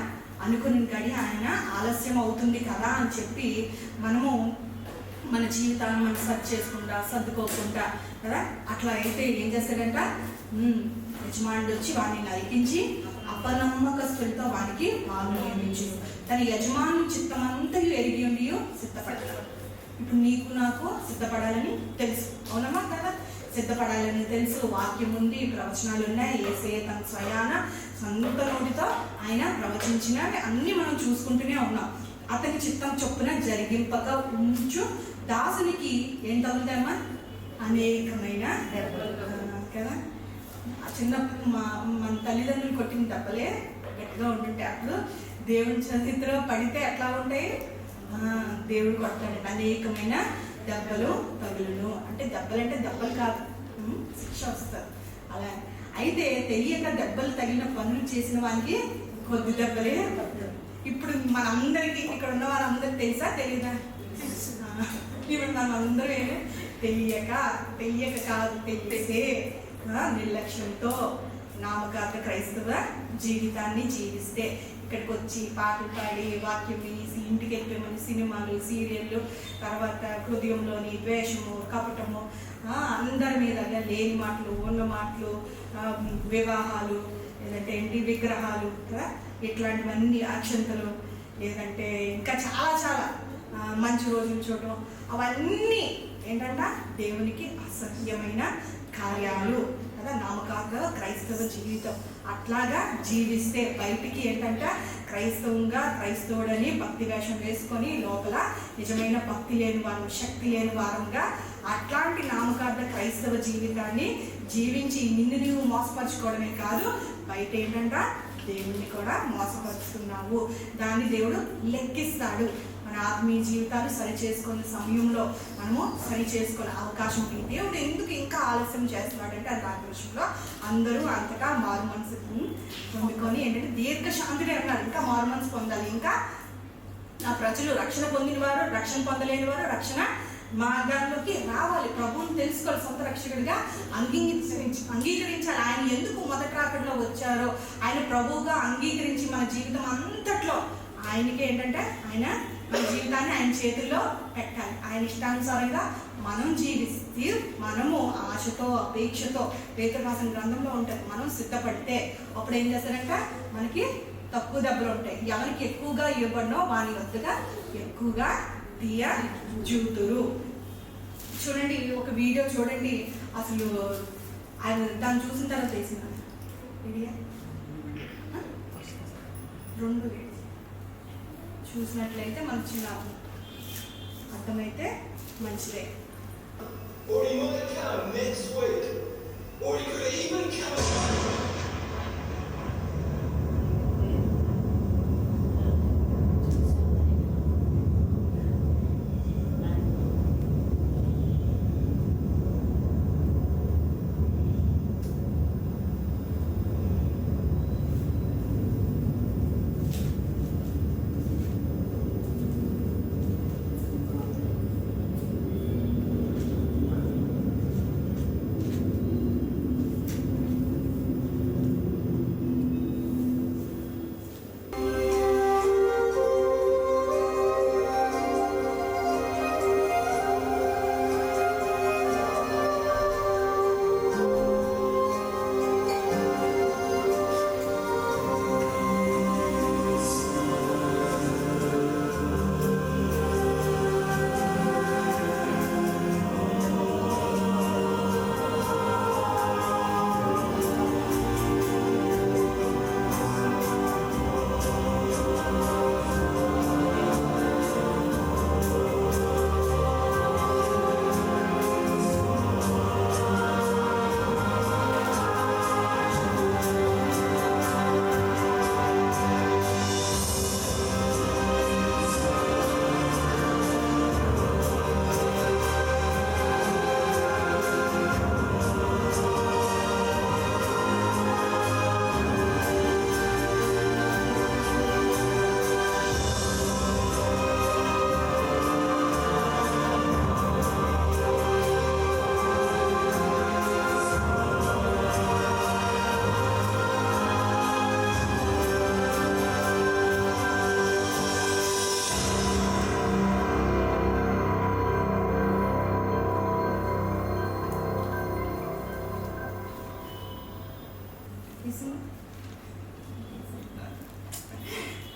Speaker 1: అనుకుని గడి ఆయన ఆలస్యం అవుతుంది కదా అని చెప్పి మనము మన జీవితాన్ని మనం సర్దుకోకుండా కదా. అట్లా అయితే ఏం చేస్తాడంట, యజమానుడు వచ్చి వాడిని నరికించి అపనమ్మకస్తులతో వాడికి పాలు నియమించు. తన యజమాను చిత్తమంతయు ఎరిగి ఉండి సిద్ధపడతాడు. ఇప్పుడు నీకు నాకు సిద్ధపడాలని తెలుసు, అవునమ్మా కదా, సిద్ధపడాలని తెలుసు. వాక్యం ఉంది, ప్రవచనాలు ఉన్నాయి. యేసయ్య తన స్వయాన సొంత నోటితో ఆయన ప్రవచించిన అన్ని మనం చూసుకుంటూనే ఉన్నాం. అతని చిత్తం చొప్పున జరిగింపక ఉంచు దాసునికి ఏం తగులుతాయమ్మా? అనేకమైన దెబ్బలు కదా. చిన్నప్పుడు మన తల్లిదండ్రులు కొట్టిన దెబ్బలే గట్టిగా ఉంటుంటాయి. అప్పుడు దేవుని చరిత్రలో పడితే ఎట్లా ఉంటాయి? దేవుడు కొడతాడు. అనేకమైన దెబ్బలు తగులును. అంటే దెబ్బలు కాదు, శిక్ష వస్తుంది అలా. అయితే తెలియక దెబ్బలు తగిలిన పనులు చేసిన వానికి కొద్ది దెబ్బలే పడతారు. ఇప్పుడు మనందరికీ ఇక్కడ ఉన్న వారందరికి తెలుసా తెలీదా? ఇప్పుడు మనం అందరూ తెలియక కాదు, తెలిసే నిర్లక్ష్యంతో నామకార్థ క్రైస్తవ జీవితాన్ని జీవిస్తే, ఇక్కడికి వచ్చి పాటలు పాడి వాక్యం వేసి ఇంటికి వెళ్ళిపోయి సినిమాలు, సీరియళ్ళు, తర్వాత హృదయంలోని ద్వేషము, కపటము, అందరి మీద లేని మాటలు, ఉన్న మాటలు, వివాహాలు, లేదంటే ఏంటి విగ్రహాలు, ఇట్లాంటివన్నీ అక్షంతలు, లేదంటే ఇంకా చాలా చాలా మంచి రోజులు చూడటం, అవన్నీ ఏంటంట దేవునికి అసహ్యమైన కార్యాలు కదా. నామకార్థ క్రైస్తవ జీవితం అట్లాగా జీవిస్తే బయటికి ఏంటంట క్రైస్తవుడని భక్తి వేషం వేసుకొని లోపల నిజమైన భక్తి లేని వారు, శక్తి లేని వారంగా అట్లాంటి నామకార్థ క్రైస్తవ జీవితాన్ని జీవించి నిన్ను నువ్వు మోసపరుచుకోవడమే కాదు, బయట ఏంటంట దేవుణ్ణి కూడా మోసపరుచుతున్నావు. దాన్ని దేవుడు లెక్కిస్తాడు. మన ఆత్మీయ జీవితాలు సరి చేసుకునే సమయంలో మనము సరి చేసుకునే అవకాశం ఉంది. దేవుడు ఎందుకు ఇంకా ఆలస్యం చేస్తున్నాడంటే అది దాని విషయంలో అందరూ అంతటా మారు మనసు పొందుకొని ఏంటంటే దీర్ఘశాంతిని అన్నారు. ఇంకా మారు మనసు పొందాలి. ఇంకా ఆ ప్రజలు రక్షణ పొందిన వారు, రక్షణ పొందలేని వారు రక్షణ మార్గాల్లోకి రావాలి. ప్రభువుని తెలుసుకోవాలి, సొంత రక్షకుడిగా అంగీకరించాలి. ఆయన ఎందుకు మొదటి రాకడలో వచ్చారో ఆయన ప్రభువుగా అంగీకరించి మన జీవితం అంతట్లో ఆయనకి ఏంటంటే మన జీవితాన్ని ఆయన చేతుల్లో పెట్టాలి. ఆయన ఇష్టానుసారంగా మనం జీవిస్తే, మనము ఆశతో అపేక్షతో పేతురురాసిన గ్రంథంలో ఉంటుంది, మనం సిద్ధపడితే అప్పుడు ఏం చేస్తారంటే మనకి తక్కువ దెబ్బలు ఉంటాయి. ఎవరికి ఎక్కువగా ఇవ్వబడినో వాని వద్దగా ఎక్కువగా తీయజూతురు. చూడండి, ఒక వీడియో చూడండి. అసలు ఆయన దాన్ని చూసిన తర్వాత తెలిసిన వీడియో 2 చూసినట్లయితే మనకు చిన్న అర్థమైతే మంచిదే.
Speaker 5: Or he might come next week. Or he could even come.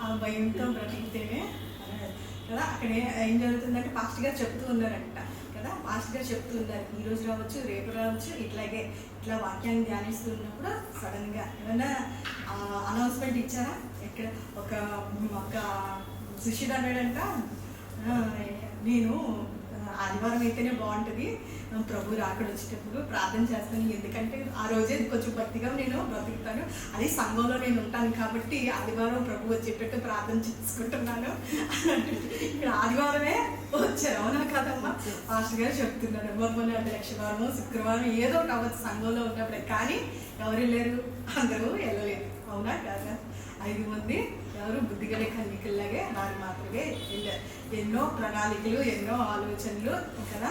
Speaker 1: ఆ భయంతో బ్రతికితేనే కదా. అక్కడ ఏం జరుగుతుందంటే పాస్టర్ గారు చెప్తూ ఉన్నారంట కదా. పాస్టర్ గారు చెప్తూ ఉన్నారు, ఈ రోజు రావచ్చు, రేపు రావచ్చు, ఇట్లా వాక్యాన్ని ధ్యానిస్తున్నప్పుడు సడన్గా ఏమైనా అనౌన్స్మెంట్ ఇచ్చారా? ఇక్కడ ఒక శిష్యుడు అన్నాడంట, నేను
Speaker 6: ఆదివారం అయితేనే బాగుంటుంది. ప్రభు రాకడ వచ్చేటప్పుడు ప్రార్థన చేస్తాను, ఎందుకంటే ఆ రోజే కొంచెం భక్తిగా నేను బ్రతుకుతాను. అది సంఘంలో నేను ఉంటాను కాబట్టి ఆదివారం ప్రభు వచ్చేటట్టు ప్రార్థన చేసుకుంటున్నాను అన్నట్టు. ఇక్కడ ఆదివారమే వచ్చారు, అవునా కదమ్మా? మాస్టర్ గారు చెప్తున్నారు మొన్న లక్షవారం శుక్రవారం ఏదో కావచ్చు సంఘంలో ఉన్నప్పుడే, కానీ ఎవరు లేరు, అందరూ వెళ్ళలేదు, అవునా కాదా? 5 మంది ఎవరు బుద్ధిగల కన్నికల్లాగే వారు మాత్రమే వెళ్ళారు. ఎన్నో ప్రణాళికలు, ఎన్నో ఆలోచనలు కదా.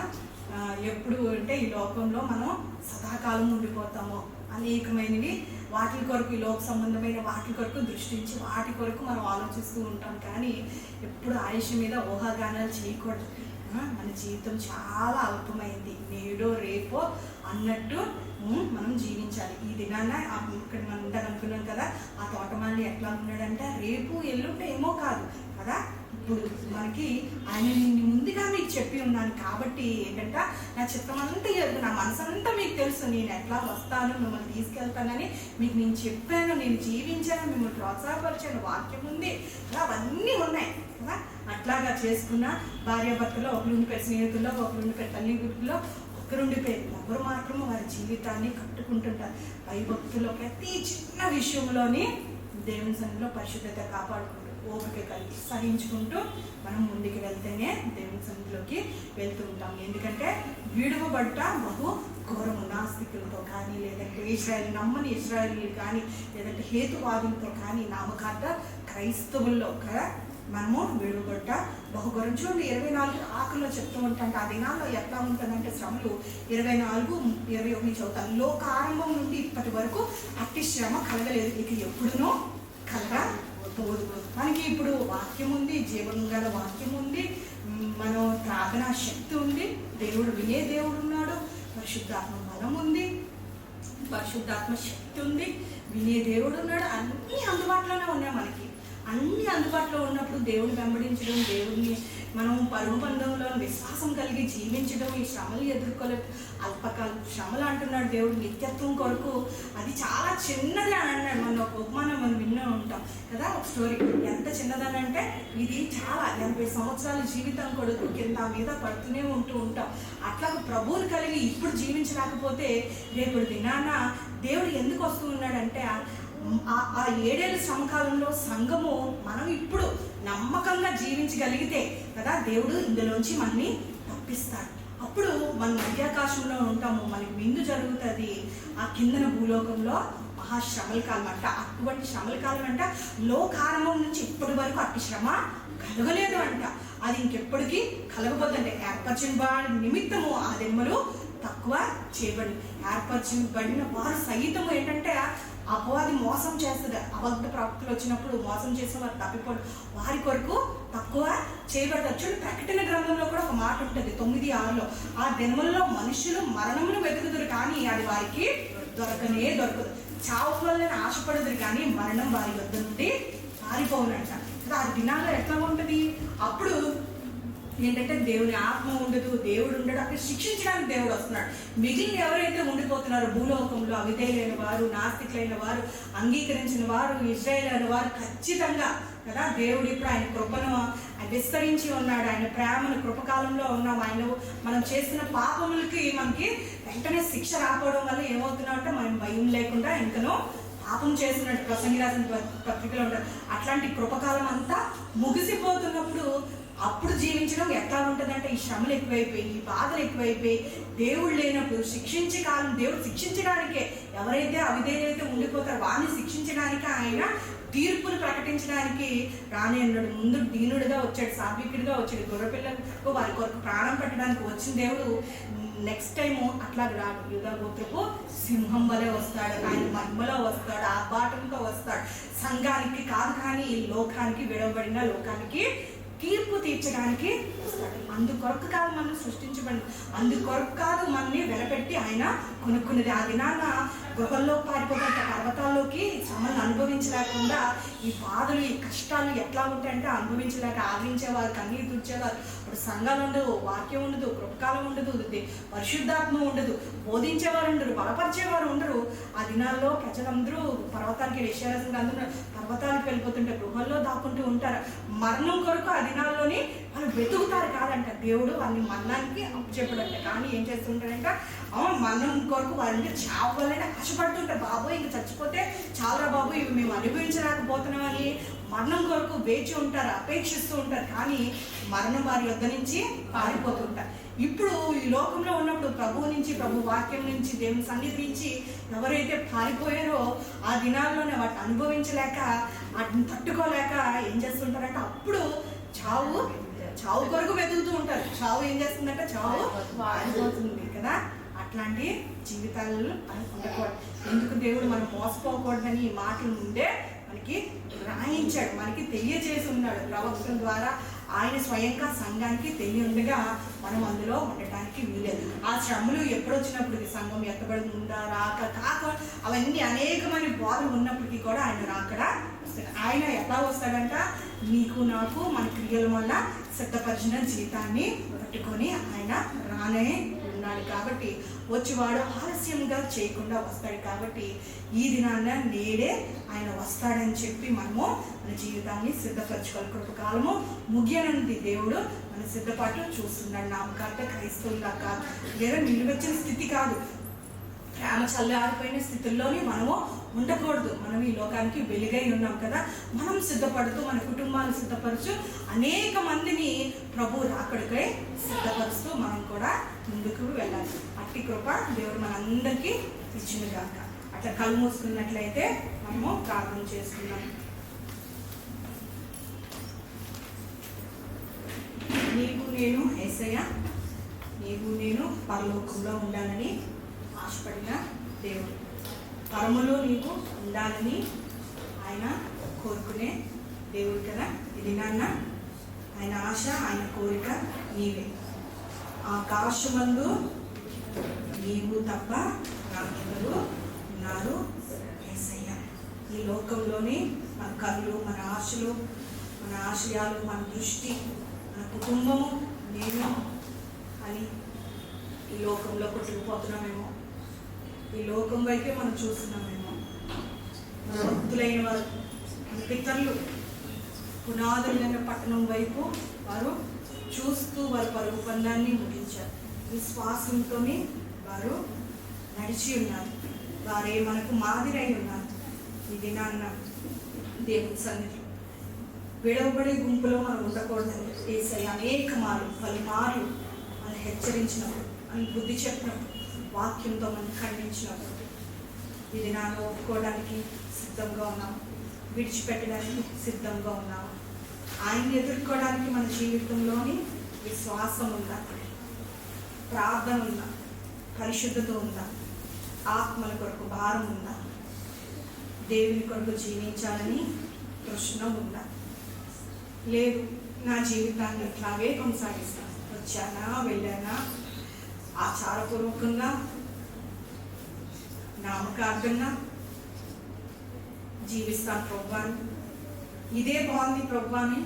Speaker 6: ఎప్పుడు అంటే ఈ లోకంలో మనం సదాకాలం ఉండిపోతాము, అనేకమైనవి వాటి కొరకు, ఈ లోక సంబంధమైన వాటి కొరకు దృష్టించి వాటి కొరకు మనం ఆలోచిస్తూ ఉంటాం. కానీ ఎప్పుడు ఆయుష్ మీద ఊహాగానాలు చేయకూడదు. మన జీవితం చాలా అల్పమైంది, నేడో రేపో అన్నట్టు మనం జీవించాలి. ఈ దినాన్న ఇక్కడ మనం ఉండాలి అనుకున్నాం కదా, ఆ తోటమాలి ఎట్లా ఉన్నాడంటే రేపు ఎల్లుంటే ఏమో కాదు కదా. ఇప్పుడు మనకి ఆయన నిన్ను ముందుగా మీకు చెప్పి ఉన్నాను కాబట్టి ఏంటంటే నా చిత్రం అంతా నా మనసు అంతా మీకు తెలుసు, నేను ఎట్లా వస్తాను, మిమ్మల్ని తీసుకెళ్తానని మీకు నేను చెప్పాను, నేను జీవించాను, మిమ్మల్ని ప్రోత్సాహపరిచాను, వాక్యం ఉంది కదా, అవన్నీ ఉన్నాయి కదా. అట్లాగా చేసుకున్న భార్యాభర్తలో ఒకరుండిపోయి, స్నేహితుల్లో ఒకరుండిపోయి, తల్లిదండ్రుల్లో ఒకరుండిపోయి, ఎవరు మాత్రము వారి జీవితాన్ని కట్టుకుంటుంటారు. భయభక్తుల్లో ప్రతి చిన్న విషయంలోని దేవుని సన్నిధిలో పరిశుద్ధత కాపాడుకుంటూ, ఓపిక కలిగి సహించుకుంటూ మనం ముందుకు వెళ్తేనే దేవుని సన్నిధిలోకి వెళ్తూ ఉంటాం. ఎందుకంటే విడువబడ్డ బహు ఘోరము నాస్తికులతో కానీ, లేదంటే నమ్మని ఇజ్రాయేలీలు కానీ, లేదంటే హేతువాదులతో కానీ, నామకార్థ క్రైస్తవుల్లో కదా మనము విడువబడ్డ బహుఘోరం. చూడండి 24 ఆకుల్లో చెప్తూ ఉంటాం. ఆ దినాల్లో ఎట్లా ఉంటుందంటే శ్రమలు 24, 21 చదువుతాను. లోక ఆరంభం నుండి ఇప్పటి వరకు అట్టి శ్రమ కలగలేదు, ఇక ఎప్పుడునో కలగబోదు. మనకి ఇప్పుడు వాక్యం ఉంది, జీవం గల వాక్యం ఉంది, మనం ప్రార్థనా శక్తి ఉంది, దేవుడు వినే దేవుడు ఉన్నాడు, పరిశుద్ధాత్మ బలం ఉంది, పరిశుద్ధాత్మ శక్తి ఉంది, వినే దేవుడు ఉన్నాడు. అన్నీ అందుబాటులోనే ఉన్నాయి మనకి. అన్నీ అందుబాటులో ఉన్నప్పుడు దేవుని వెంబడించడం, దేవుడిని మనం పరుగు బంధంలో విశ్వాసం కలిగి జీవించడం, ఈ శ్రమలు ఎదుర్కోలే, అల్పకాల శ్రమలు అంటున్నాడు దేవుడు నిత్యత్వం కొరకు. అది చాలా చిన్నది అని అన్నాడు. మన ఒక ఉపమానం మనం విన్నా ఉంటాం కదా, ఒక స్టోరీ. ఎంత చిన్నదని అంటే ఇది చాలా 80 సంవత్సరాల జీవితం కొడుకు కింద మీద పడుతూనే ఉంటాం. అట్లా ప్రభువుని కలిగి ఇప్పుడు జీవించలేకపోతే రేపు దినాన దేవుడు ఎందుకు వస్తూ ఉన్నాడంటే ఆ 7 ఏళ్ళ శ్రమకాలంలో సంఘము మనం ఇప్పుడు నమ్మకంగా జీవించగలిగితే కదా దేవుడు ఇందులోంచి మనని తప్పిస్తాడు. అప్పుడు మనం మధ్యాకాశంలో ఉంటాము, మనకి విందు జరుగుతుంది. ఆ కిందన భూలోకంలో మహాశ్రమల కాలం అంట. అటువంటి శ్రమల కాలం అంట లోకారంభం నుంచి ఇప్పటి వరకు అట్టి శ్రమ కలగలేదు అంట. అది ఇంకెప్పటికీ కలగబోతుంటే ఏర్పరచబడిన నిమిత్తము ఆ దెమ్మలు తక్కువ చేయబడి, ఏర్పరచబడిన వారు సైతము ఏంటంటే అపవాది మోసం చేస్తుంది. అబద్ధ ప్రవక్తలు వచ్చినప్పుడు మోసం చేసిన వారు తప్పిపోడు, వారి కొరకు తక్కువ చేయబడతారు. చూడండి ప్రకటన గ్రంథంలో కూడా ఒక మాట ఉంటుంది 9:6. ఆ దినములలో మనుషులు మరణమును వెతుకుదురు కానీ అది వారికి దొరకదు. చావు వల్ల ఆశపడదురు కానీ మరణం వారి వద్ద నుండి పారిపోవునంట. ఆ దినాల్లో ఎట్లా ఉంటుంది? అప్పుడు ఏంటంటే దేవుని ఆత్మ ఉండదు, దేవుడు ఉండడు, అక్కడ శిక్షించడానికి దేవుడు వస్తున్నాడు. మిగిలిన ఎవరైతే ఉండిపోతున్నారో భూలోకంలో అవిధేయులైన వారు, నాస్తికులైన వారు, అంగీకరించిన వారు, ఇశ్రాయేలు వారు ఖచ్చితంగా కదా దేవుడు ఇప్పుడు ఆయన కృపను విస్తరించి ఉన్నాడు. ఆయన ప్రేమను కృపకాలంలో ఉన్నాం. ఆయన మనం చేసిన పాపములకి మనకి వెంటనే శిక్ష రాకపోవడం వల్ల ఏమవుతున్నాం అంటే మనం భయం లేకుండా ఇంకనో పాపం చేస్తున్నట్టు ప్రసంగి రాసిన పత్రికలో ఉంటారు. అట్లాంటి కృపకాలం అంతా ముగిసిపోతున్నప్పుడు అప్పుడు జీవించడం ఎట్లా ఉంటుందంటే ఈ శ్రమలు ఎక్కువైపోయి, ఈ బాధలు ఎక్కువైపోయి, దేవుడు లేనప్పుడు శిక్షించే కాలం, దేవుడు శిక్షించడానికే ఎవరైతే అవిధేయులైతే ఉండిపోతారో వారిని శిక్షించడానికి ఆయన తీర్పును ప్రకటించడానికి రానే ఉన్నాడు. ముందు దీనుడిగా వచ్చాడు, సాత్వికుడిగా వచ్చాడు, గొర్రెపిల్లలకు వారి కొరకు ప్రాణం పెట్టడానికి వచ్చిన దేవుడు నెక్స్ట్ టైము అట్లా రాడు. యూదా గోత్రపు సింహం వలె వస్తాడు, ఆయన మహిమలో వస్తాడు, ఆర్భాటంతో వస్తాడు. సంఘానికి కాదు కానీ ఈ లోకానికి, విడవబడిన లోకానికి తీర్పు తీర్చడానికి వస్తాడు. అందుకొరకు కాదు మనం సృష్టించబడి, అందుకొరకు కాదు మనల్ని వెలపెట్టి ఆయన కొనుక్కున్నది. ఆ దినాన గృహంలో పారిపోతున్న పర్వతాల్లోకి శ్రమను అనుభవించలేకుండా ఈ బాధలు, ఈ కష్టాలు ఎట్లా ఉంటాయంటే అనుభవించలేక ఆదరించేవారు, కన్నీరు తుడిచేవారు. ఇప్పుడు సంఘాలు ఉండదు, వాక్యం ఉండదు, కృపకాలం ఉండదు, పరిశుద్ధాత్మ ఉండదు, బోధించేవారు ఉండరు, బలపరిచేవారు ఉండరు. ఆ దినాల్లో ప్రజలందరూ పర్వతానికి విషయాలు అందరూ పర్వతాలకు వెళ్ళిపోతుంటే గృహల్లో దాక్కుంటూ ఉంటారు. మరణం కొరకు ఆ దినాల్లోని వాళ్ళు వెతుకుతారు కాదంట. దేవుడు వాళ్ళని మరణానికి అప్పచెప్పడంట. కానీ ఏం చేస్తుంటారంట, మరణం కొరకు వాళ్ళని చావాలని ఆశపడుతుంటారు. బాబోయ్ ఇంక చచ్చిపోతే చాలా బాబు ఇవి మేము అనుభవించలేకపోతున్నామని మరణం కొరకు వేచి ఉంటారు, అపేక్షిస్తూ ఉంటారు. కానీ మరణం వారి యొద్ద నుంచి పారిపోతుంటారు. ఇప్పుడు ఈ లోకంలో ఉన్నప్పుడు ప్రభువు నుంచి, ప్రభు వాక్యం నుంచి, దేవుని సన్నిధి నుంచి ఎవరైతే పారిపోయారో ఆ దినాల్లోనే వాటిని అనుభవించలేక వాటిని తట్టుకోలేక ఏం చేస్తుంటారంటే అప్పుడు చావు కొరకు వెతుకుతూ ఉంటారు. చావు ఏం చేస్తుందంటే చావు పారిపోతుంది కదా. అట్లాంటి జీవితాలు ఉండకూడదు. ఎందుకు దేవుడు మనం మోసపోకూడదని ఈ మాటలు ముందే మనకి రాయించాడు, మనకి తెలియజేసి ఉన్నాడు ప్రవక్తల ద్వారా. ఆయన స్వయంగా సంఘానికి తెలియఉండగా మనం అందులో ఉండటానికి వీలేదు. ఆ శ్రమలు ఎప్పుడొచ్చినప్పటికీ సంఘం ఎత్తబడుతుందా రాక కాక అవన్నీ అనేకమైన బాధలు ఉన్నప్పటికీ కూడా ఆయన రాకడా వస్తాడు. ఆయన ఎలా వస్తాడంట, నీకు నాకు మన క్రియల వల్ల సిద్ధపరిచిన జీవితాన్ని పట్టుకొని ఆయన రానే ఉన్నాడు. కాబట్టి వచ్చేవాడు ఆలస్యంగా చేయకుండా వస్తాడు. కాబట్టి ఈ దినాన నేడే ఆయన వస్తాడని చెప్పి మనము మన జీవితాన్ని సిద్ధపరచుకోవాలి. కృపకాలము ముగియనంది దేవుడు మన సిద్ధపాటు చూస్తున్నాడు. నామకార్త క్రైస్తవులా కాదు, లేదా నిలువెచ్చిన స్థితి కాదు, ప్రేమ చల్లారిపోయిన స్థితుల్లోని మనము ఉండకూడదు. మనం ఈ లోకానికి వెలుగై ఉన్నాం కదా. మనం సిద్ధపడుతూ మన కుటుంబాన్ని సిద్ధపరచు అనేక మందిని ప్రభు రాకడికై సిద్ధపరుస్తూ మనం కూడా ముందుకు వెళ్ళాలి. అట్టి కృప దేవుడు మనందరికీ ఇచ్చిన గాక. అట్లా కళ్ళు మూసుకున్నట్లయితే మనము ప్రార్థన చేసుకున్నాం. నీకు నేను యేసయ్య, నీకు నేను పరలోకంలో ఉండాలని ఆశపడిన దేవుడు, పరములో నీకు ఉండాలని ఆయన కోరుకునే దేవుడు కదా. ఇది నాన్న ఆయన ఆశ, ఆయన కోరిక నీవే. ఆకాశమందు నీవు తప్ప నాకెవరు ఉన్నారు యేసయ్య. ఈ లోకంలోని మన కళ్ళు, మన ఆశలు, మన ఆశయాలు, మన దృష్టి, మన కుటుంబము, నేను అని ఈ లోకంలో కొట్టుకుపోతున్నామేమో, ఈ లోకం వైపే మనం చూస్తున్నామేమో. మన భక్తులైన వారు, మన పితరులు పునాదులైన పట్టణం వైపు వారు చూస్తూ వారు పరుగు పందాన్ని ముగించారు. విశ్వాసంతోనే వారు నడిచి ఉన్నారు. వారే మనకు మాదిరై ఉన్నారు. ఇది నాన్న దేవుని సన్నిధి విడవబడే గుంపులో మనం ఉండకూడదని యేసయ్య అనేక పలుమార్లు మనం హెచ్చరించినప్పుడు, మనం బుద్ధి చెప్పినప్పుడు, వాక్యంతో మనం ఖండించినప్పుడు ఇది నాన్న ఒప్పుకోవడానికి సిద్ధంగా ఉన్నాం, విడిచిపెట్టడానికి సిద్ధంగా ఉన్నాము. ఆయన్ని ఎదుర్కోవడానికి మన జీవితంలోని విశ్వాసం ఉందా, ప్రార్థన ఉందా, పరిశుద్ధత ఉందా, ఆత్మల కొరకు భారం ఉందా, దేవుని కొరకు జీవించాలని తృష్ణ ఉందా? లేదు, నా జీవితాన్ని ఇట్లాగే కొనసాగిస్తాను, వచ్చానా వెళ్ళానా, ఆచారపూర్వకంగా నామకార్థంగా జీవిస్తాను ప్రభువాని, ఇదే బాగుంది ప్రభువాని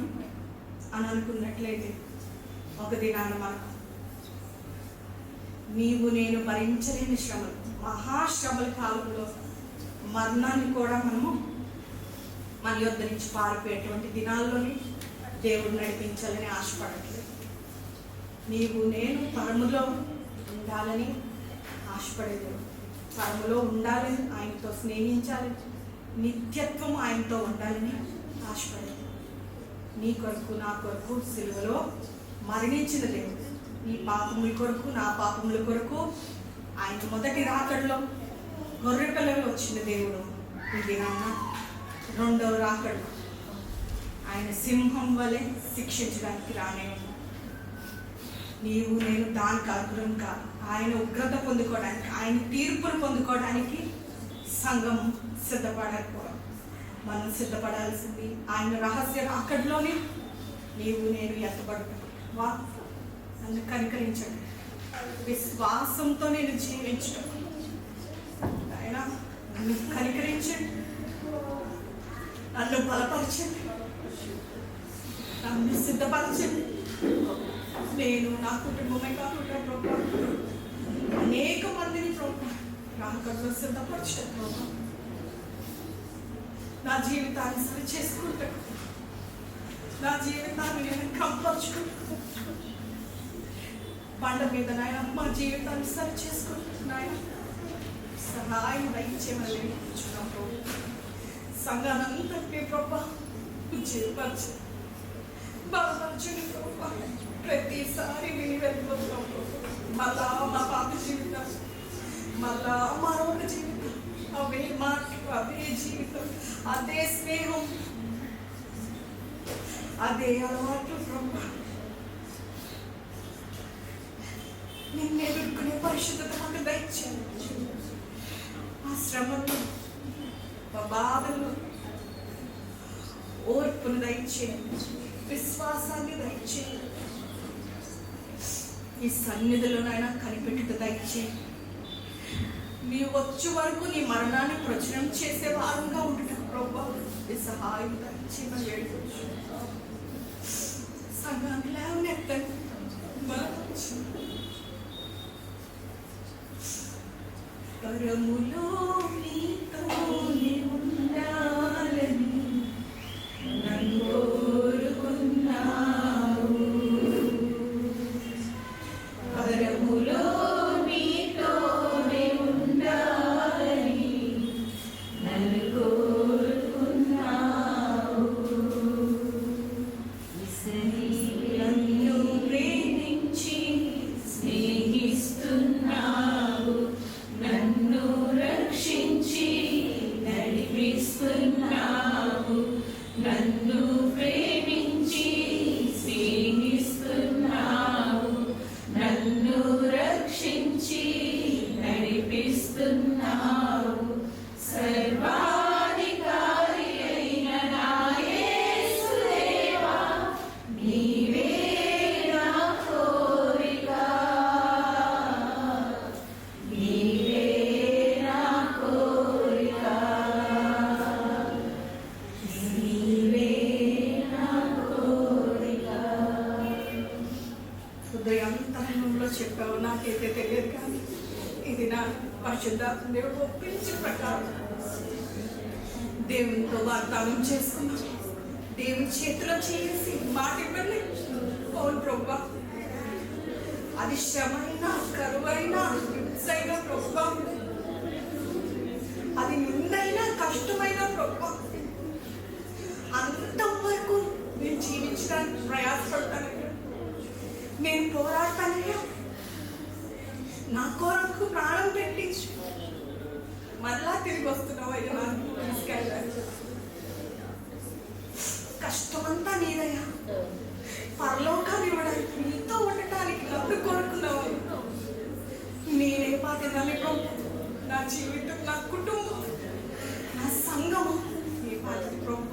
Speaker 6: అని అనుకున్నట్లయితే ఒక దినాన మనకు నీవు నేను భరించలేని శ్రమలు, మహాశ్రమల కాలంలో మరణాన్ని కూడా మనము మన యొద్ద నుంచి పారిపోయేటువంటి దినాల్లోని దేవుడు నడిపించాలని ఆశపడట్లేదు. నీవు నేను పరములో ఉండాలని ఆశపడేది, పరములో ఉండాలని, ఆయనతో స్నేహించాలి, నిత్యత్వం ఆయనతో ఉండాలని ఆశపడేది. నీ కొరకు నా కొరకు సిలువలో మరణించిన దేవుడు, నీ పాపముల కొరకు నా పాపముల కొరకు ఆయన మొదటి రాకడలో గొర్రె పిల్లలు వచ్చిన దేవుడు ఇది నాన్న రెండవ రాకడలో ఆయన సింహం వలె శిక్షించడానికి రానే ఉన్నాడు. నీవు నేను దానికి అర్హులం కాదు. ఆయన ఉగ్రత పొందుకోవడానికి, ఆయన తీర్పును పొందుకోవడానికి సంఘం సిద్ధపడకపోవడం, మనం సిద్ధపడాల్సింది ఆయన రహస్య రాకడలోనే నీవు నేను ఎత్తబడతాను. వా నన్ను కనికరించండి, విశ్వాసంతో నేను జీవించడం, ఆయన నన్ను కనికరించండి, నన్ను బలపరచండి, నన్ను సిద్ధపరచండి. నేను నా కుటుంబమే కాకుండా ప్రభు అనేక మందిని ప్రభు రాకడలో సిద్ధపరచండి ప్రభు. నా జీవితాన్ని సరి చేసుకుంటాను, నా జీవితాన్ని నేను కంపర్చుకుంటాను. బండ మీద నాయన మా జీవితాన్ని సరి చేసుకుంటాను నాయన. సహాయం దయచేయమని వేడుకుంటున్నాం ప్రభు. సంఘానంతటినీ ప్రభా ఉజ్జీవపరచు, బలపరచండి ప్రభా. ప్రతిసారి విని వెళ్ళిపోతున్నాం ప్రభు. మళ్ళా మా పాత జీవితం, మళ్ళా మరొక జీవితం, అవే మాటలు, అవే జీవితం, అదే స్నేహం, అదే అలవాట్లు ప్రభా. నిన్ను ఎదుర్కొనే పరిశుద్ధత మాకు దయచేయండి. ఆ శ్రమలు, మా బాధలు ఓర్పును దయచేయండి, విశ్వాసాన్ని దయచేయండి. ఈ సన్నిధిలోనైనా కనిపెట్టుట దయచేయండి. నీ వచ్చే వరకు నీ మరణాన్ని ప్రచురం చేసే వారంగా ఉండటం ప్రభా ఈ సహాయం దయచేయమని వేడుకుంటున్నాం. సంఘాన్ని లేవనెత్తండి, బలపరచండి. పరములో నీతోనే ఉండాలని నన్ను కోరుకున్నావు. పరములో నీతోనే ఉండాలని నన్ను కోరుకున్నావు. నన్ను ప్రేమించి స్నేహిస్తున్నావు, నన్ను రక్షించి నడిపిస్తున్నావు. నన్ను ప్రేమించి స్నేహిస్తున్నావు, నన్ను రక్షించి నడిపిస్తున్నావు. సర్వాధికారి అయిన నా యేసుదేవా, నీవే నా కోరిక, నీవే నా కోరిక, నీవే నా కోరిక. హృదయాంతరంలో చెప్పావు, నాకైతే తెలియదు కానీ ఇది నా పరిశుద్ధాత్మ దేవుడు ఒప్పించే ప్రకారం దేవునితో వాగ్దానం చేసుకున్నాం. దేవుని చేతిలో చేసి మాట ఇవ్వండి. అవును ప్రభా, అది శ్రమైనా, కరువైనా, హింసైనా ప్రభా, అది నిందైనా, కష్టమైన ప్రభా, అంతవరకు నేను జీవించడానికి ప్రయాసపడతానయ్యా. నేను పోరాడతానయ్యా. నా కొరకు ప్రాణం పెట్టించు. మళ్ళా తిరిగి వస్తున్నావు అయ్యా, నాకు తీసుకెళ్ళాలి. కష్టమంతా నీదయ్యా. పరలోకాన్ని ఇవ్వడానికి, నీతో ఉండటానికి నన్ను కోరుకున్నావు. నేనే బాధ్యతని ప్రభు. నా జీవితం, నా కుటుంబం, నా సంఘము నీ బాధ్యత ప్రభు.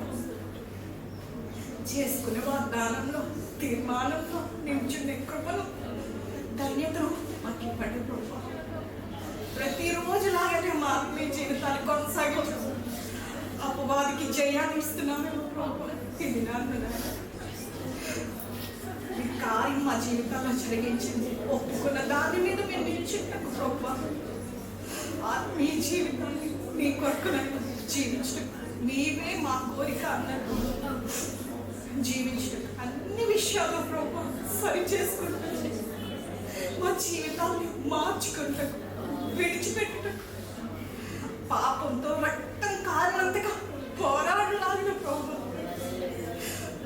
Speaker 6: చేసుకునే వాగ్దానంలో, తీర్మానంలో నిల్చునే కృపను, ధన్యతను మాకు ఇవ్వండి ప్రభు. ప్రతిరోజులాగానే మా ఆత్మీయ జీవితాన్ని కొనసాగించు. అపవాదికి జయాన్ని ఇస్తున్నామేమో ప్రభు. ఇది నన్ను ఈ కార్యం మా జీవితాల్లో జరిగించింది. ఒప్పుకున్న దాని మీద మేము నిల్చుంటాము ప్రభు. ఆత్మీయ జీవితాన్ని నీ కొరకు జీవించడం నీవే మా కోరిక అన్నట్టు జీవించడం. అన్ని విషయాల్లో ప్రభు సరి చేసుకుంటాం. మా జీవితాన్ని మార్చుకుంటాం, విడిచిపెట్టడం. పాపంతో రక్తం కారణంతగా పోరాడలాగిన ప్రభు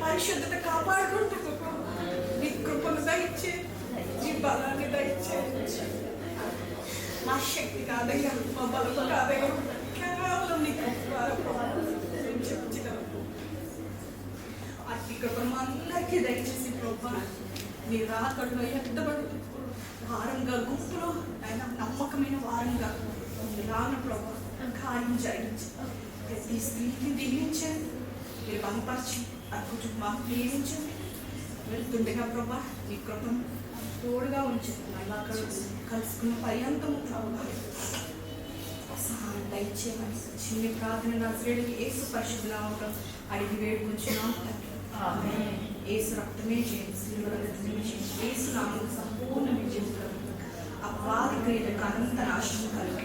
Speaker 6: పరిశుద్ధత కాపాడుకుంటాం ప్రభు. నీ కృపను దయచే, నీ బలాన్ని దయచే. మా శక్తి కాదయ్యా, మా బలము కాదయ్యా, కేవలం నీ కృప ద్వారా ప్రభు నేను చెప్పుకోగలను. అట్టి కృపను అందరికీ దయచేసి ప్రభు నీ రాకడలో ఎత్తబడు వారంగా, గుంపులో ఆయన నమ్మకమైన వారంగా రాన ప్రభు కార్యం జరిగించి ప్రతి స్త్రీని దీవించండి. మీరు బలపరిచి ఆ కుటుంబాన్ని దీవించండి. వెళ్తుండగా ప్రభా నీ కృపను తోడుగా ఉంచండి. మళ్ళా కలుసుకున్న పర్యంతము ప్రభు సహాయం దయచేయమని చిన్ని ప్రార్థన నజరేయుడైన యేసు పరిశుద్ధ నామములో అడిగి వేడుకొంచున్నాం తండ్రి. ఆమేన్. యేసు రక్తమే జయం, సిలువ రక్తమే జయం. యేసు నామములో సంపూర్ణ విజయం కలుగు. అపవాది క్రియలకు అనంత నాశనం కలుగు.